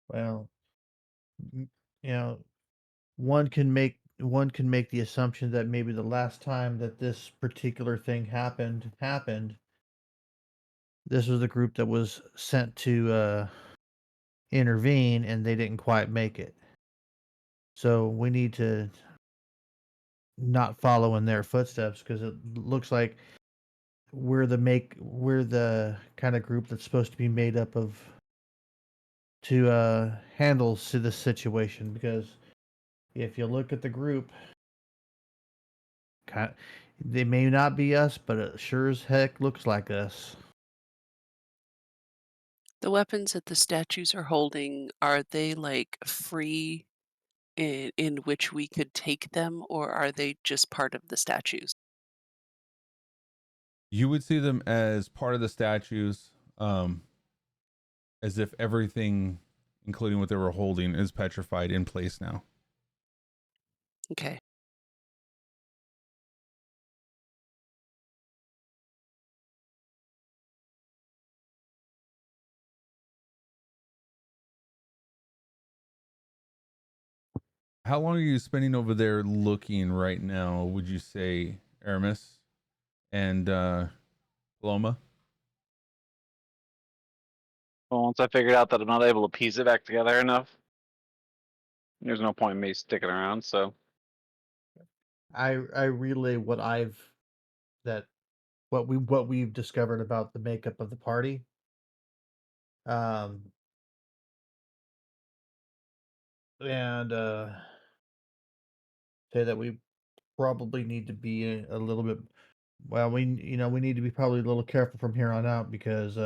Well, you know, one can make the assumption that maybe the last time that this particular thing happened. This was the group that was sent to intervene, and they didn't quite make it. So we need to not follow in their footsteps because it looks like we're the kind of group that's supposed to be made up of to handle this situation. Because if you look at the group, kind they may not be us, but it sure as heck looks like us. The weapons that the statues are holding, are they like free in which we could take them, or are they just part of the statues? You would see them as part of the statues, as if everything, including what they were holding, is petrified in place now. Okay. How long are you spending over there looking right now, would you say, Aramis and Paloma? Well, once I figured out that I'm not able to piece it back together enough, there's no point in me sticking around. So I relay that what we've discovered about the makeup of the party. Um, and say that we probably need to be a little bit. Well, we need to be probably a little careful from here on out because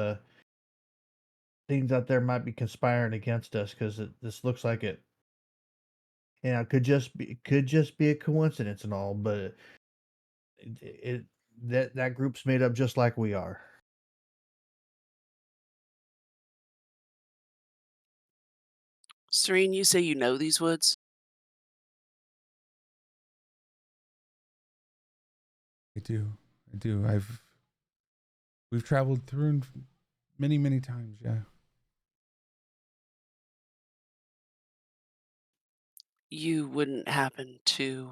things out there might be conspiring against us because this looks like it. Yeah, it could just be a coincidence and all, but it that group's made up just like we are. Serene, you say you know these woods? I do. I do. We've traveled through many, many times, yeah. You wouldn't happen to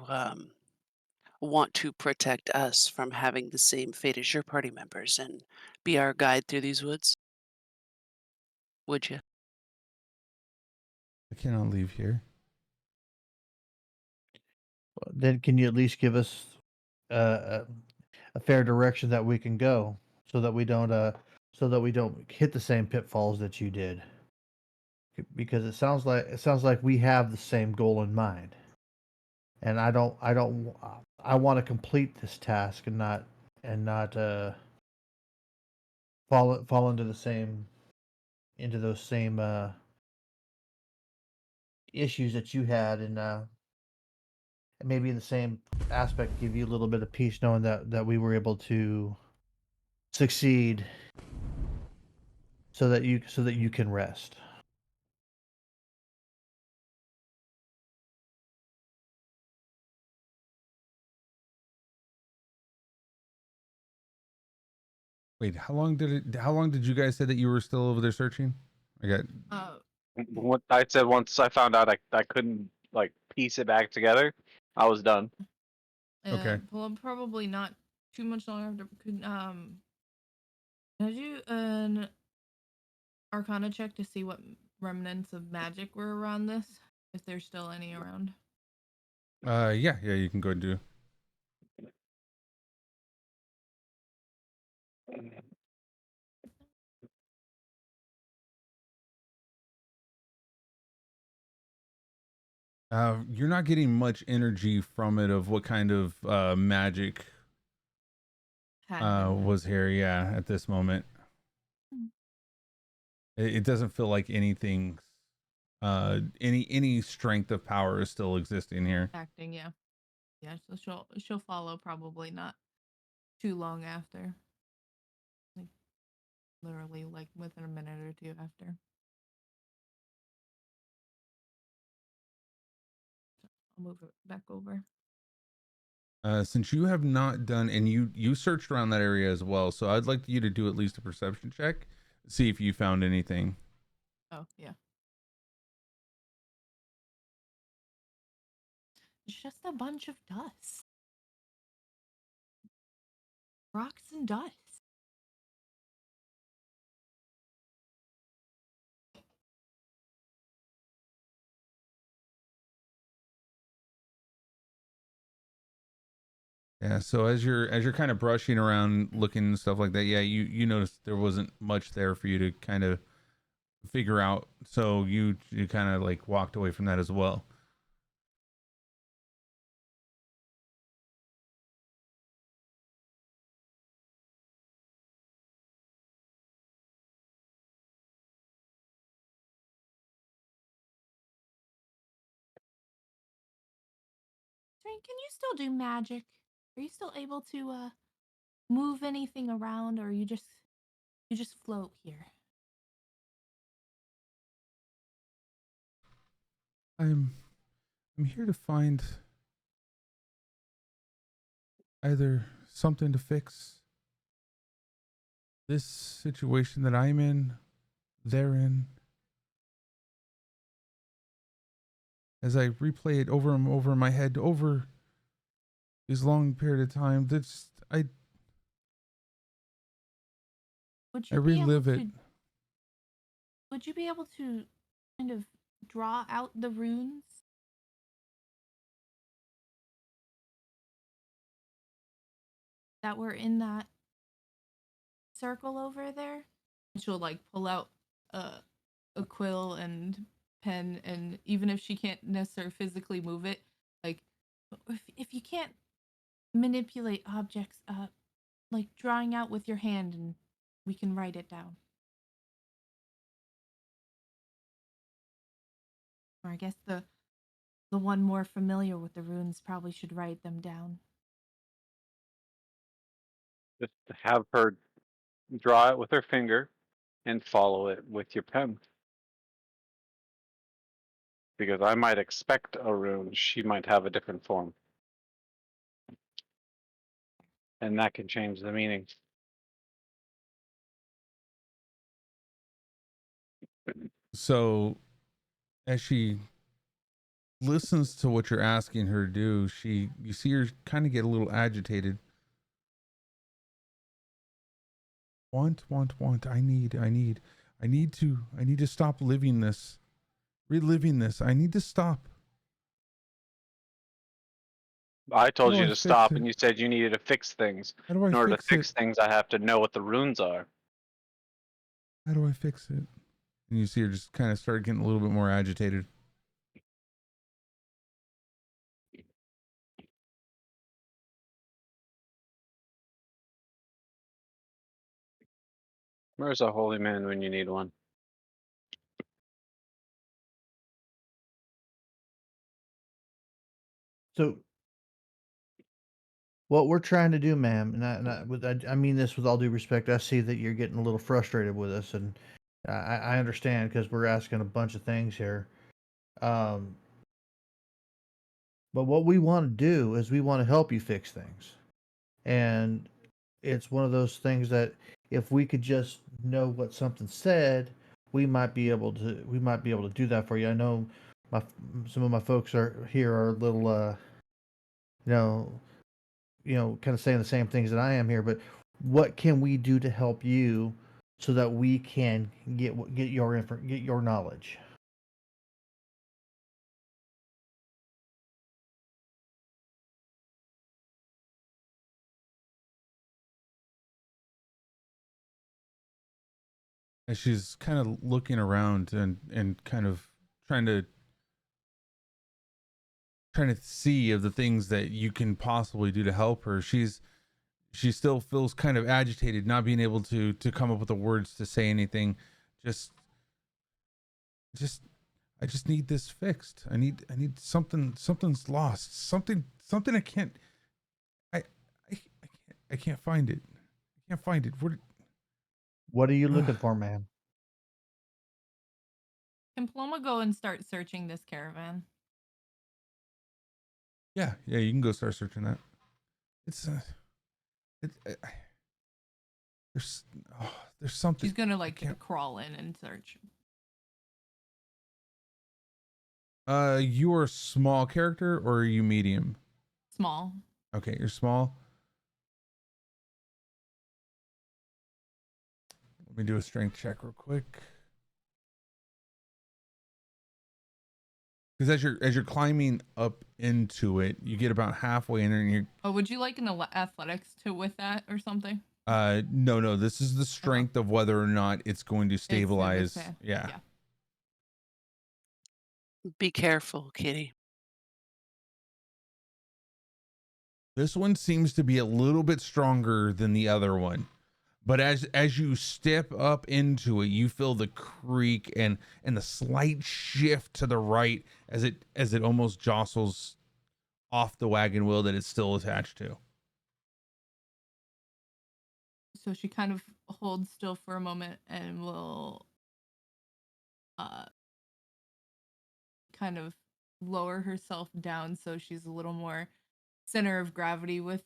want to protect us from having the same fate as your party members and be our guide through these woods? Would you? I cannot leave here. Then can you at least give us uh, a fair direction that we can go so that we don't hit the same pitfalls that you did? Because it sounds like we have the same goal in mind, and I want to complete this task and not fall into those same issues that you had, and maybe in the same aspect give you a little bit of peace knowing that we were able to succeed so that you can rest. Wait, how long did you guys say that you were still over there searching? I got Uh, what I said, once I found out I couldn't like piece it back together, I was done. okay. well, probably not too much longer after. Did you an Arcana check to see what remnants of magic were around this, if there's still any around? Yeah, you can go and do. You're not getting much energy from it of what kind of magic Had been there. was here. Yeah, at this moment, Hmm. it doesn't feel like anything. Any strength of power is still existing here. Acting, yeah. Yeah, so she'll follow probably not too long after. Like literally like within a minute or two after. I'll move it back over. Since you have not done, and you searched around that area as well, so I'd like you to do at least a perception check, see if you found anything. Oh, yeah. It's just a bunch of dust. Rocks and dust. Yeah, so as you're kind of brushing around, looking and stuff like that, yeah, you noticed there wasn't much there for you to kind of figure out, so you kind of like walked away from that as well. Train, can you still do magic? Are you still able to move anything around, or you just float here? I'm I'm here to find either something to fix this situation that I'm in, they're in. As I replay it over and over in my head over this long period of time, that's Would I you be able relive it. to would you be able to kind of draw out the runes that were in that circle over there? She'll like pull out a quill and pen, and even if she can't necessarily physically move it, like if you can't manipulate objects, like drawing out with your hand and we can write it down. Or I guess the one more familiar with the runes probably should write them down. Just have her draw it with her finger and follow it with your pen. Because I might expect a rune, she might have a different form. And that can change the meaning. So as she listens to what you're asking her to do, you see her kind of get a little agitated. Want. I need to stop living this, reliving this. I need to stop. I How told do you I to fix stop it? and you said you needed to fix things. How do I In order to fix it? fix things, I have to know what the runes are. How do I fix it? And you see her just kind of start getting a little bit more agitated. Where's a holy man when you need one? So what we're trying to do, ma'am, I mean this with all due respect. I see that you're getting a little frustrated with us, and I understand because we're asking a bunch of things here. Um, but what we want to do is we want to help you fix things, and it's one of those things that if we could just know what something said, we might be able to do that for you. I know my some of my folks are here are a little you know kind of saying the same things that I am here, but what can we do to help you so that we can get get your knowledge? As she's kind of looking around and kind of trying to trying to see of the things that you can possibly do to help her. She still feels kind of agitated, not being able to come up with the words to say anything. Just I just need this fixed. I need something's lost. Something I can't I can't find it. I can't find it. What are you looking for, ma'am? Can Paloma go and start searching this caravan? Yeah, you can go start searching that. It's there's something. She's gonna like crawl in and search. You are a small character or are you medium? Small. Okay, you're small. Let me do a strength check real quick. Because as you're climbing up into it, you get about halfway in there and you're Oh, would you like an athletics to with that or something? no, this is the strength of whether or not it's going to stabilize. Yeah. Be careful, kitty. This one seems to be a little bit stronger than the other one. But as you step up into it, you feel the creak and the slight shift to the right as it almost jostles off the wagon wheel that it's still attached to. So she kind of holds still for a moment and will kind of lower herself down so she's a little more center of gravity with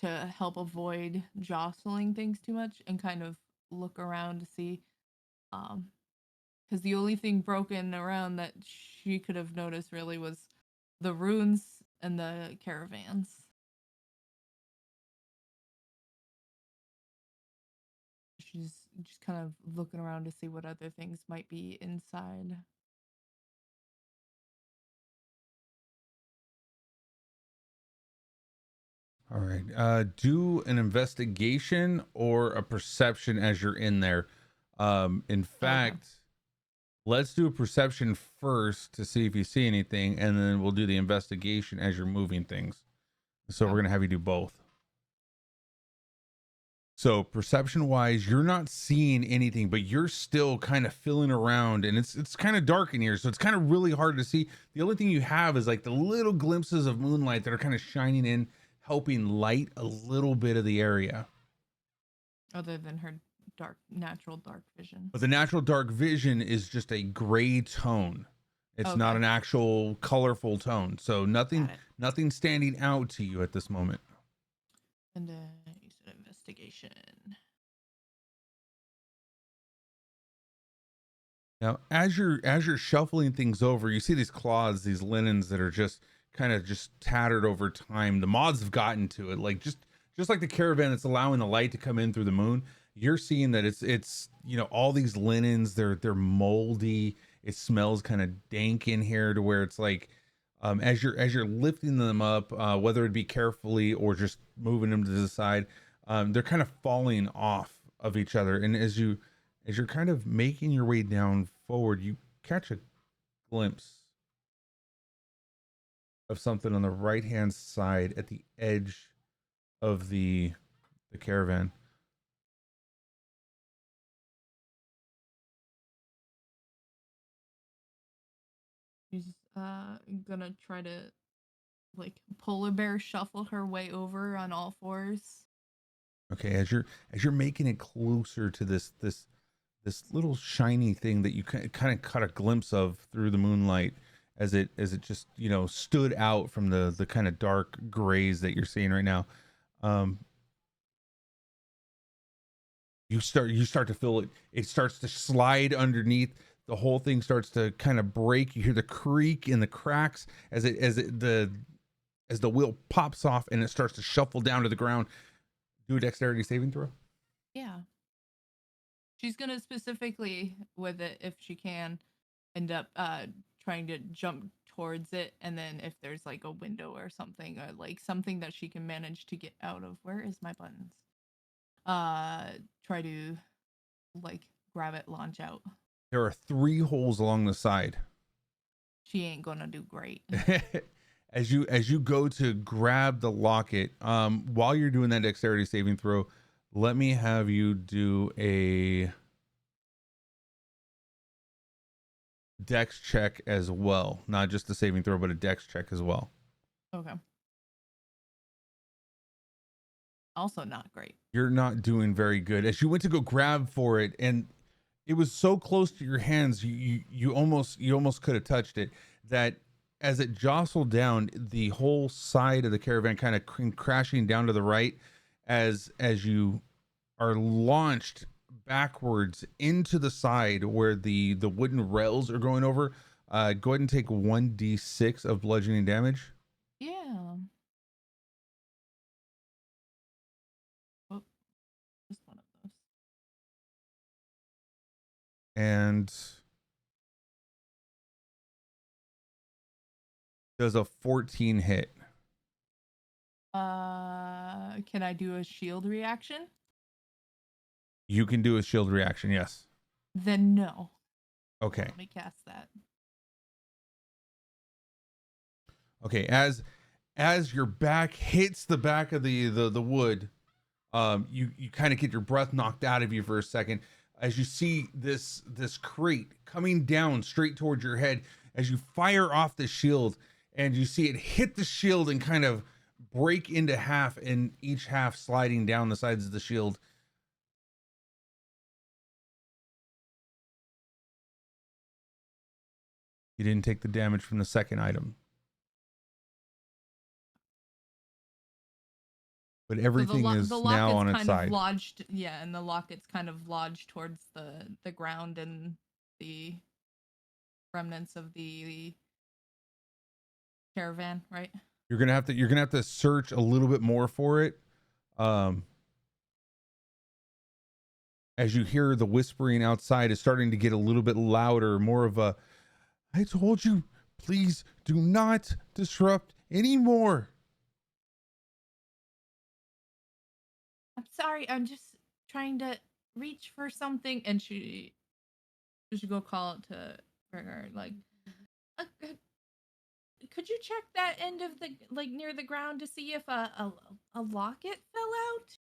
to help avoid jostling things too much, and kind of look around to see because the only thing broken around that she could have noticed really was the runes and the caravans. She's just kind of looking around to see what other things might be inside. All right. Do an investigation or a perception as you're in there. In fact, let's do a perception first to see if you see anything, and then we'll do the investigation as you're moving things. So we're gonna have you do both. So perception wise, you're not seeing anything, but you're still kind of feeling around, and it's kind of dark in here, so it's kind of really hard to see. The only thing you have is like the little glimpses of moonlight that are kind of shining in, helping light a little bit of the area. Other than her natural dark vision. But the natural dark vision is just a gray tone. It's not an actual colorful tone. So nothing standing out to you at this moment. And you said investigation. Now, as you're shuffling things over, you see these cloths, these linens that are just kind of just tattered over time. The moths have gotten to it, like just like the caravan that's allowing the light to come in through the moon. You're seeing that it's all these linens, they're moldy. It smells kind of dank in here to where it's like as you're lifting them up, whether it be carefully or just moving them to the side, they're kind of falling off of each other. And as you're kind of making your way down forward, you catch a glimpse of something on the right hand side at the edge of the caravan. She's gonna try to like polar bear shuffle her way over on all fours. Okay, as you're making it closer to this little shiny thing that you kind of caught a glimpse of through the moonlight as it just stood out from the kind of dark grays that you're seeing right now. You start to feel it starts to slide underneath. The whole thing starts to kind of break. You hear the creak in the cracks as the wheel pops off and it starts to shuffle down to the ground. Do a dexterity saving throw. Yeah. She's gonna specifically with it, if she can, end up trying to jump towards it, and then if there's like a window or something, or like something that she can manage to get out of. Where is my buttons? Try to like grab it, launch out. There are 3 holes along the side. she ain't gonna do great. As you go to grab the locket, while you're doing that dexterity saving throw, let me have you do a dex check as well. Not just a saving throw, but a dex check as well. Okay. Also not great. You're not doing very good. As you went to go grab for it, and it was so close to your hands, you almost could have touched it. That as it jostled down, the whole side of the caravan kind of crashing down to the right, as you are launched backwards into the side where the wooden rails are going over. Go ahead and take 1d6 of bludgeoning damage. Yeah. Oh, just one of those. And does a 14 hit? Can I do a shield reaction? You can do a shield reaction, yes. Then no. Okay. Let me cast that. Okay, as your back hits the back of the wood, you kind of get your breath knocked out of you for a second as you see this crate coming down straight towards your head as you fire off the shield, and you see it hit the shield and kind of break into half, and each half sliding down the sides of the shield. You didn't take the damage from the second item. But everything so is the now locket's on its kind side. of lodged, yeah, and the locket's kind of lodged towards the ground and the remnants of the caravan, right? You're gonna have to search a little bit more for it. As you hear the whispering outside is starting to get a little bit louder, more of a, I told you, please do not disrupt anymore. I'm sorry, I'm just trying to reach for something, and she should go call it to Gregor, like, could you check that end of the, like, near the ground to see if a locket fell out?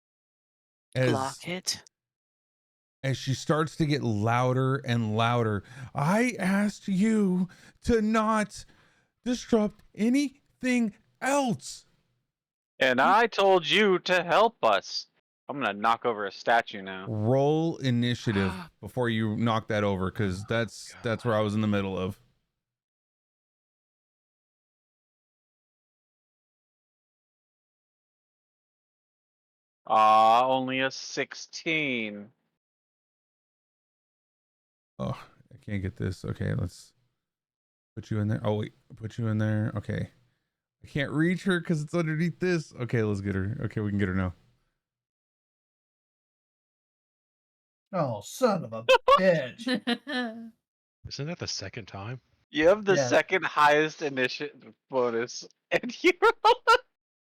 Locket. As she starts to get louder and louder, I asked you to not disrupt anything else. And I told you to help us. I'm gonna knock over a statue now. Roll initiative before you knock that over, because that's where I was in the middle of. Only a 16. Oh, I can't get this. Okay, let's put you in there. Oh wait, put you in there. Okay, I can't reach her because it's underneath this. Okay, let's get her. Okay, we can get her now. Oh, son of a bitch. Isn't that the second time? You have the Yeah. second highest initiative bonus, and you roll a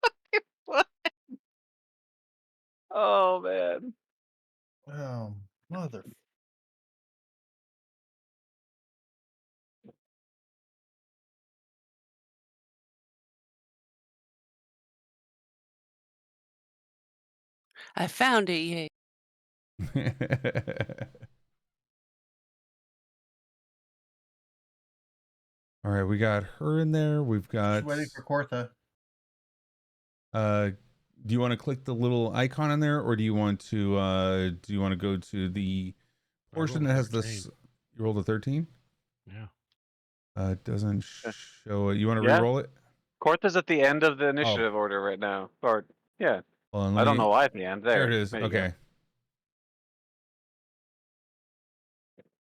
fucking one. Oh man. Oh, mother. I found it. Yay. All right, we got her in there. We've got. Just waiting for Cortha. Do you want to click the little icon in there, or do you want to go to the portion that has this? You rolled a 13. Yeah. It doesn't show it. You want to Yeah. re-roll it? Cortha's at the end of the initiative order right now. Or yeah. Hold on, I don't know why at the end. There it is. There you Okay.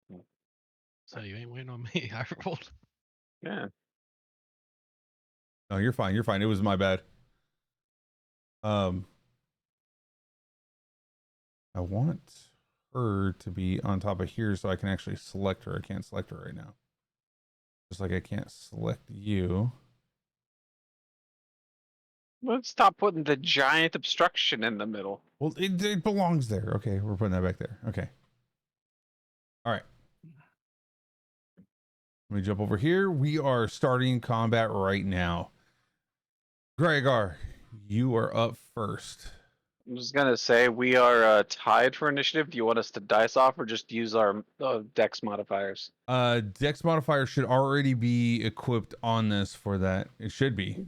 go. So you ain't waiting on me. I rolled. Yeah. No, you're fine. You're fine. It was my bad. I want her to be on top of here so I can actually select her. I can't select her right now. Just like I can't select you. Let's stop putting the giant obstruction in the middle. Well, it belongs there. Okay, we're putting that back there. Okay. All right. Let me jump over here. We are starting combat right now. Gregor, you are up first. I'm just gonna say we are tied for initiative. Do you want us to dice off or just use our dex modifiers? Dex modifier should already be equipped on this for that. It should be.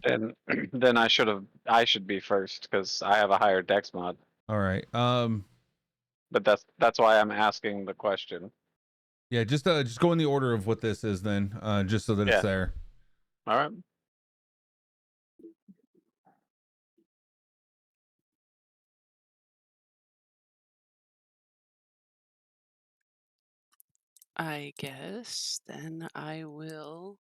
Then I should be first because I have a higher dex mod. All right. But that's why I'm asking the question. Yeah, just go in the order of what this is then, just so that it's Yeah. there. All right. I guess then I will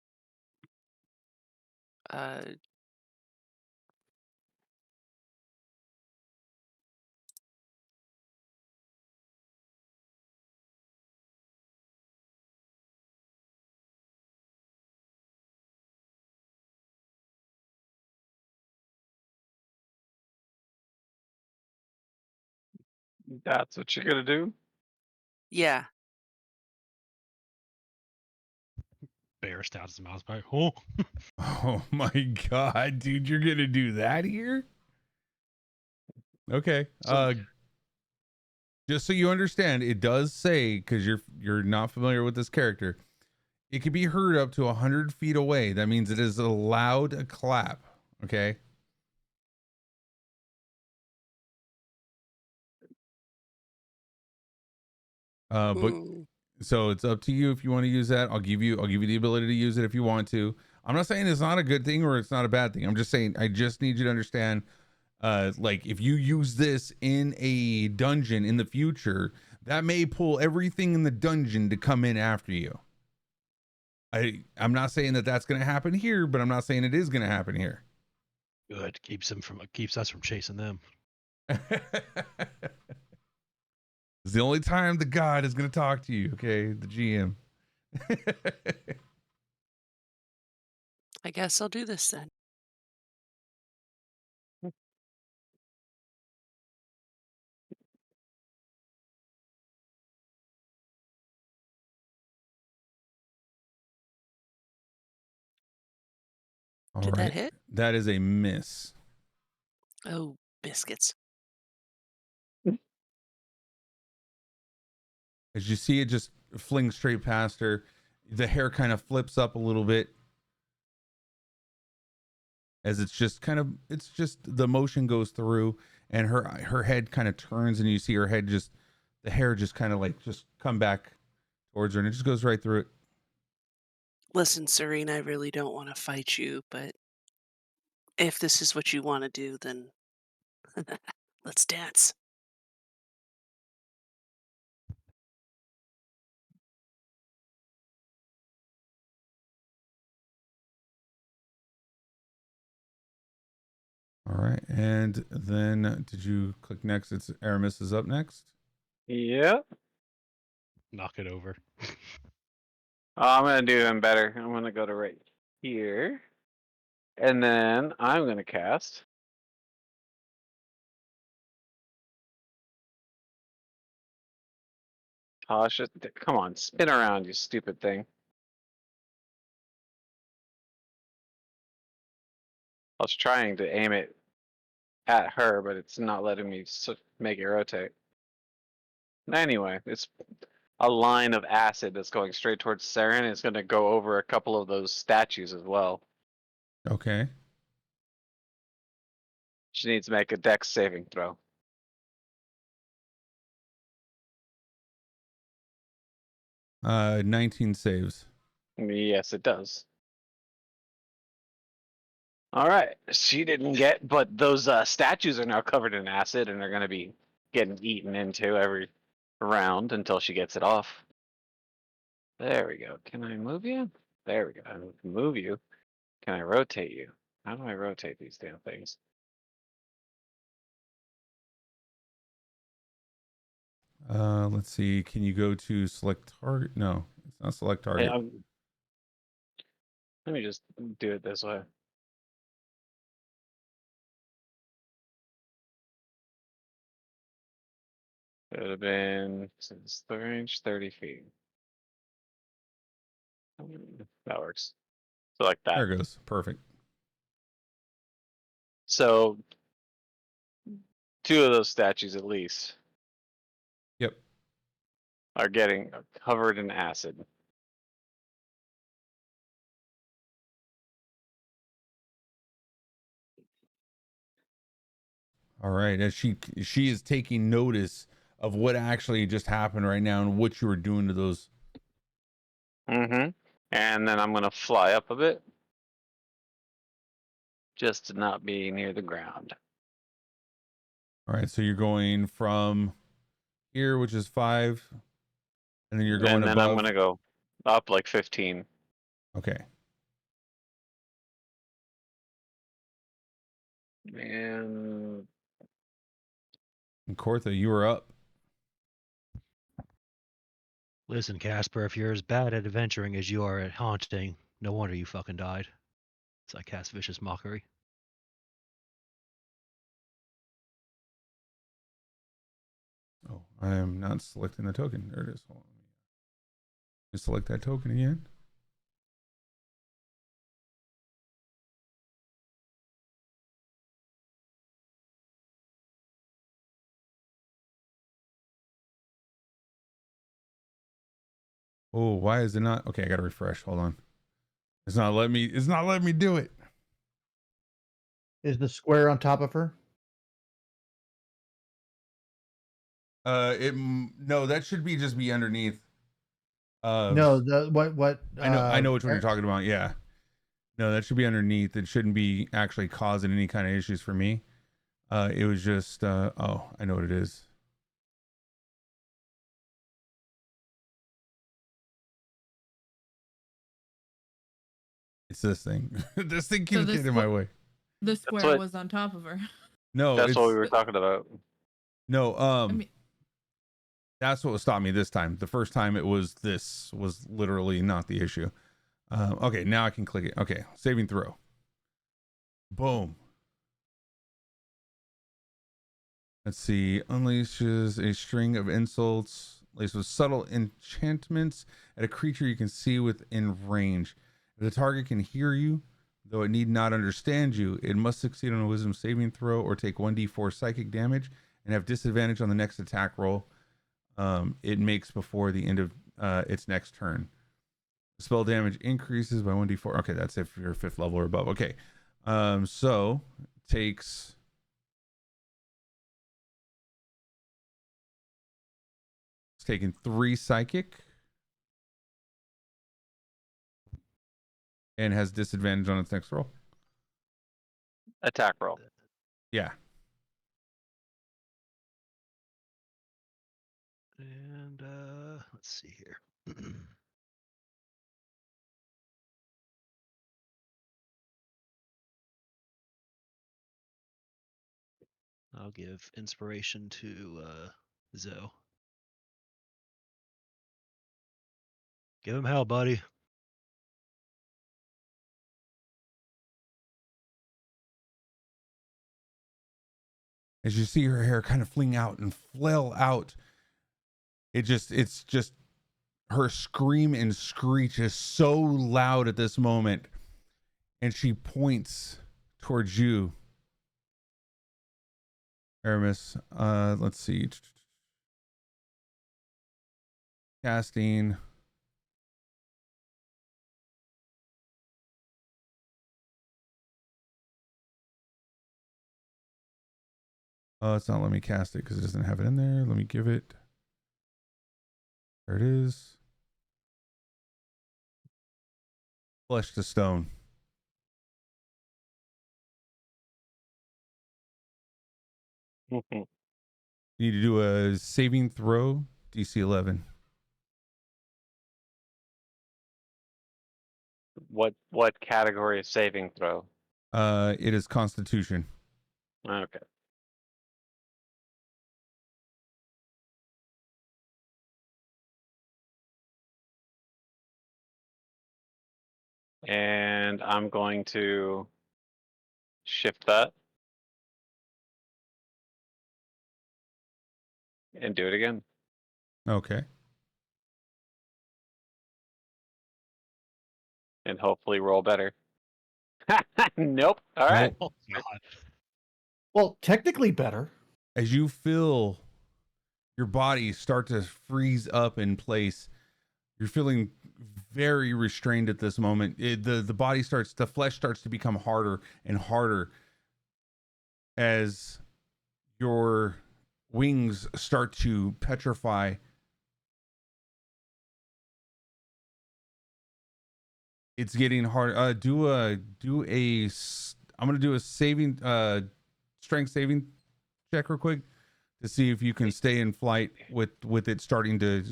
That's what you're gonna do. yeah. Bear stabs his mouse back. Oh, Oh my god, dude, you're gonna do that here? Okay. So Just so you understand, it does say, because you're not familiar with this character, it can be heard up to 100 feet away. That means it is allowed a clap. Okay. But Mm. so it's up to you if you want to use that. I'll give you the ability to use it if you want to. I'm not saying it's not a good thing or it's not a bad thing. I'm just saying I just need you to understand, like if you use this in a dungeon in the future, that may pull everything in the dungeon to come in after you. I'm not saying that that's going to happen here, but I'm not saying it is going to happen here. good. Keeps us from chasing them. It's the only time the god is going to talk to you, okay? The GM. I guess I'll do this then. All Did that right. hit? That is a miss. Oh, biscuits. As you see, it just flings straight past her. The hair kind of flips up a little bit as it's just the motion goes through, and her head kind of turns, and you see her head the hair just kind of like just come back towards her, and it just goes right through it. Listen, Serene, I really don't want to fight you, but if this is what you want to do, then let's dance. All right, and then did you click next? It's Aramis is up next. yeah. Knock it over. I'm gonna do even better. I'm gonna go to right here. And then I'm gonna cast. Tasha, come on, spin around, you stupid thing. I was trying to aim it at her, but it's not letting me make it rotate. Anyway, it's a line of acid that's going straight towards Saren. It's going to go over a couple of those statues as well. Okay. She needs to make a dex saving throw. 19 saves. Yes, it does. All right, she didn't get, but those statues are now covered in acid and they're going to be getting eaten into every round until she gets it off. There we go. Can I move you? There we go. I can move you. Can I rotate you? How do I rotate these damn things? Let's see. Can you go to select target? No, it's not select Hey, target. let me just do it this way. It would have been since the range 30 feet. That works. So like that. There it goes. Perfect. So 2 of those statues at least Yep. are getting covered in acid. All right. As she is taking notice of what actually just happened right now and what you were doing to those. Mm-hmm. And then I'm gonna fly up a bit, just to not be near the ground. All right. So you're going from here, which is 5, and then you're going And then I'm above. gonna go up like 15. Okay. And And Cortha, you were up. Listen, Casper, if you're as bad at adventuring as you are at haunting, no wonder you fucking died. So I cast Vicious Mockery. Oh, I am not selecting the token. There it is. Hold on. Just select that token again. Oh, why is it not? Okay, I gotta refresh. Hold on. It's not letting me do it. Is the square on top of her? No, that should be underneath. No, the what I know which one you're talking about. Yeah. No, that should be underneath. It shouldn't be actually causing any kind of issues for me. It was just oh, I know what it is. It's this thing. This thing keeps getting in my way. The square was on top of her. No, that's it's what we were talking about. no. I mean, That's what stopped me this time. The first time it was literally not the issue. Okay, now I can click it. Okay, saving throw. Boom. Let's see. Unleashes a string of insults laced with subtle enchantments at a creature you can see within range. If the target can hear you, though it need not understand you, it must succeed on a wisdom saving throw or take 1d4 psychic damage and have disadvantage on the next attack roll it makes before the end of its next turn. Spell damage increases by 1d4. Okay, that's if you're 5th level or above. Okay. So takes it's taking 3 psychic and has disadvantage on its next roll. Attack roll. Yeah. And let's see here. I'll give inspiration to Zoe. Give him hell, buddy. As you see her hair kind of fling out and flail out, it's just her scream and screech is so loud at this moment, and she points towards you, Aramis. Let's see. Casting. Oh, it's not letting me cast it because it doesn't have it in there. Let me give it. There it is. Flesh to stone. You need to do a saving throw, DC 11. What category of saving throw? It is Constitution. Okay. And I'm going to shift that and do it again. Okay. and hopefully roll better. Nope. All right. Nope. Oh God. Well, technically better. As you feel your body start to freeze up in place, you're feeling very restrained at this moment. The flesh starts to become harder and harder as your wings start to petrify. It's getting hard. I'm gonna do a strength saving check real quick to see if you can stay in flight with it starting to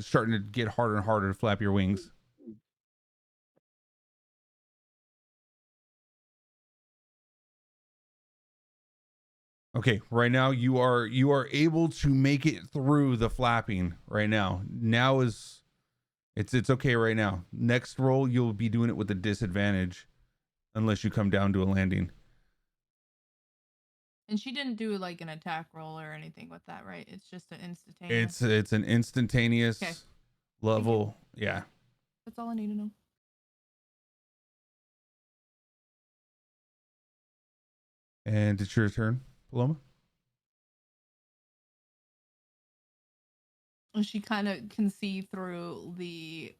get harder and harder to flap your wings. Okay, right now you are able to make it through the flapping right now. Now is it's okay right now. Next roll you'll be doing it with a disadvantage unless you come down to a landing. And she didn't do like an attack roll or anything with that, right? It's just an instantaneous. It's an instantaneous Okay. level. Yeah. That's all I need to know. And it's your turn, Paloma. And she kind of can see through the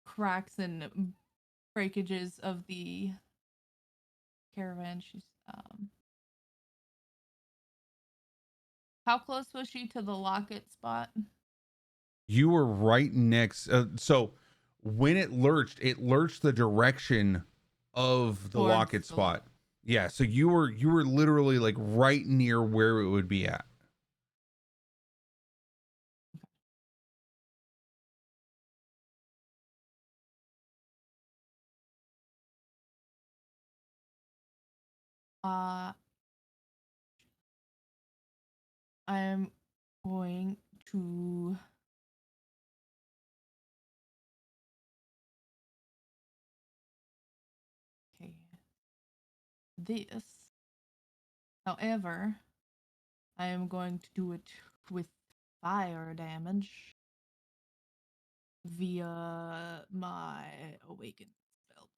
cracks and breakages of the caravan. She's how close was she to the locket spot? You were right next. So when it lurched the direction of the Towards locket the spot. Yeah. So you were literally like right near where it would be at. I'm going to okay this. However, I am going to do it with fire damage via my awakened spell.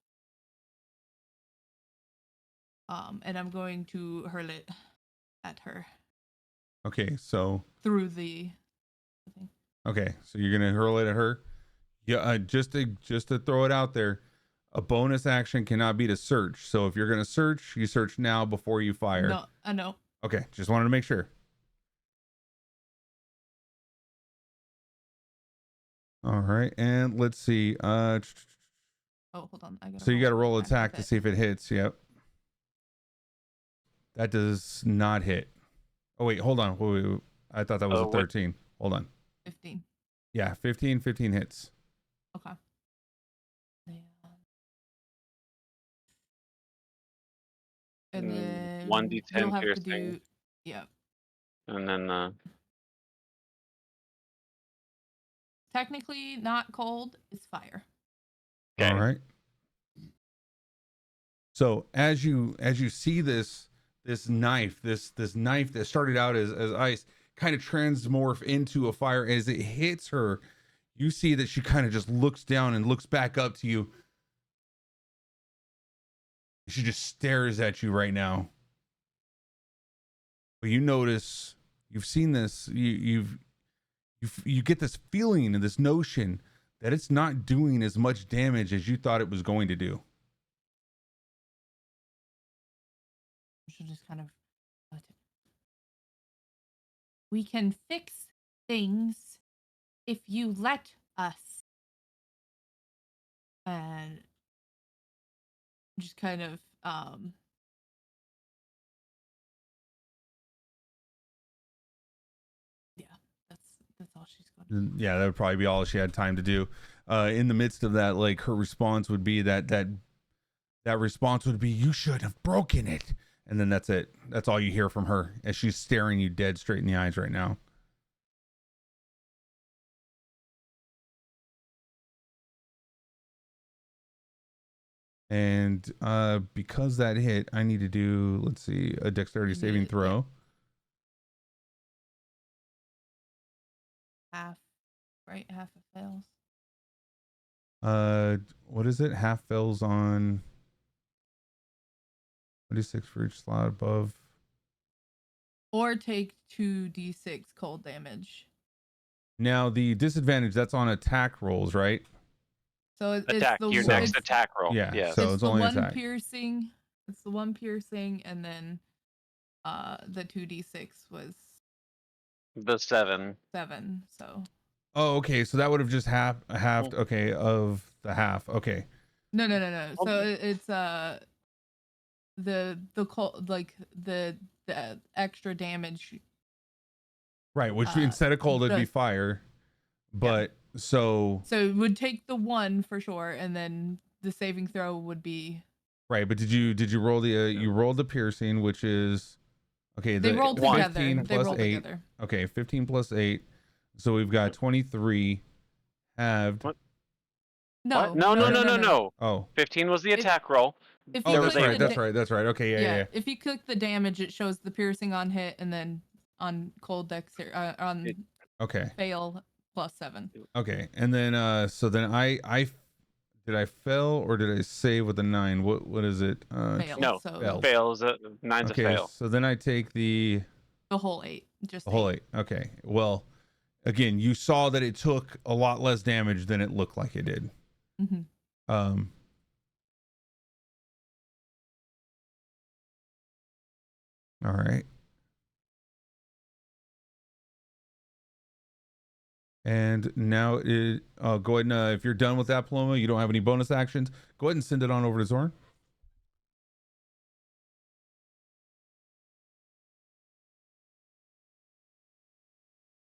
And I'm going to hurl it at her Okay. So through the thing. okay. So you're gonna hurl it at her. Yeah. Just to throw it out there, a bonus action cannot be to search. So if you're gonna search, you search now before you fire. No, I know. Okay. Just wanted to make sure. All right. And let's see. Oh, hold on. I gotta So you got to roll attack attack with to it. see if it hits. Yep. That does not hit. Oh, wait. Hold on. Wait. I thought that was a What? 13. Hold on. 15. Yeah. 15 hits. Okay. And then 1d10 you'll have to piercing. do, yeah. And then Technically, not cold. It's fire. okay. All right. So as you see this knife that started out as ice kind of transmorph into a fire as it hits her, you see that she kind of just looks down and looks back up to you. She just stares at you right now. But you notice, you've seen this, you get this feeling and this notion that it's not doing as much damage as you thought it was going to do. She'll just kind of let it. We can fix things if you let us. And just kind of yeah, that's all she's going to do. Yeah, that would probably be all she had time to do. In the midst of that, like her response would be that response would be, "You should have broken it," and then that's it. That's all you hear from her as she's staring you dead straight in the eyes right now. And because that hit, I need to do, let's see, a dexterity saving throw. Half, right? Half it fails. What is it? Half fails on 26 for each slot above. Or take 2d6 cold damage. Now the disadvantage, that's on attack rolls, right? So it's Attack. the Your So- next it's, attack roll. Yeah, Yes. so it's it's the only one attack. piercing. It's the one piercing, and then the 2d6 was The 7. 7. So Oh, okay. So that would have just halved, okay, of the half. Okay. no. Oh. So it's the cold, like the extra damage. Right, which instead of cold, it'd be does- fire. But so So it would take the 1 for sure, and then the saving throw would be. right, but did you roll the you rolled the piercing, which is okay, They the rolled 15 together. They plus rolled 8. together. Okay, 15 plus 8. So we've got 23 halved. What? No, What? No. Oh. 15 was the If- attack roll. If Oh, you that's click right. the That's da- right. That's right. Okay, yeah. If you click the damage, it shows the piercing on hit, and then on cold on Okay. fail +7. Okay. And then so then I did I fail or did I save with a 9? What is it? Fail. No. So Fail. Fails. 9's Okay, a fail. so then I take the the whole 8. Just whole 8. 8. Okay. Well, again, you saw that it took a lot less damage than it looked like it did. Mm-hmm. All right. And now go ahead and if you're done with that, Paloma, you don't have any bonus actions, go ahead and send it on over to Zorn.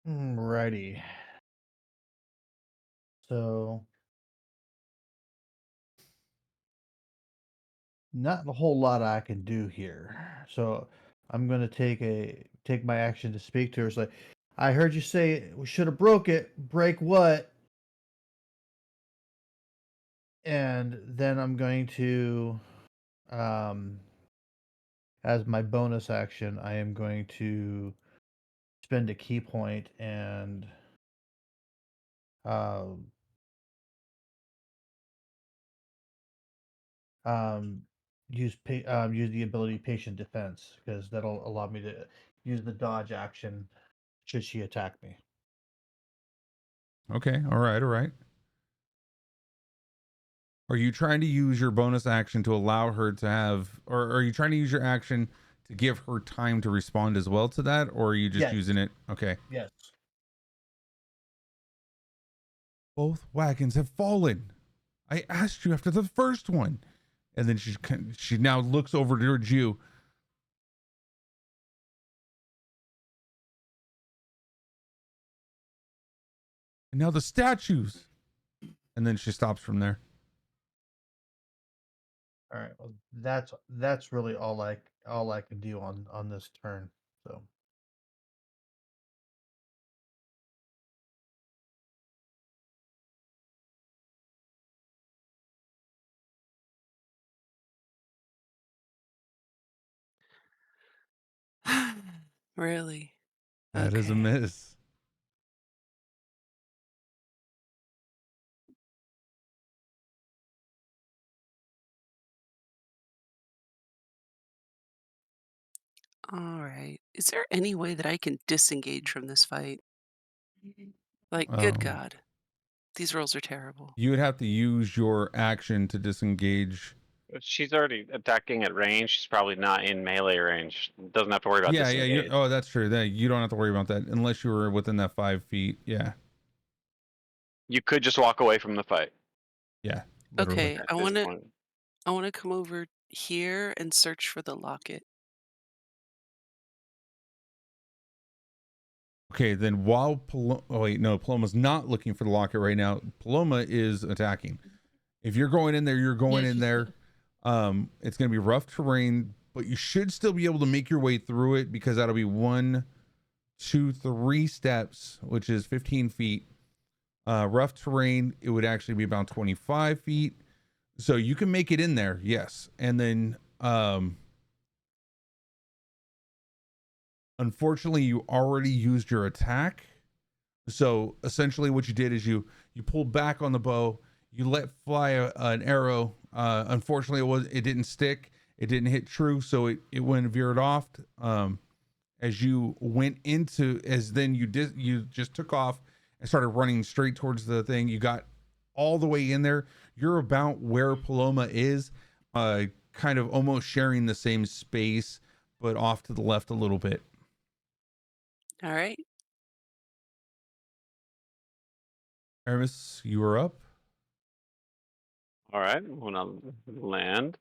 Righty. So not a whole lot I can do here. So I'm gonna take my action to speak to her. It's like, I heard you say we should have broke it. Break what? And then I'm going to, as my bonus action, I am going to spend a key point and use the ability patient defense, because that'll allow me to use the dodge action should she attack me. Okay. All right. Are you trying to use your bonus action to allow her to have, or are you trying to use your action to give her time to respond as well to that, or are you just Yes. using it? Okay. Yes. Both wagons have fallen. I asked you after the first one. And then she now looks over towards you. And now the statues. And then she stops from there. All right. Well, that's really all I can do on this turn. So. Really? That is a Okay. miss. All right. Is there any way that I can disengage from this fight? Like, good God. These rolls are terrible. You would have to use your action to disengage. She's already attacking at range. She's probably not in melee range. Doesn't have to worry about Yeah. disengage. Oh, that's true. That you don't have to worry about that unless you were within that 5 feet. Yeah. You could just walk away from the fight. Yeah. Literally. Okay, at I this want to point. come over here and search for the locket. Okay, then while Paloma's not looking for the locket right now. Paloma is attacking. If you're going in there, you're going in there. It's going to be rough terrain, but you should still be able to make your way through it, because that'll be 1, 2, 3 steps, which is 15 feet. Rough terrain, it would actually be about 25 feet. So you can make it in there, yes. And then, unfortunately, you already used your attack. So essentially what you did is you pulled back on the bow, You let fly an arrow. Unfortunately, it didn't stick. It didn't hit true, so it went veered off. As you went into, as then you just took off and started running straight towards the thing. You got all the way in there. You're about where Paloma is, kind of almost sharing the same space, but off to the left a little bit. All right. Aramis, you are up. All right, I'm gonna land.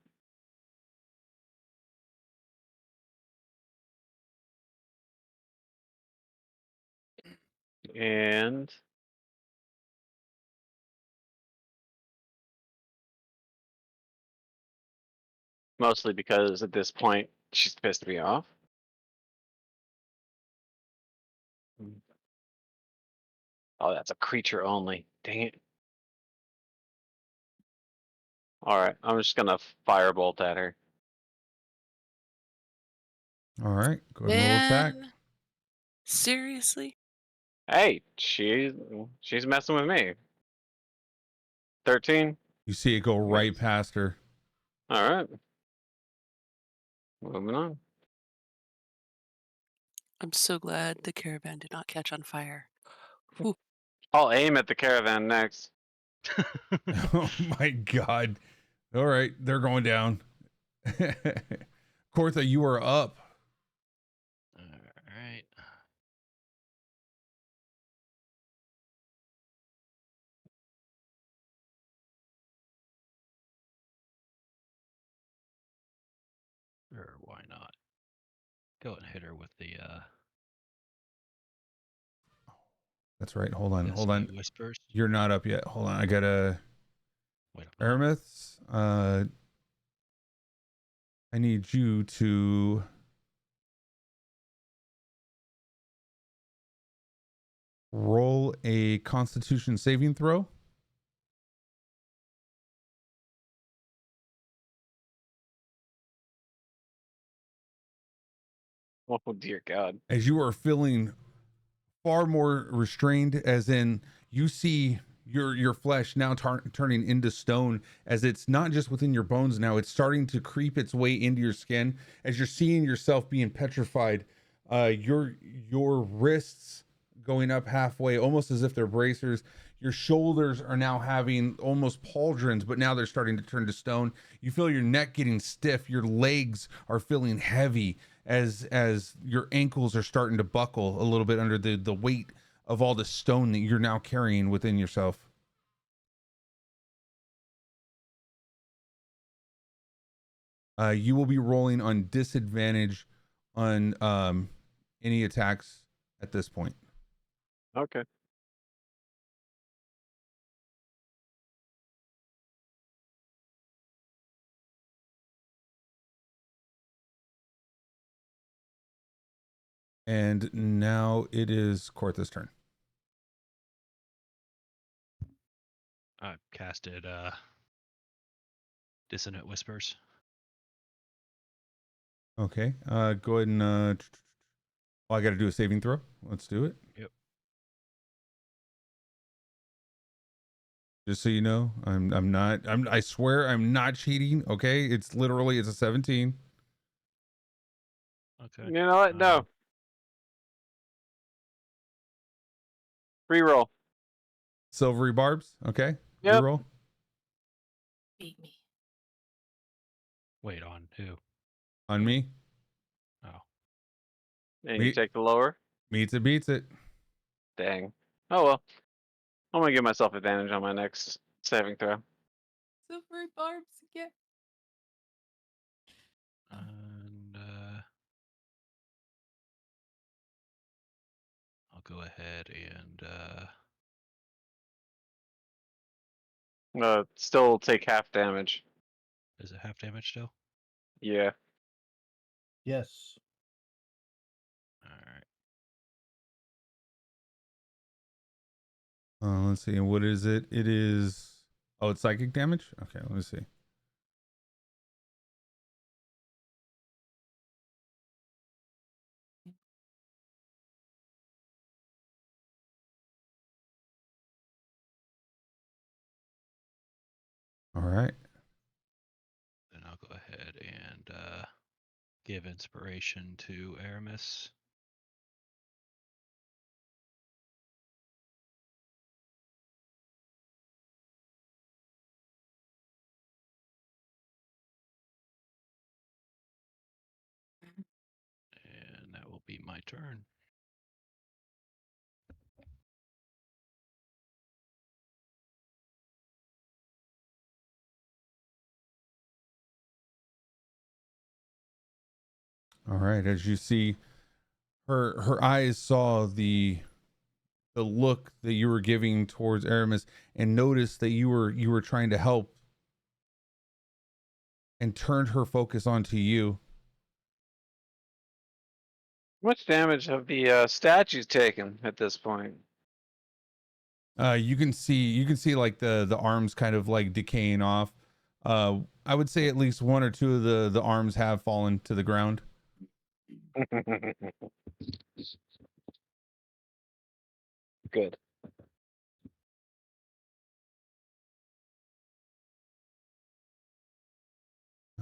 And mostly because at this point she's pissed me off. Oh, that's a creature only. Dang it. All right, I'm just gonna firebolt at her. All right, go ahead and roll attack. Man, seriously? Hey, she's messing with me. 13. You see it go right Nice. past her. All right. Moving on. I'm so glad the caravan did not catch on fire. Whew. I'll aim at the caravan next. Oh my god. All right, they're going down. Cortha, you are up. All right. Or why not? Go and hit her with the That's right. Hold on. dissonant whispers. You're not up yet. Hold on. I gotta. Wait, Aramis, I need you to roll a Constitution saving throw. Oh dear God. As you are feeling far more restrained, as in you see your flesh now turning into stone, as it's not just within your bones now, it's starting to creep its way into your skin. As you're seeing yourself being petrified, your wrists going up halfway, almost as if they're bracers. Your shoulders are now having almost pauldrons, but now they're starting to turn to stone. You feel your neck getting stiff. Your legs are feeling heavy as your ankles are starting to buckle a little bit under the weight of all the stone that you're now carrying within yourself. You will be rolling on disadvantage on any attacks at this point. Okay. And now it is Cortha's turn. I casted dissonant whispers. Okay. Go ahead and I got to do a saving throw. Let's do it. Yep. Just so you know, I swear I'm not cheating. Okay. It's a 17. Okay. You know what? No. Reroll. Silvery barbs. Okay. Yep. Reroll. Beat me. Wait, on who? On me. Oh. And Me- you take the lower. Meets it, beats it. Dang. Oh well. I'm gonna give myself advantage on my next saving throw. Silvery barbs again. And I'll go ahead and Still take half damage. is it half damage still? Yeah. Yes. All right. Let's see. What is it? It is. Oh, it's psychic damage. Okay. Let me see. right. Then I'll go ahead and give inspiration to Aramis. And that will be my turn. All right. As you see, her eyes saw the look that you were giving towards Aramis and noticed that you were trying to help and turned her focus onto you. How much damage have the statues taken at this point? You can see like the arms kind of like decaying off. I would say at least one or two of the arms have fallen to the ground. Good.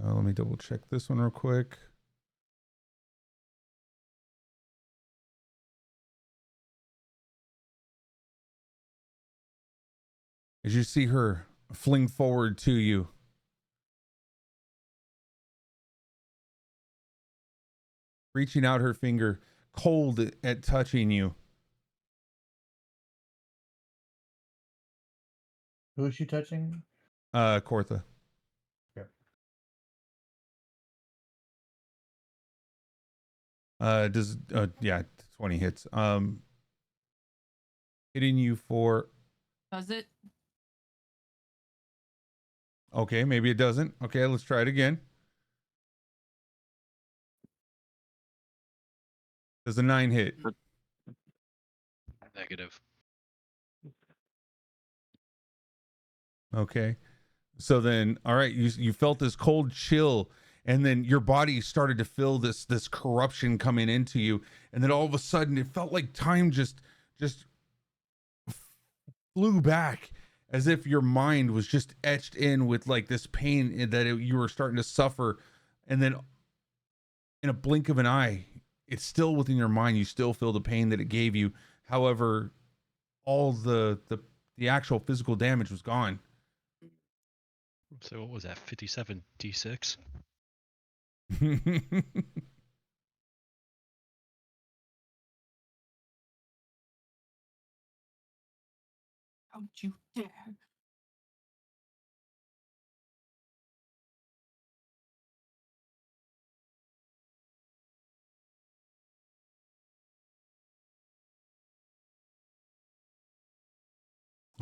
Let me double check this one real quick. As you see her fling forward to you, reaching out her finger, cold at touching you. Who is she touching? Kortha. Does yeah, 20 hits. Hitting you for. Does it? Okay, maybe it doesn't. Okay, let's try it again. Does a 9 hit? Negative. Okay. So then, all right, you felt this cold chill, and then your body started to feel this corruption coming into you, and then all of a sudden, it felt like time just flew back, as if your mind was just etched in with like this pain that you were starting to suffer, and then in a blink of an eye, it's still within your mind. You still feel the pain that it gave you. However, all the actual physical damage was gone. So what was that? 57 d6. Don't you dare.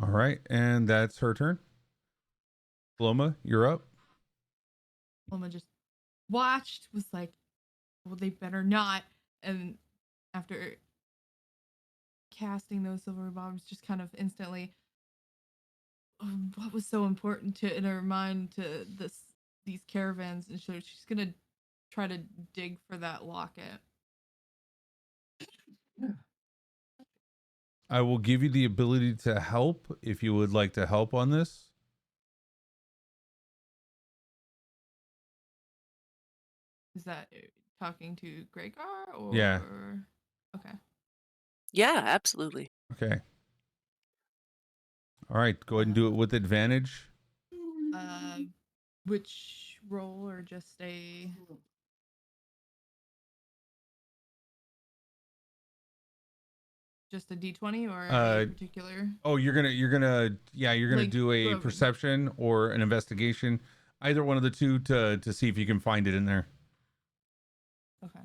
All right, and that's her turn. Bloma, you're up. Loma just watched, was like, well, they better not. And after casting those silver bombs, just kind of instantly, what was so important to in her mind to these caravans, and so she's gonna try to dig for that locket. I will give you the ability to help if you would like to help on this. Is that talking to Gregor or? Yeah. Okay. Yeah, absolutely. Okay. All right, go ahead and do it with advantage. Which roll or just a? Just a d20 or a particular? Oh, you're gonna Like, do a whoever. perception or an investigation, either one of the two to see if you can find it in there. Okay.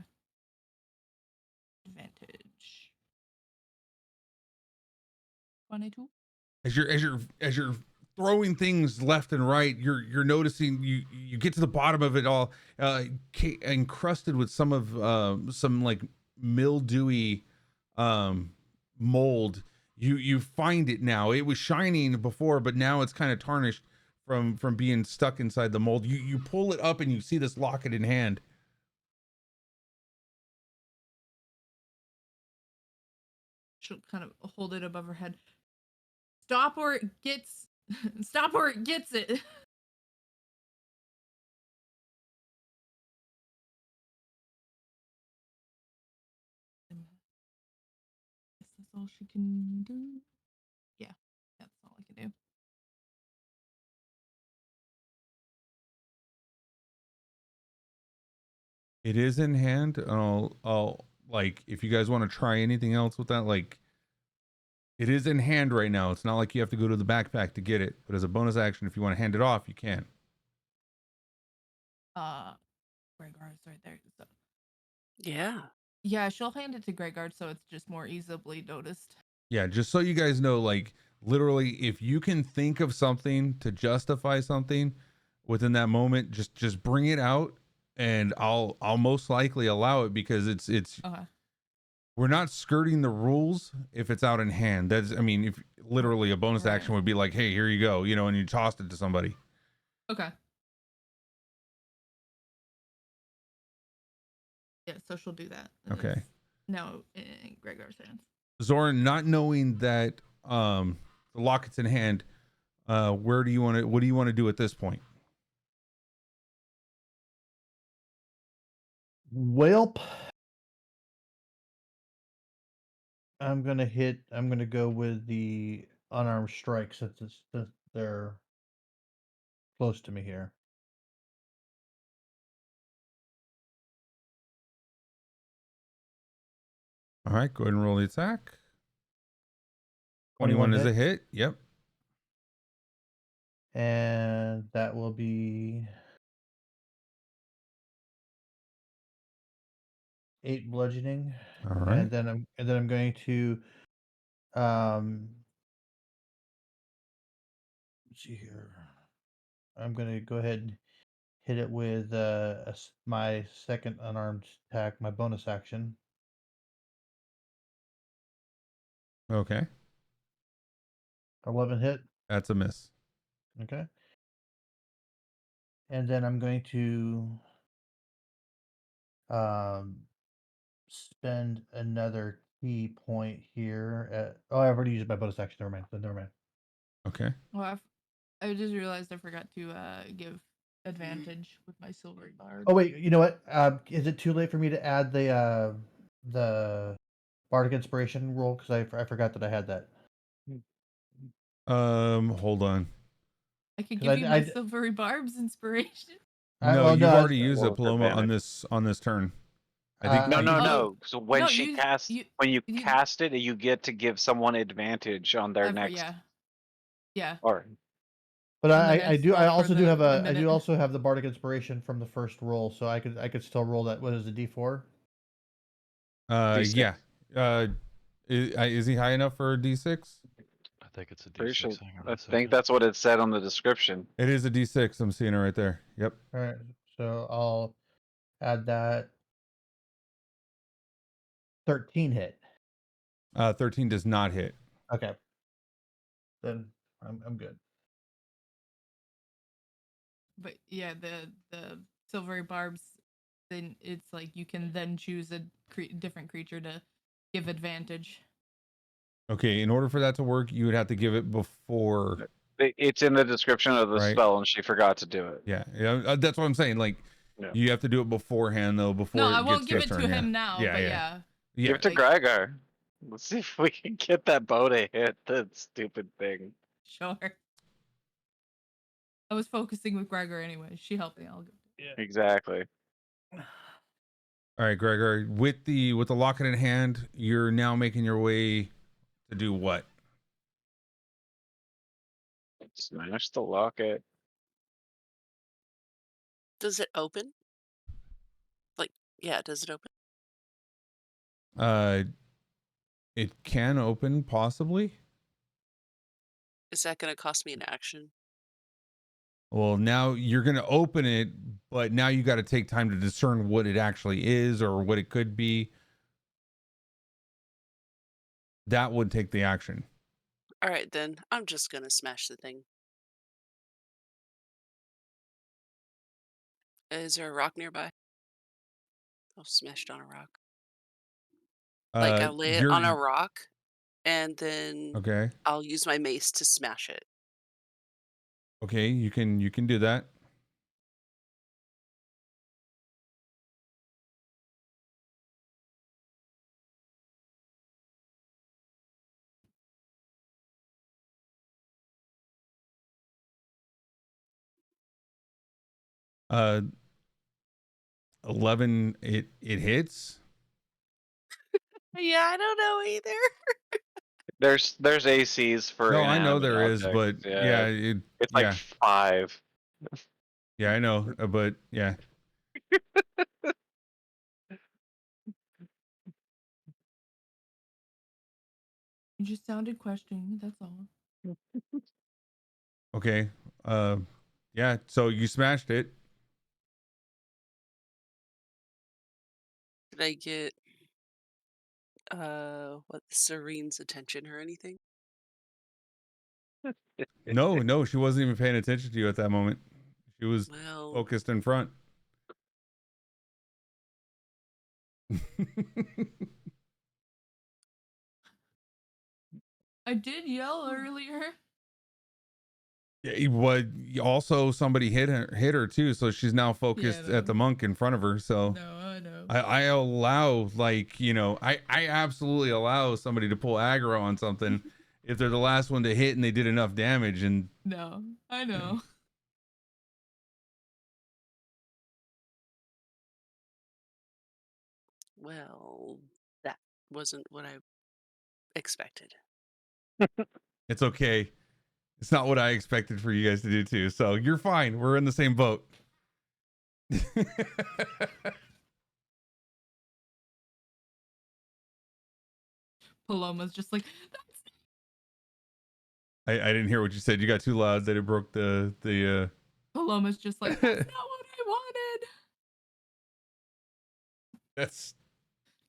Advantage. 22. As you're throwing things left and right, you're noticing you get to the bottom of it all, encrusted with some of some like mildewy mold. You find it now. It was shining before, but now it's kind of tarnished from being stuck inside the mold. You pull it up and you see this locket in hand. She'll kind of hold it above her head. Stop or it gets. Stop or it gets it. all she can do. Yeah, that's all I can do. It is in hand. I'll like if you guys want to try anything else with that, like it is in hand right now. It's not like you have to go to the backpack to get it, but as a bonus action, if you want to hand it off, you can. Gregard's right there. So Yeah. yeah, she'll hand it to Gregard so it's just more easily noticed. Yeah, just so you guys know, like literally, if you can think of something to justify something within that moment, just bring it out, and I'll most likely allow it because it's Okay. we're not skirting the rules if it's out in hand. That's I mean, if literally a bonus action Right. would be like, hey, here you go, you know, and you tossed it to somebody. Okay. Yeah, so she'll do that. and Okay. it's now in Gregard's hands. Zoran, not knowing that the locket's in hand, what do you want to do at this point? Welp. I'm gonna go with the unarmed strike since they're close to me here. All right, go ahead and roll the attack. 21 21 is a hit. hit. Yep. And that will be 8 bludgeoning. All right. And then I'm going to let's see here. I'm gonna go ahead and hit it with my second unarmed attack, my bonus action. Okay. 11 hit. That's a miss. Okay. And then I'm going to spend another key point here. I've already used my bonus action. Never mind. Never mind. Okay. Well, I just realized I forgot to give advantage with my silvery barb. Oh wait, you know what? Is it too late for me to add the bardic inspiration roll? Because I forgot that I had that. Hold on. I could 'Cause give you my silvery barb's inspiration. No, well, you've no, already used it, Roll for Paloma, on advantage. this turn. I think No, no, Oh, no. So when no, she you- casts, you- when you you- cast it, you get to give someone advantage on their next. Yeah. Or but on the I next do roll I for also do the- have the I do minute. also have the bardic inspiration from the first roll, so I could still roll that. What is the D4? D6. Yeah. Is he high enough for a D6? I think it's a Pretty D6. sure. Hang on I a think second. that's what it said on the description. It is a D6. I'm seeing it right there. Yep. All right, so I'll add that. 13 hit. 13 does not hit. Okay, then I'm good. But yeah, the silvery barbs, then it's like you can then choose a different creature to give advantage. Okay, in order for that to work, you would have to give it before. It's in the description of the Right. spell, and she forgot to do it. Yeah, that's what I'm saying. Like, Yeah. you have to do it beforehand, though. Before No, it I won't gets give his it to turn, him yeah. now. Yeah, but yeah. Give it to like- Gregor. Let's see if we can get that bow to hit that stupid thing. Sure. I was focusing with Gregor anyway. She helped me. I'll go. Exactly. All right, Gregor. With the locket in hand, you're now making your way to do what? Smash the locket. Does it open? Like, yeah, does it open? It can open possibly. Is that going to cost me an action? Well, now you're going to open it, but now you got to take time to discern what it actually is or what it could be. That would take the action. All right, then. I'm just going to smash the thing. Is there a rock nearby? I'll smash it on a rock. Like, I'll lay it on a rock, and then Okay. I'll use my mace to smash it. Okay, you can do that. Uh, 11. It hits. Yeah, I don't know either. There's ACs for No, I know inanimate there is, objects. but Yeah, it's like yeah, 5. yeah, I know, but yeah. You just sounded questioning. That's all. Okay. Yeah. So you smashed it. Did I get what Serene's attention or anything? No, she wasn't even paying attention to you at that moment. She was Well, focused in front. I did yell earlier. Yeah, what? Also, somebody hit her too, so she's now focused Yeah, at the monk in front of her. So No, I know. I allow, like, I absolutely allow somebody to pull aggro on something if they're the last one to hit and they did enough damage. And No, I know. well, that wasn't what I expected. it's okay. It's not what I expected for you guys to do too. So you're fine. We're in the same boat. Paloma's just like, I didn't hear what you said. You got too loud that it broke the Paloma's just like, that's not what I wanted. that's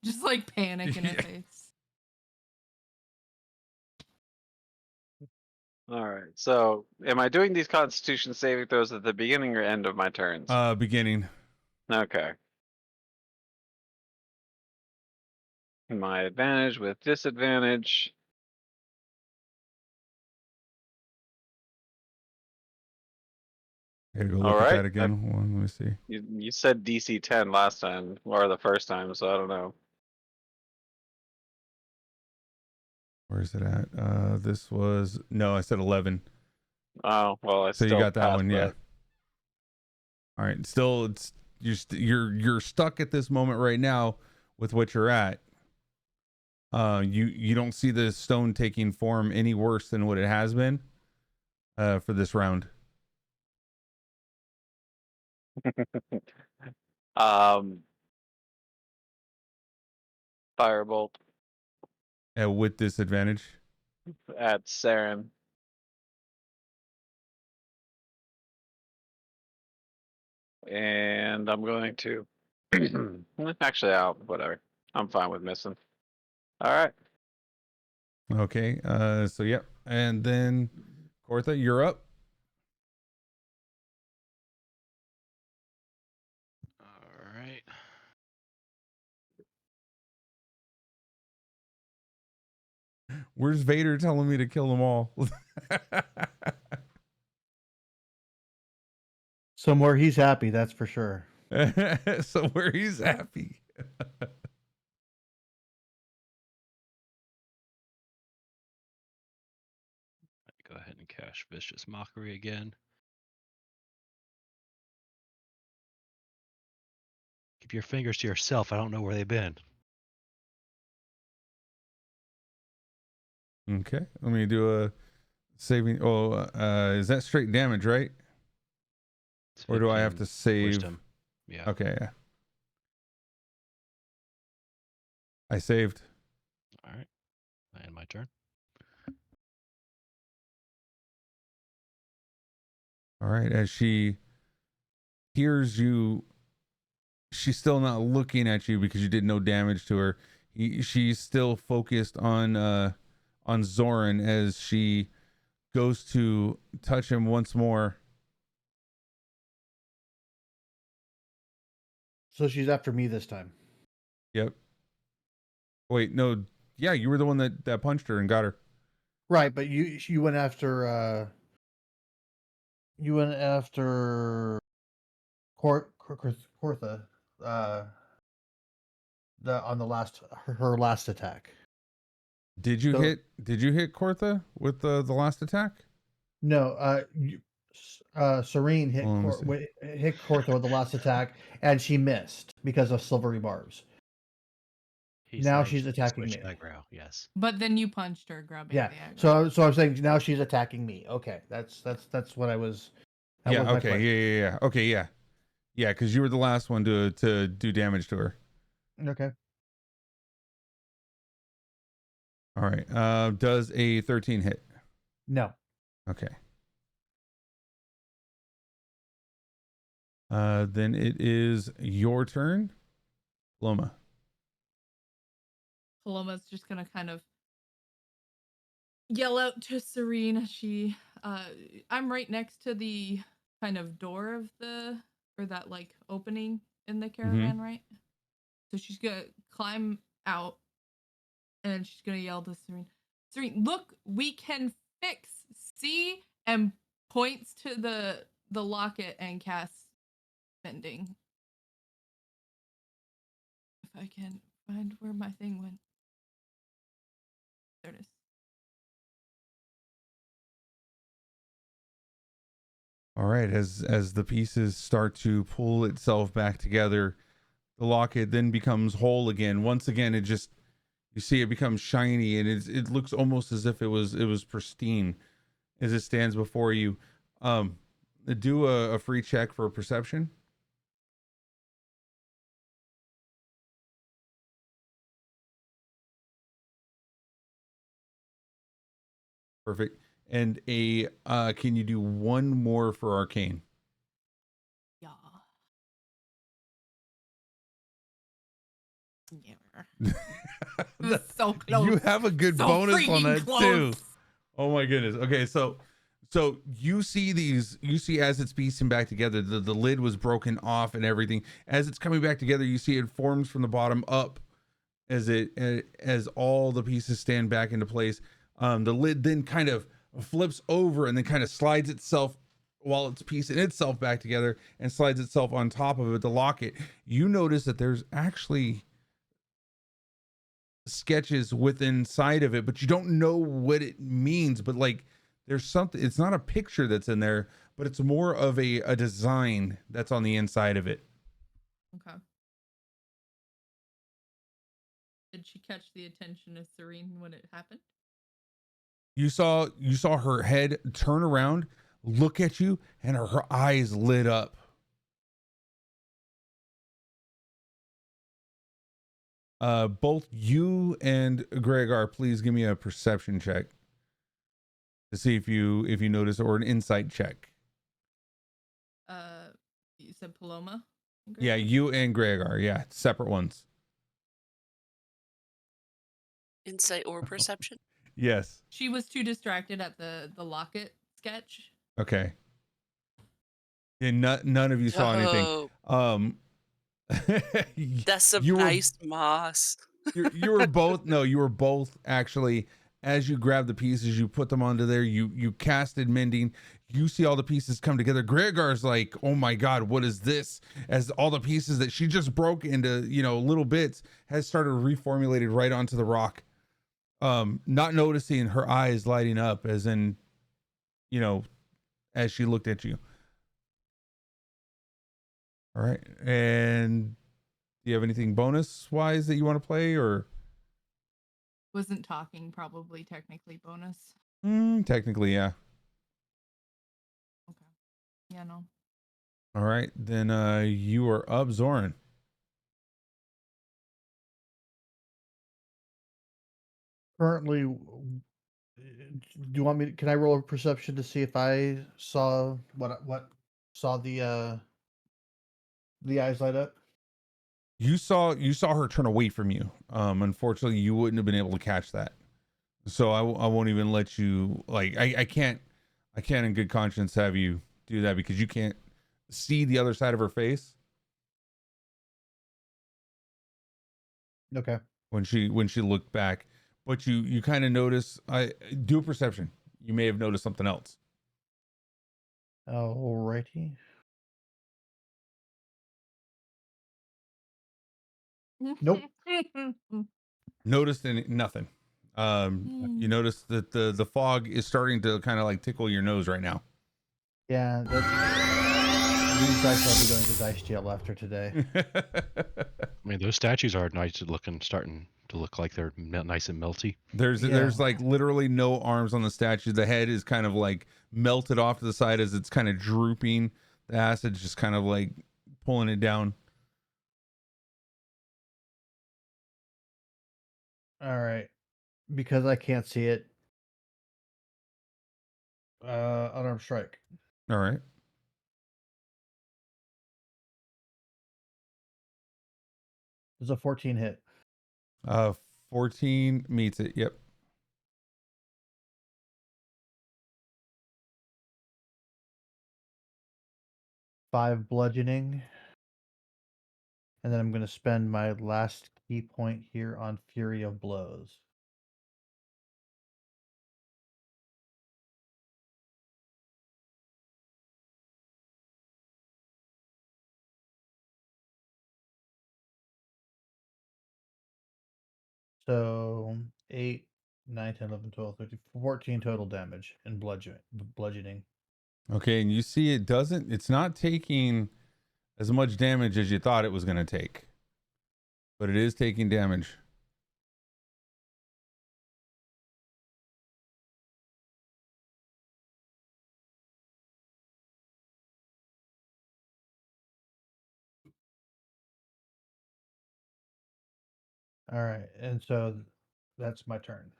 Just like panic in her Yeah. face. All right. So, am I doing these Constitution saving throws at the beginning or end of my turns? beginning. Okay. My advantage with disadvantage. I gotta go All look at right. that again. Hold on, let me see. You said DC 10 last time or the first time, so I don't know. Where is it at? This was I said 11. Oh well, I So you still got that passed one, yeah. All right. Still, it's you're stuck at this moment right now with what you're at. You don't see the stone taking form any worse than what it has been, for this round. Firebolt With disadvantage. at Saren. And I'm going to actually whatever. I'm fine with missing. All right. Okay. So yep. And then Cortha, you're up. All right. Where's Vader telling me to kill them all? Somewhere he's happy, that's for sure. So where he's happy. Go ahead and cast Vicious Mockery again. Keep your fingers to yourself. I don't know where they've been. Okay. Let me do a saving. Is that straight damage, right? It's Or do I have 15 to save? Wisdom. Yeah. Okay, yeah. I saved. All right. And my turn. All right. As she hears you, she's still not looking at you because you did no damage to her. She's still focused on Zoran as she goes to touch him once more. So she's after me this time. Yep. Wait, no. Yeah, you were the one that punched her and got her. Right, but you went after Cortha on the last her last attack. Did you So- hit Cortha with the last attack? No, Serene hit Hold on, let me hit Cortho with the last attack, and she missed because of silvery barbs. He Now said she's she attacking switched me. aggro. Yes. But then you punched her, grabbing Yeah. the aggro. So I'm saying now she's attacking me. Okay, that's what I was. That Yeah. was my Okay. question. Yeah. Okay. Yeah. Yeah. Because you were the last one to do damage to her. Okay. All right. Does a 13 hit? No. Okay. Then it is your turn, Loma. Paloma's just gonna kind of yell out to Serene as she I'm right next to the kind of door of the or that like opening in the caravan, right? So she's gonna climb out and she's gonna yell to Serene, Serene, look, we can fix, see, and points to the locket and casts mending. If I can find where my thing went. There it is. All right. As the pieces start to pull itself back together, the locket then becomes whole again. Once again, it just, you see it becomes shiny, and it looks almost as if it was pristine as it stands before you. Do a free check for perception. Perfect. And can you do one more for arcane? Yeah. That- So close. You have a good So bonus on freaking that close. too. Oh my goodness. Okay, so you see as it's piecing back together, the lid was broken off and everything. As it's coming back together, you see it forms from the bottom up as all the pieces stand back into place. The lid then kind of flips over and then kind of slides itself while it's piecing itself back together and slides itself on top of it to lock it. You notice that there's actually sketches within inside of it, but you don't know what it means. But like there's something, it's not a picture that's in there, but it's more of a design that's on the inside of it. Okay. Did she catch the attention of Serene when it happened? You saw her head turn around, look at you, and her eyes lit up. Both you and Gregor, please give me a perception check to see if you notice, or an insight check. You said Paloma? Yeah, you and Gregor. Yeah, separate ones. Insight or perception? Yes. She was too distracted at the locket sketch. Okay. Yeah, none of you saw anything. Oh, that's some You were- nice moss. you were both, no, you were both actually, as you grabbed the pieces, you put them onto there, you casted mending, you see all the pieces come together. Gregor's like, oh my god, what is this? As all the pieces that she just broke into little bits has started reformulated right onto the rock. Not noticing her eyes lighting up, as in as she looked at you. All right. And do you have anything bonus wise that you want to play, or? Wasn't talking, probably technically bonus. Technically, yeah. Okay. Yeah, no. All right. Then you are up, Zoran. Currently, do you want me? Can I roll a perception to see if I saw what saw the eyes light up? You saw her turn away from you. Unfortunately, you wouldn't have been able to catch that. So I won't even let you, like, I can't in good conscience have you do that, because you can't see the other side of her face. Okay. When she looked back, but you kind of notice. I do a perception. You may have noticed something else. Alrighty. Nope. Noticed nothing. You notice that the fog is starting to kind of like tickle your nose right now. Yeah, these dice will be going to dice jail after today. I mean, those statues are nice looking, starting to look like they're nice and melty. There's Yeah. like literally no arms on the statue. The head is kind of like melted off to the side as it's kind of drooping. The acid's just kind of like pulling it down. All right. Because I can't see it. Unarmed strike. All right. There's a 14 hit. 14 meets it. Yep. Five bludgeoning. And then I'm going to spend my last key point here on Fury of Blows. So 8, 9, 10, 11, 12, 13, 14 total damage and bludgeoning. Okay, and you see it's not taking as much damage as you thought it was going to take. But it is taking damage. All right, and so that's my turn.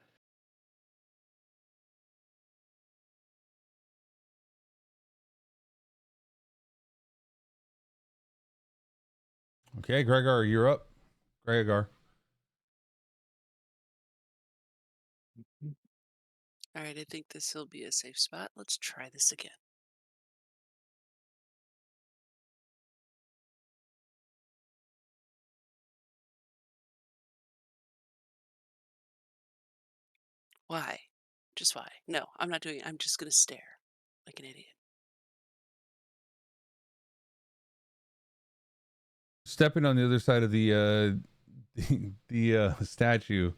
Okay, Gregor, you're up. Gregor. All right, I think this will be a safe spot. Let's try this again. Why? Just why? No, I'm not doing it. I'm just going to stare like an idiot. Stepping on the other side of the the statue,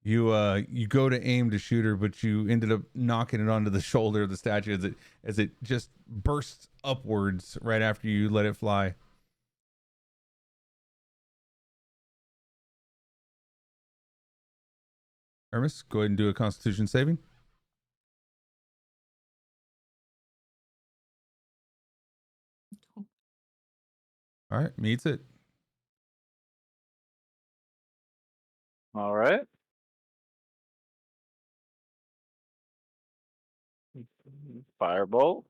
you go to aim to shoot her, but you ended up knocking it onto the shoulder of the statue as it just bursts upwards right after you let it fly. Hermes, go ahead and do a Constitution saving. All right, meets it. All right. Firebolt.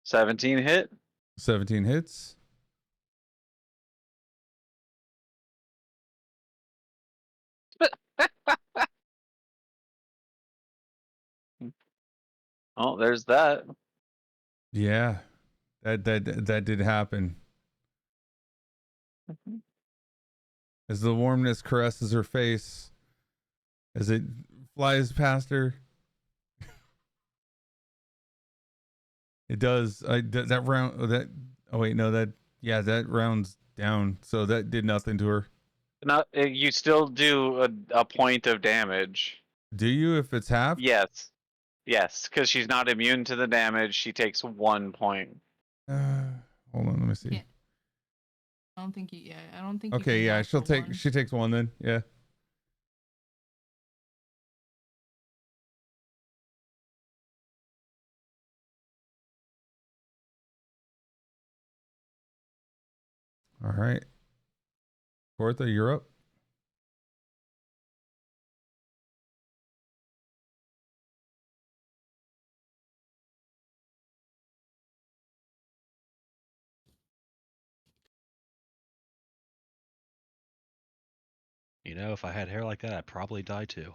17 hit. 17 hits. Oh, there's that. Yeah, that did happen. As the warmness caresses her face, as it flies past her. It does. That round. That. Oh wait, no. That rounds down. So that did nothing to her. Not you still do a point of damage. Do you? If it's half? Yes. Yes, because she's not immune to the damage. She takes 1 point. Hold on. Let me see. Yeah. I don't think you. Yeah, I don't think. Okay. You Yeah. can She'll half for take. one. She takes 1 then. Yeah. All right. Portha, you're up. You know, if I had hair like that, I'd probably die too.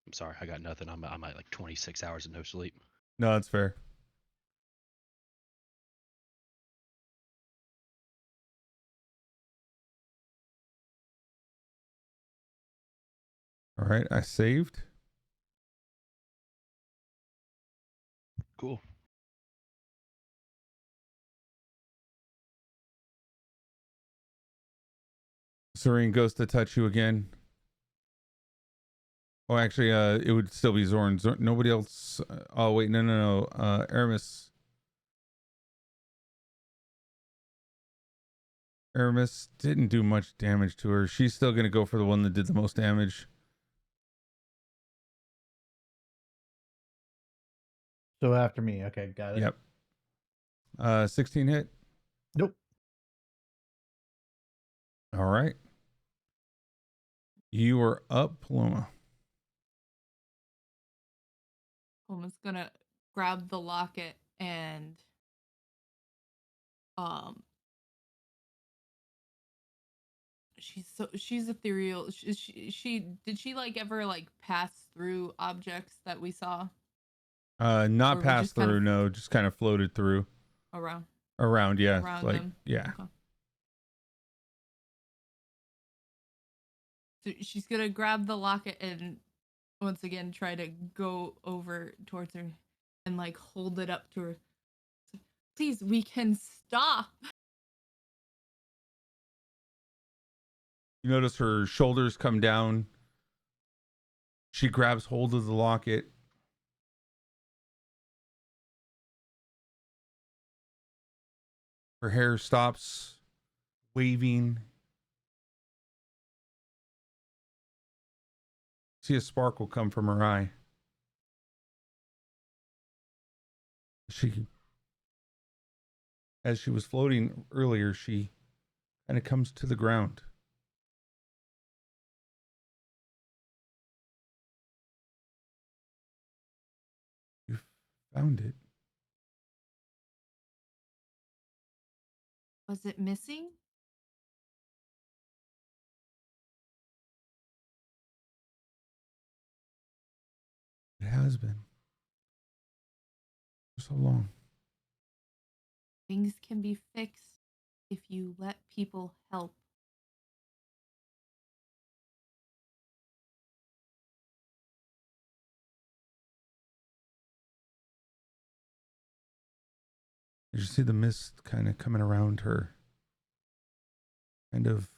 I'm sorry, I got nothing. I'm at like 26 hours of no sleep. No, that's fair. All right. I saved. Cool. Serene goes to touch you again. Oh, actually, it would still be Zorn. Nobody else. Oh, wait, no. Aramis. Aramis didn't do much damage to her. She's still gonna go for the one that did the most damage. So after me. Okay, got it. Yep. 16 hit. Nope. All right. You are up, Paloma. Paloma's gonna grab the locket and she's ethereal. She did she like ever like pass through objects that we saw Not or we pass just kind through, of no, just kind of floated through. around Yeah. Like, them? yeah. Okay. So she's gonna grab the locket and once again try to go over towards her and like hold it up to her. Please, we can stop. You notice her shoulders come down. She grabs hold of the locket. Her hair stops waving. See a sparkle come from her eye. As she was floating earlier, she kind of comes to the ground. You found it. Was it missing? It has been for so long. Things can be fixed if you let people help. You see the mist kind of coming around her, kind of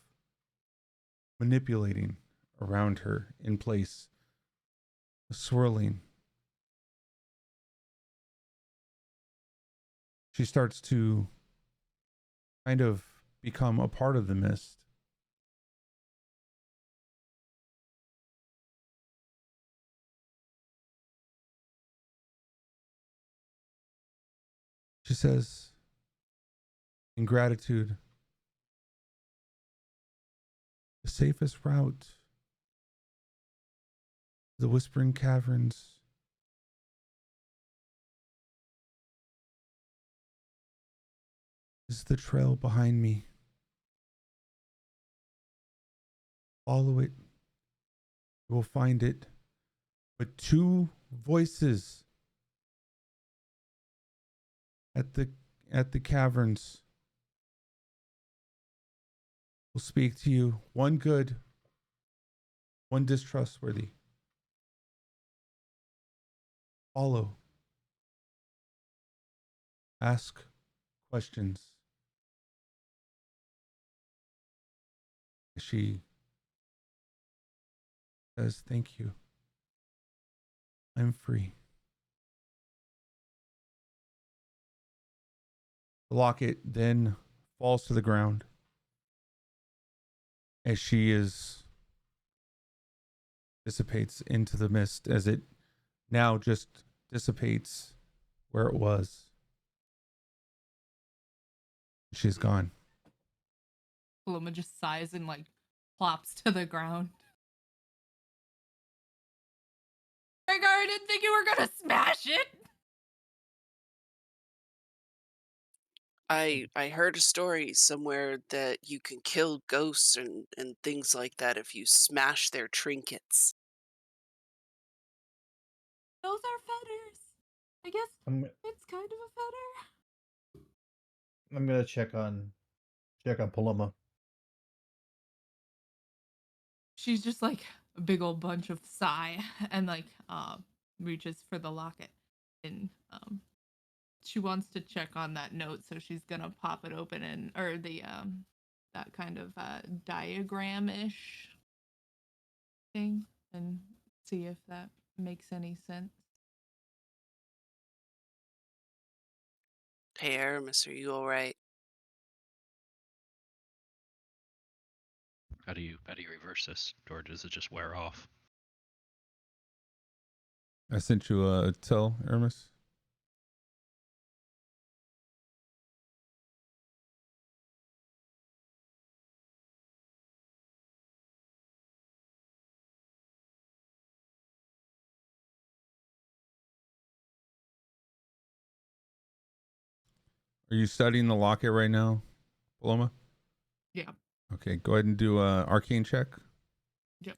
manipulating around her in place, swirling. She starts to kind of become a part of the mist. She says, in gratitude, the safest route to the Whispering Caverns is the trail behind me. Follow it. You will find it. But two voices at the caverns will speak to you. One good, one distrustworthy. Follow. Ask questions. She says, thank you. I'm free. The locket then falls to the ground as she dissipates into the mist, as it now just dissipates where it was. She's gone. Paloma just sighs and like plops to the ground. Rhaegar, I didn't think you were gonna smash it. I heard a story somewhere that you can kill ghosts and things like that if you smash their trinkets. Those are feathers. I guess I'm it's kind of a feather. I'm gonna check on Paloma. She's just like a big old bunch of sigh and like reaches for the locket and she wants to check on that note, so she's gonna pop it open and or the that kind of diagram-ish thing and see if that makes any sense. Hey, Aramis, are you all right? How do you reverse this, or does it just wear off? I sent you a tell, Hermes. Are you studying the locket right now, Paloma? Yeah. Okay, go ahead and do a arcane check. Yep.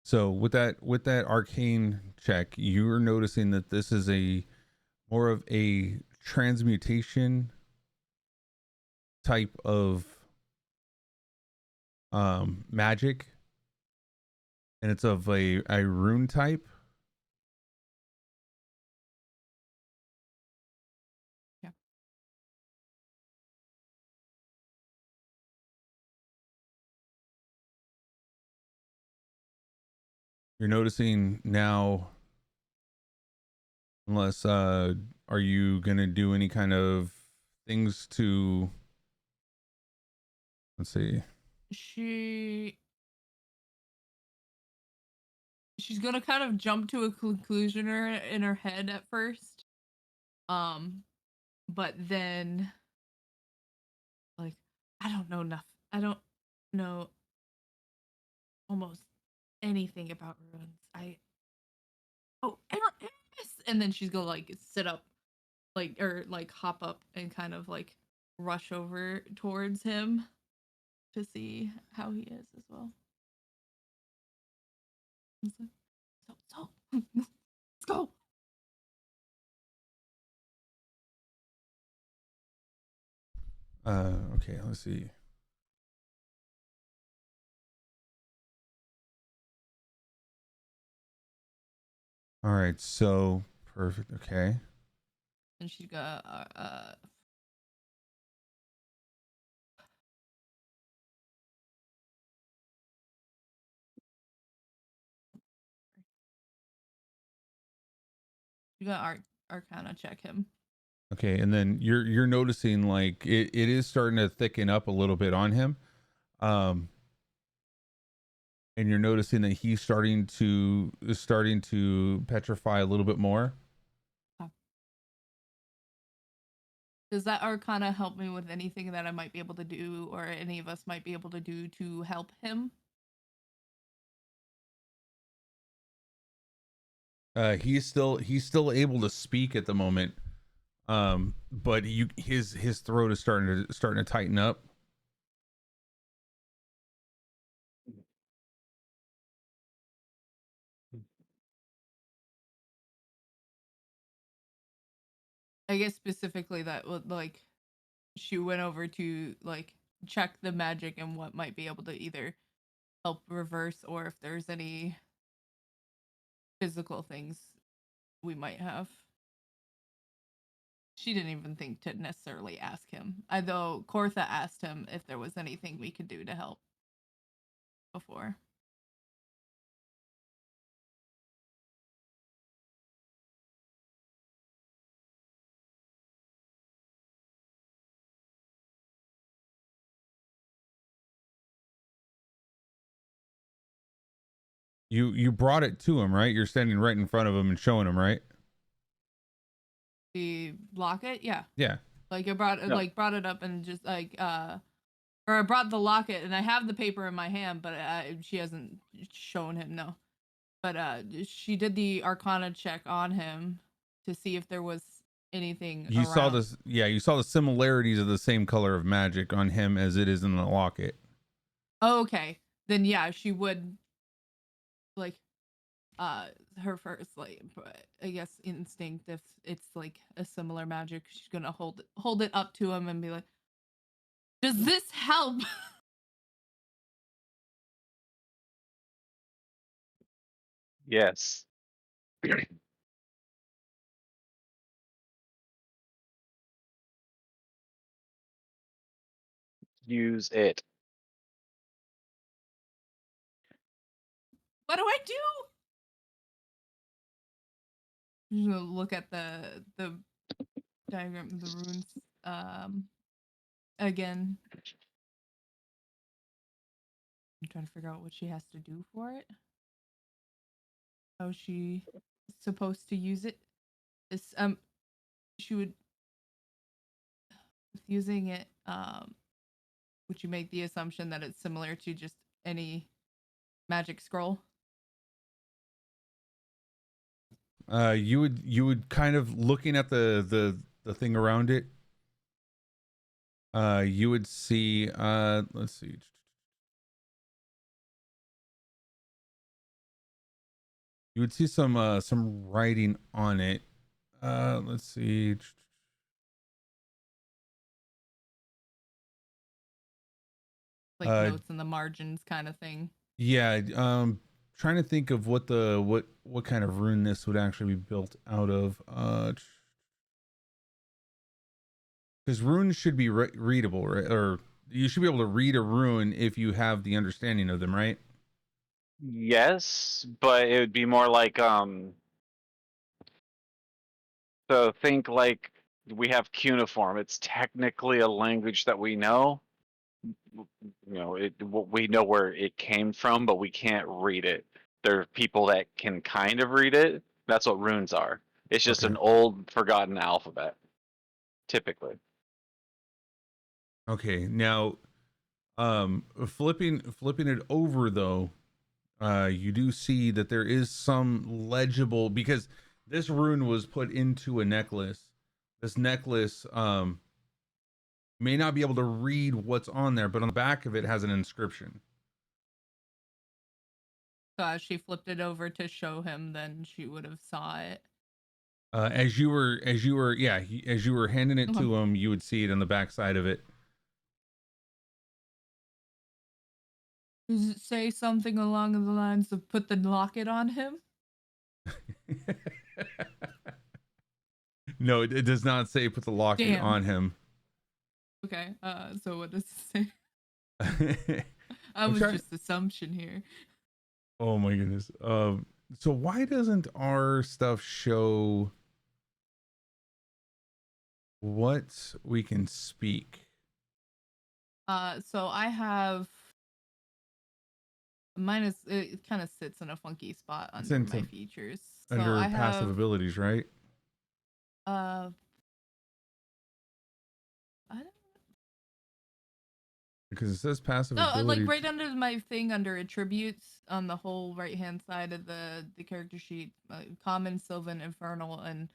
So with that arcane check, you're noticing that this is a more of a transmutation type of magic, and it's of a rune type. Yeah. You're noticing now, unless are you gonna do any kind of things to, let's see. She's gonna kind of jump to a conclusion in her head at first. But then like I don't know enough. I don't know almost anything about ruins. And then she's gonna like sit up, like or like hop up and kind of like rush over towards him to see how he is as well. So let's go. Okay, let's see. All right, so perfect. Okay. And she's got you got Arcana check him. Okay, and then you're noticing like it is starting to thicken up a little bit on him. And you're noticing that he's starting to petrify a little bit more. Does that Arcana help me with anything that I might be able to do, or any of us might be able to do to help him? He's still able to speak at the moment. But his throat is starting to tighten up. I guess specifically that would like she went over to like check the magic and what might be able to either help reverse or if there's any physical things we might have. She didn't even think to necessarily ask him. Although Kortha asked him if there was anything we could do to help before. You brought it to him, right? You're standing right in front of him and showing him, right? The locket, yeah. Yeah. Like I brought brought it up and just like or I brought the locket and I have the paper in my hand, but she hasn't shown him, no. But she did the Arcana check on him to see if there was anything You around. saw this, yeah. You saw the similarities of the same color of magic on him as it is in the locket. Oh, okay. Then yeah, she would like her first like I guess instinct if it's like a similar magic, she's gonna hold it up to him and be like, "Does this help?" Yes. Use it. What do I do? I'm just gonna look at the diagram of the runes again. I'm trying to figure out what she has to do for it. How she supposed to use it. This she would, with using it, would you make the assumption that it's similar to just any magic scroll? You would kind of, looking at the thing around it, you would see, let's see. You would see some writing on it. Let's see. Like notes in the margins kind of thing. Yeah, trying to think of what kind of rune this would actually be built out of. Because runes should be readable, right? Or you should be able to read a rune if you have the understanding of them, right? Yes, but it would be more like so think like we have cuneiform. It's technically a language that we know. We know where it came from, but we can't read it. There are people that can kind of read it. That's what runes are. It's just Okay. an old, forgotten alphabet, typically. Okay. Now, flipping it over though, you do see that there is some legible, because this rune was put into a necklace. This necklace, may not be able to read what's on there, but on the back of it has an inscription. So as she flipped it over to show him, then she would have saw it. As you were handing it to him, you would see it on the back side of it. Does it say something along the lines of put the locket on him? No, it does not say put the locket on him. Okay, so what does it say? Just assumption here. Oh my goodness. So why doesn't our stuff show what we can speak? So I have mine is, it kind of sits in a funky spot under my features. So Under I passive have abilities, right? I don't Because it says passive No, ability. like right under my thing under attributes on the whole right hand side of the character sheet, common, Sylvan, Infernal, and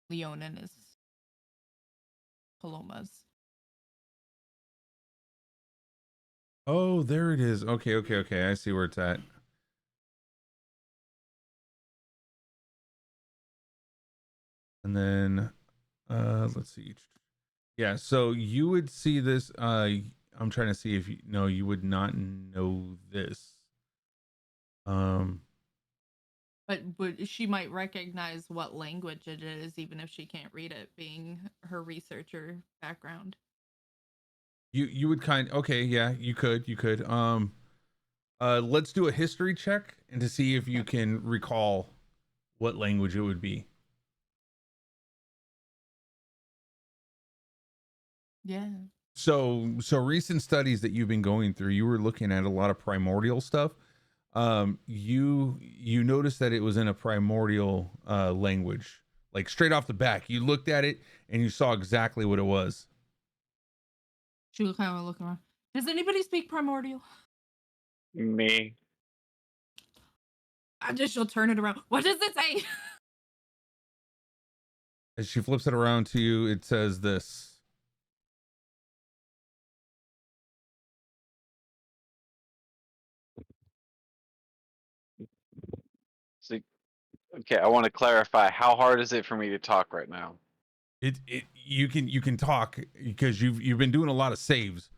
Leonin is Palomas. Oh, there it is. Okay. I see where it's at. And then let's see. Yeah, so you would see this. I'm trying to see if you would not know this. But she might recognize what language it is, even if she can't read it, being her researcher background. You would okay, yeah, you could. Let's do a history check and to see if you can recall what language it would be. Yeah. So recent studies that you've been going through, you were looking at a lot of primordial stuff. You noticed that it was in a primordial language, like straight off the back. You looked at it and you saw exactly what it was. She will kind of look around. Does anybody speak primordial? Me. She'll turn it around. What does it say? As she flips it around to you, it says this. So, okay, I want to clarify. How hard is it for me to talk right now? You can talk because you've been doing a lot of saves.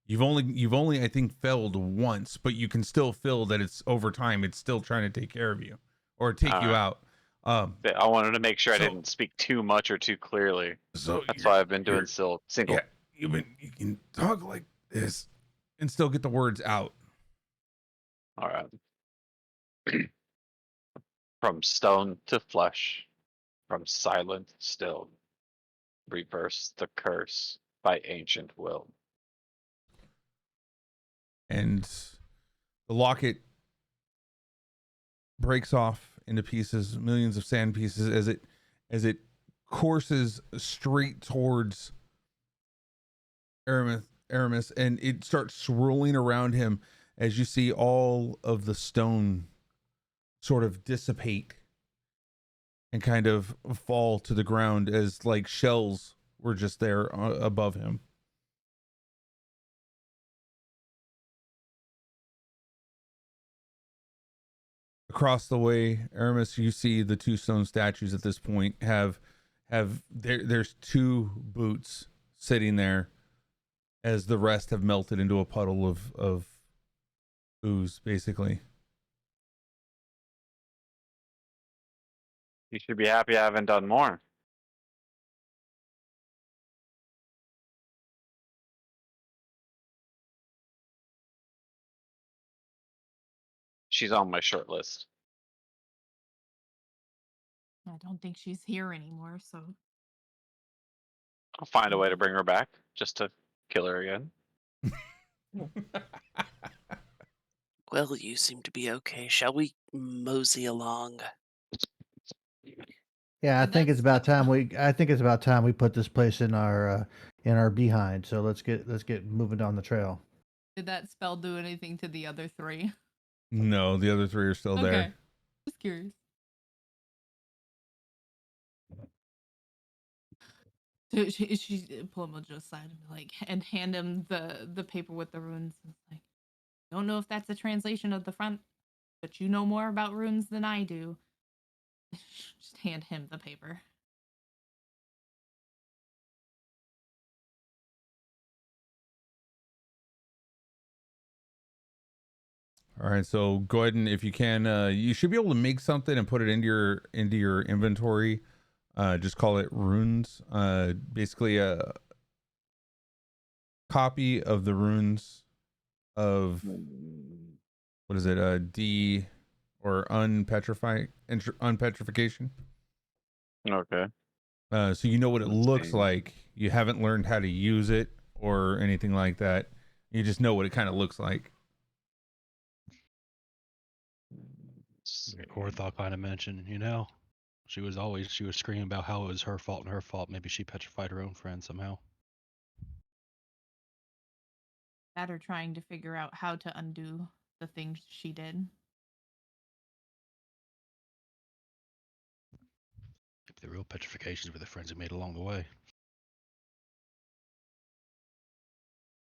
You've only I think failed once, but you can still feel that it's over time. It's still trying to take care of you or take you out. I wanted to make sure I didn't speak too much or too clearly. So that's why I've been doing single. Yeah, you can talk like is and still get the words out. All right. From stone to flesh, from silent still, reverse the curse by ancient will. And the locket breaks off into pieces, millions of sand pieces, as it courses straight towards Aramis, and it starts swirling around him as you see all of the stone sort of dissipate and kind of fall to the ground as like shells were just there above him. Across the way, Aramis, you see the two stone statues at this point there's two boots sitting there as the rest have melted into a puddle of ooze, basically. You should be happy I haven't done more. She's on my short list. I don't think she's here anymore, so I'll find a way to bring her back just to kill her again. Well, you seem to be okay. Shall we mosey along? Yeah, I Did think that it's about spell- time we put this place in our behind. So let's get moving down the trail. Did that spell do anything to the other three? No, the other three are still there. Okay. Just curious. So she pull him to the side and be like, and hand him the paper with the runes. And it's like, don't know if that's a translation of the front, but you know more about runes than I do. Just hand him the paper. All right, so go ahead and if you can, you should be able to make something and put it into your inventory. Just call it runes. Basically a copy of the runes of what is it? D or unpetrification. Okay. So you know what it Let's looks see. like. You haven't learned how to use it or anything like that. You just know what it kind of looks like. Orthok kind of mentioned, she was screaming about how it was her fault and her fault. Maybe she petrified her own friend somehow. That or trying to figure out how to undo the things she did. If the real petrifications were the friends we made along the way.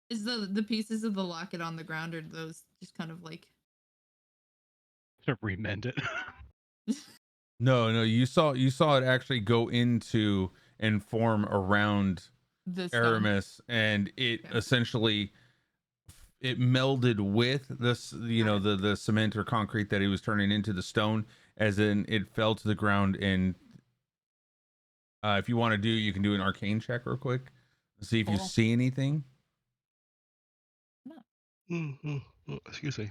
Is the pieces of the locket on the ground, or those just kind of like To remend it. No, you saw it actually go into and form around the stone? Aramis, and it Okay. essentially it melded with this, the cement or concrete that he was turning into the stone, as in it fell to the ground. And if you want to you can do an arcane check real quick, see if you Cool. see anything. Excuse me.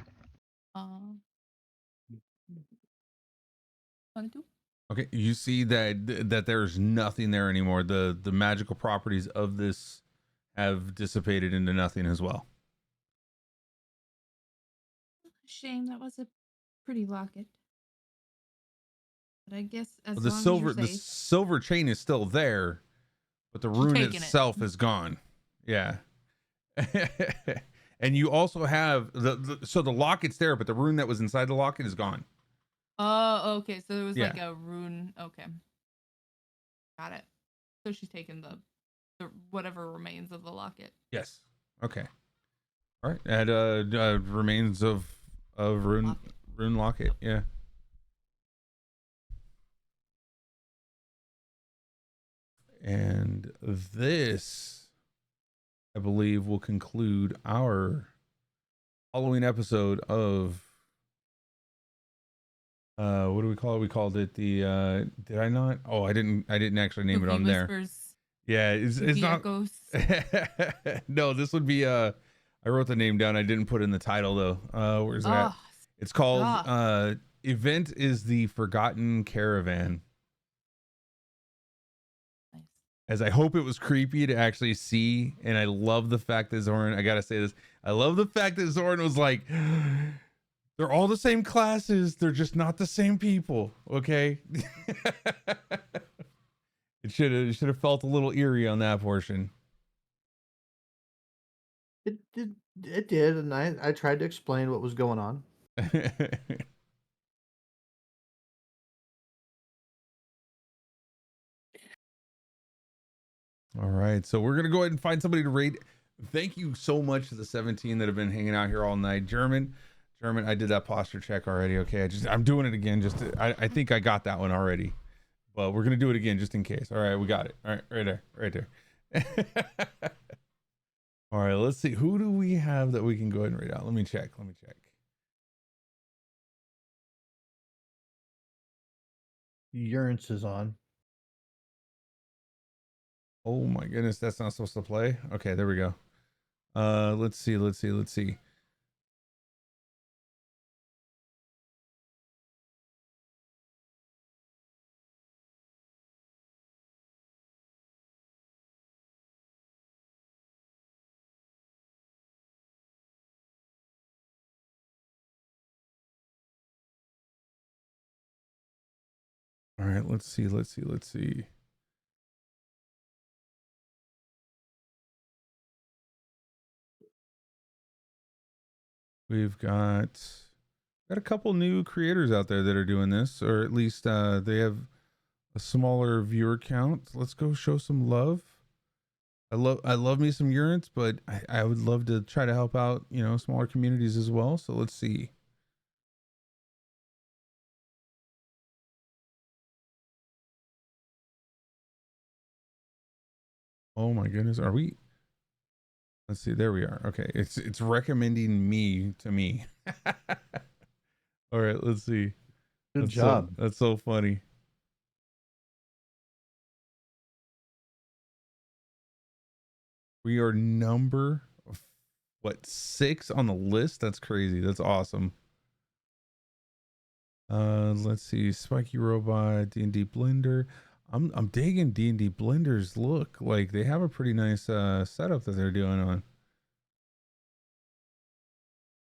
22. Okay, you see that there's nothing there anymore. The magical properties of this have dissipated into nothing as well. Shame, that was a pretty locket. But I guess as The long silver as you're the safe. silver chain is still there, but the She's rune taking it. itself is gone. Yeah. And you also have so the locket's there, but the rune that was inside the locket is gone. Oh, okay. So there was Yeah. like a rune. Okay. Got it. So she's taking the whatever remains of the locket. Yes. Okay. All right. And remains of rune locket. Yeah. And this, I believe, will conclude our Halloween episode of what do we call it? We called it the did I not? Oh, I didn't actually name it Spooky on there. Whispers, Yeah, it's Spooky not Echoes. No, this would be I wrote the name down. I didn't put in the title though. Where's that? Oh, It's called stop. Event is the Forgotten Caravan. Nice. As I hope it was creepy to actually see, and I love the fact that Zoran, I gotta say this, I love the fact that Zoran was like, they're all the same classes, they're just not the same people, okay? It should have felt a little eerie on that portion. It did, and I tried to explain what was going on. All right, so we're gonna go ahead and find somebody to raid. Thank you so much to the 17 that have been hanging out here all night. German, I did that posture check already. Okay, I'm doing it again. I think I got that one already, but we're gonna do it again just in case. All right, we got it. All right, right there. All right, let's see. Who do we have that we can go ahead and read out? Let me check. Urance is on. Oh my goodness, that's not supposed to play. Okay, there we go. Let's see. All right, let's see. We've got a couple new creators out there that are doing this, or at least they have a smaller viewer count. Let's go show some love. I love me some Urants, but I would love to try to help out, smaller communities as well. So let's see. Oh my goodness, are we? Let's see. There we are. Okay, it's recommending me to me. All right, let's see. Good job. That's so funny. We are number 6 on the list. That's crazy. That's awesome. Let's see. Spiky Robot, D&D Blender. I'm digging D&D Blender's look. Like they have a pretty nice setup that they're doing on.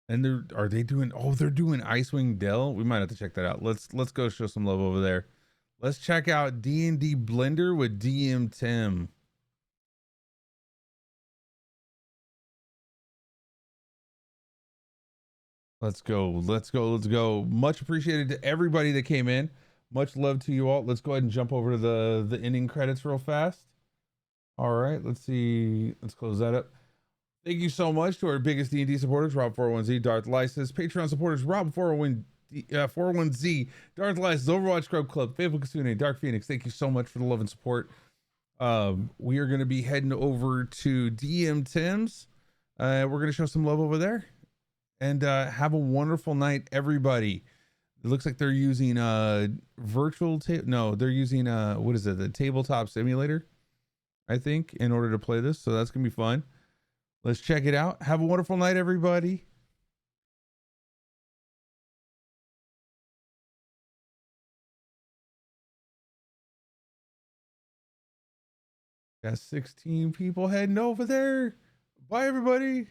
And they're doing Icewind Dale? We might have to check that out. Let's go show some love over there. Let's check out D&D Blender with DM Tim. Let's go. Much appreciated to everybody that came in. Much love to you all. Let's go ahead and jump over to the ending credits real fast. All right, let's see. Let's close that up. Thank you so much to our biggest D&D supporters, Rob 401Z, Darth Lysis, Patreon supporters, Rob 401Z, Darth Lysis, Overwatch Scrub Club, Faithful Kasune, Dark Phoenix. Thank you so much for the love and support. We are going to be heading over to DM Tim's. We're going to show some love over there. And have a wonderful night, everybody. It looks like they're using they're using what is it, the tabletop simulator, I think, in order to play this. So that's gonna be fun. Let's check it out. Have a wonderful night, everybody. Got 16 people heading over there. Bye, everybody.